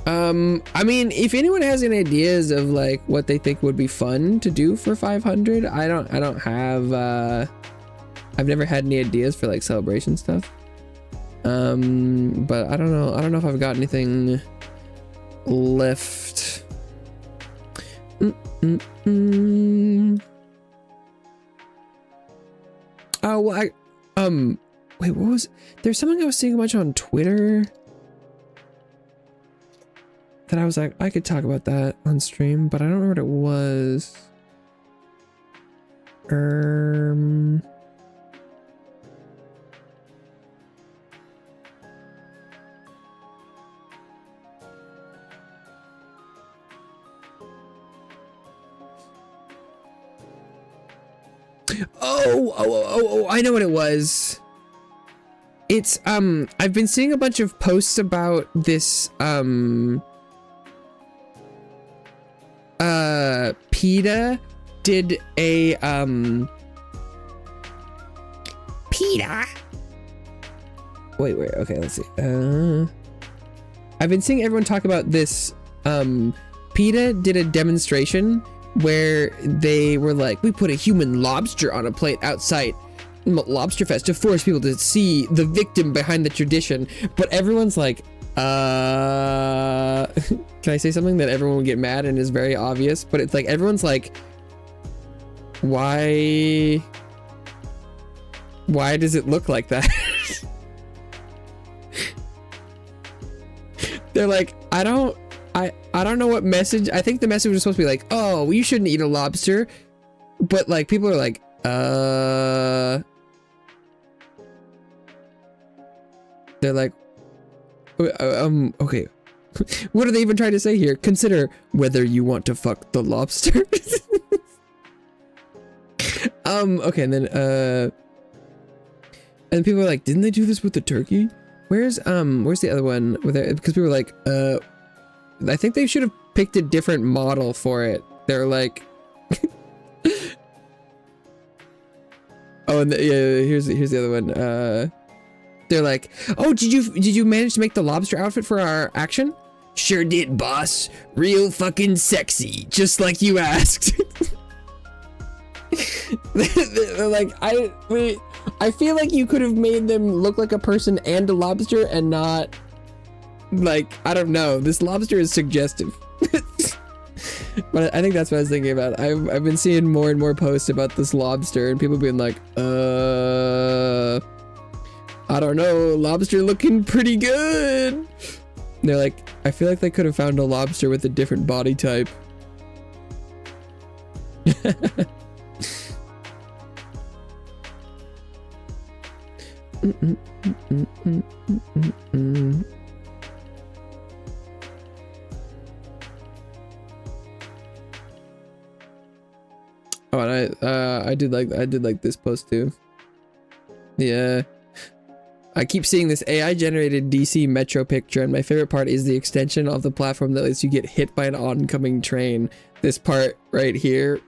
I mean, if anyone has any ideas of like what they think would be fun to do for 500, I don't have, I've never had any ideas for like celebration stuff. But I don't know if I've got anything left. Oh, well, wait, what was, there's something I was seeing a bunch on Twitter that I was like, I could talk about that on stream, but I don't know what it was. Oh, I know what it was. It's, I've been seeing a bunch of posts about this, PETA did a, PETA? Wait, okay, let's see. I've been seeing everyone talk about this, PETA did a demonstration where they were like, we put a human lobster on a plate outside Lobster Fest to force people to see the victim behind the tradition. But everyone's like, can I say something that everyone will get mad and is very obvious? But it's like, everyone's like, why does it look like that? They're like, I don't know what message. I think the message was supposed to be like, oh, well, you shouldn't eat a lobster. But like, people are like, they're like, okay. What are they even trying to say here? Consider whether you want to fuck the lobster. Okay, and then people are like, didn't they do this with the turkey? Where's the other one? Because people were like, I think they should have picked a different model for it. They're like, oh, and here's the other one. They're like, oh, did you manage to make the lobster outfit for our action? Sure did, boss. Real fucking sexy, just like you asked. They're like, I feel like you could have made them look like a person and a lobster and not like, I don't know. This lobster is suggestive. But I think that's what I was thinking about. I've been seeing more and more posts about this lobster and people being like, I don't know, lobster looking pretty good. And they're like, I feel like they could have found a lobster with a different body type. Oh, and I did like this post too. Yeah. I keep seeing this AI generated DC Metro picture, and my favorite part is the extension of the platform that lets you get hit by an oncoming train. This part right here,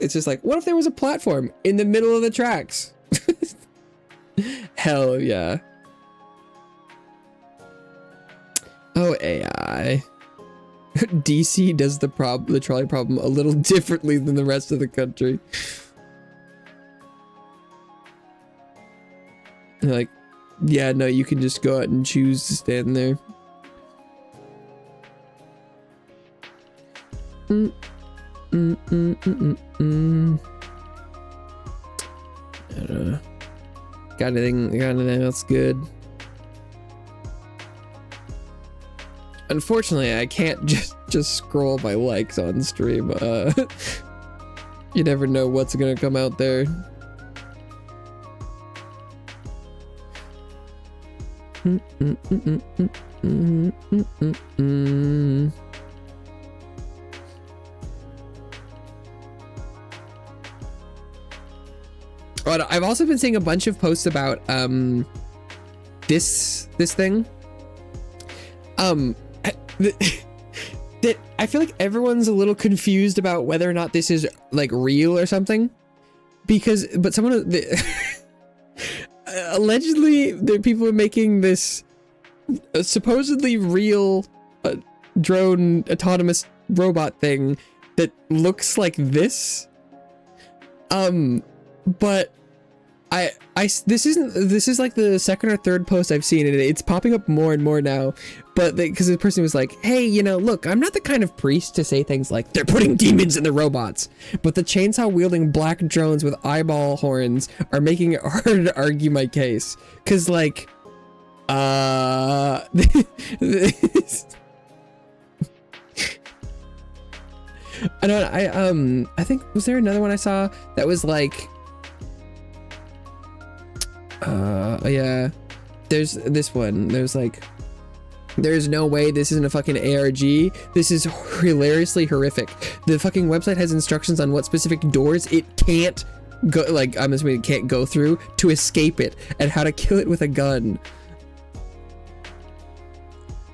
it's just like, what if there was a platform in the middle of the tracks? Hell yeah. Oh, AI. DC does the trolley problem a little differently than the rest of the country. Like, yeah, no, you can just go out and choose to stand there. I don't know. Got anything else good? Unfortunately, I can't just scroll my likes on stream. You never know what's gonna come out there. But I've also been seeing a bunch of posts about this thing. That I feel like everyone's a little confused about whether or not this is like real or something, but someone allegedly there people are making this supposedly real drone autonomous robot thing that looks like this. But this is like the second or third post I've seen, and it's popping up more and more now. But because the person was like, hey, you know, look, I'm not the kind of priest to say things like they're putting demons in the robots, but the chainsaw wielding black drones with eyeball horns are making it harder to argue my case. Cause like, this, I think, was there another one I saw that was like, yeah, there's this one, there's like, there's no way this isn't a fucking ARG. This is hilariously horrific. The fucking website has instructions on what specific doors it can't go, like, I'm assuming it can't go through to escape it, and how to kill it with a gun.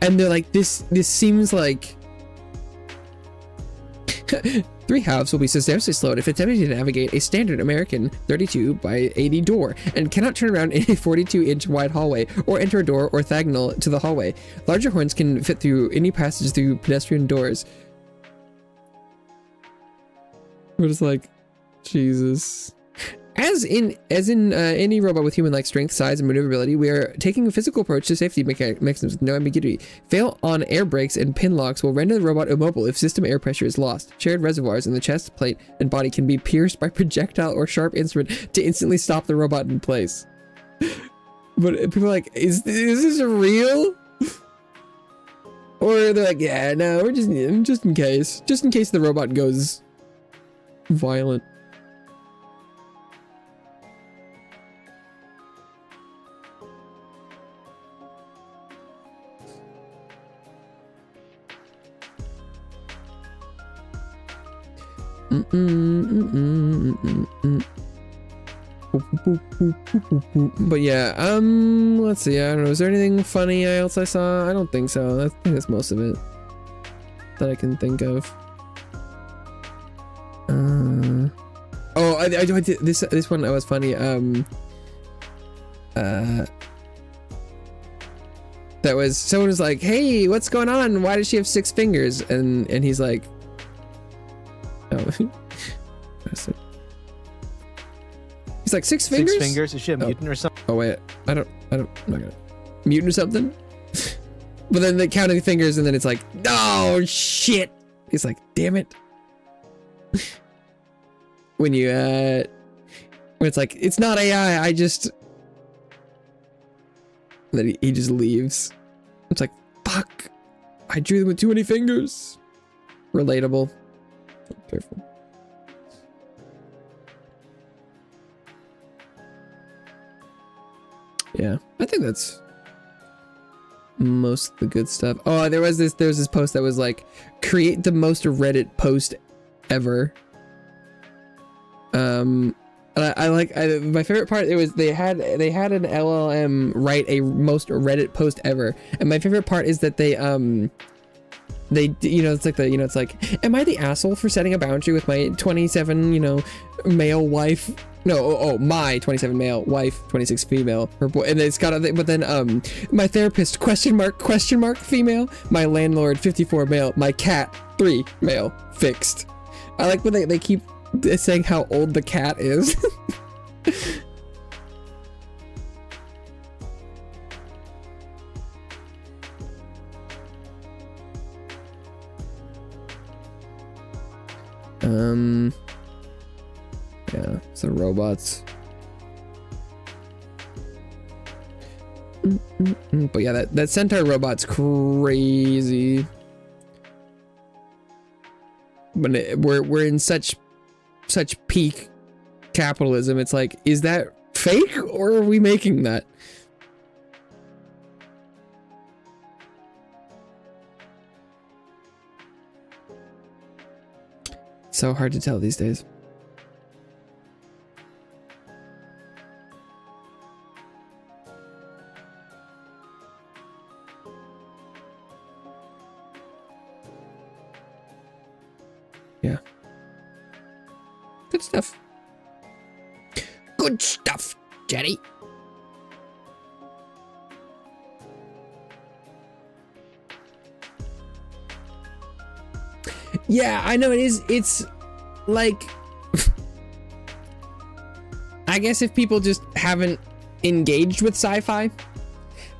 And they're like, this seems like 3 halves will be substantially slowed if attempting to navigate a standard American 32 by 80 door and cannot turn around in a 42-inch wide hallway or enter a door orthogonal to the hallway. Larger horns can fit through any passage through pedestrian doors. We're just like, Jesus. As in any robot with human-like strength, size, and maneuverability, we are taking a physical approach to safety mechanisms with no ambiguity. Fail on air brakes and pin locks will render the robot immobile if system air pressure is lost. Shared reservoirs in the chest, plate, and body can be pierced by projectile or sharp instrument to instantly stop the robot in place. But people are like, is this real? Or they're like, yeah, no, we're just in case the robot goes violent. But yeah, let's see, I don't know, is there anything funny else I saw? I don't think so. I think that's most of it that I can think of. Oh, I did this one. That was funny. That was, someone was like, hey, what's going on? Why does she have 6 fingers? And he's like, oh. He's like, 6 fingers? 6 fingers? Is she a mutant or something? Oh wait, I'm not gonna, mutant or something? But then they counting fingers, and then it's like, oh shit! He's like, damn it. When you when it's like, it's not AI, I just, and then he just leaves. It's like, fuck, I drew them with too many fingers. Relatable. Careful. Yeah, I think that's most of the good stuff. Oh, there was this post that was like, create the most Reddit post ever. And my favorite part, it was they had an LLM write a most Reddit post ever, and my favorite part is that they it's like, am I the asshole for setting a boundary with my 27 male wife? No, my 27 male wife, 26 female, her boy, and it's got but then my therapist question mark female, my landlord 54 male, my cat 3 male, fixed. I like when they keep saying how old the cat is. Yeah, so robots. But yeah, that centaur robot's crazy. But we're in such peak capitalism. It's like, is that fake or are we making that? So hard to tell these days. Yeah. Good stuff. Good stuff, Jenny. Yeah, I know it is. It's like, I guess if people just haven't engaged with sci-fi,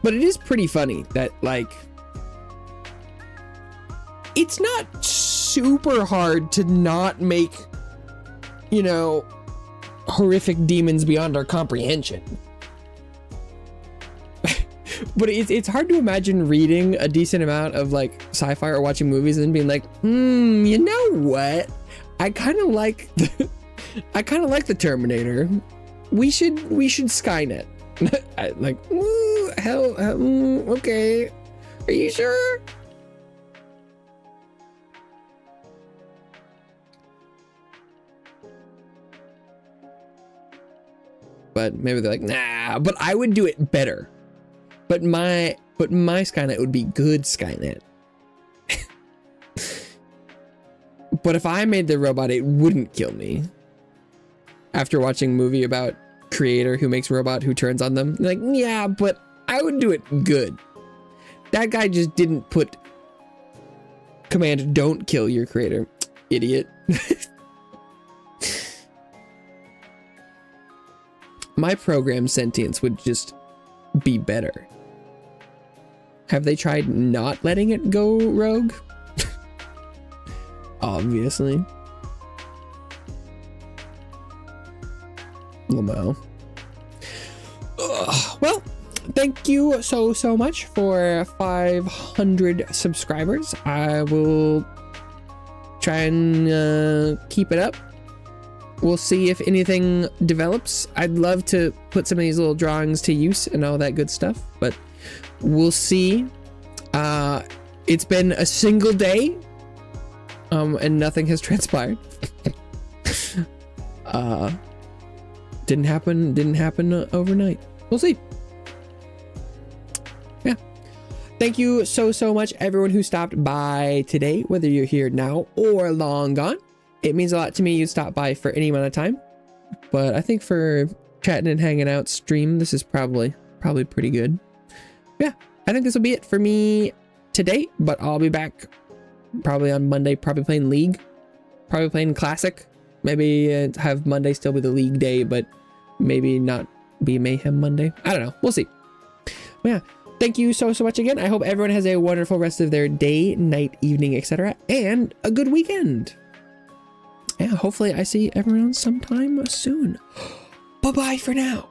but it is pretty funny that, like, it's not super hard to not make, you know, horrific demons beyond our comprehension. But it's hard to imagine reading a decent amount of like sci-fi or watching movies and being like, you know what? I kind of like the Terminator. We should Skynet. Like, hell, okay. Are you sure? But maybe they're like, nah, but I would do it better. But my Skynet would be good Skynet. But if I made the robot, it wouldn't kill me. After watching a movie about creator who makes robot who turns on them, like, yeah, but I would do it good. That guy just didn't put command don't kill your creator. Idiot. My program sentience would just be better. Have they tried not letting it go rogue? Obviously. Lamau. Well, thank you so much for 500 subscribers. I will try and keep it up. We'll see if anything develops. I'd love to put some of these little drawings to use and all that good stuff, but we'll see. It's been a single day, and nothing has transpired. Didn't happen overnight. We'll see. Yeah. Thank you so much, everyone who stopped by today, whether you're here now or long gone. It means a lot to me you stop by for any amount of time, but I think for chatting and hanging out stream, this is probably pretty good. Yeah, I think this will be it for me today, but I'll be back probably on Monday, probably playing League, probably playing Classic. Maybe have Monday still be the League day, but maybe not be Mayhem Monday. I don't know. We'll see. But yeah, thank you so much again. I hope everyone has a wonderful rest of their day, night, evening, etc., and a good weekend. Yeah, hopefully I see everyone sometime soon. Bye-bye for now.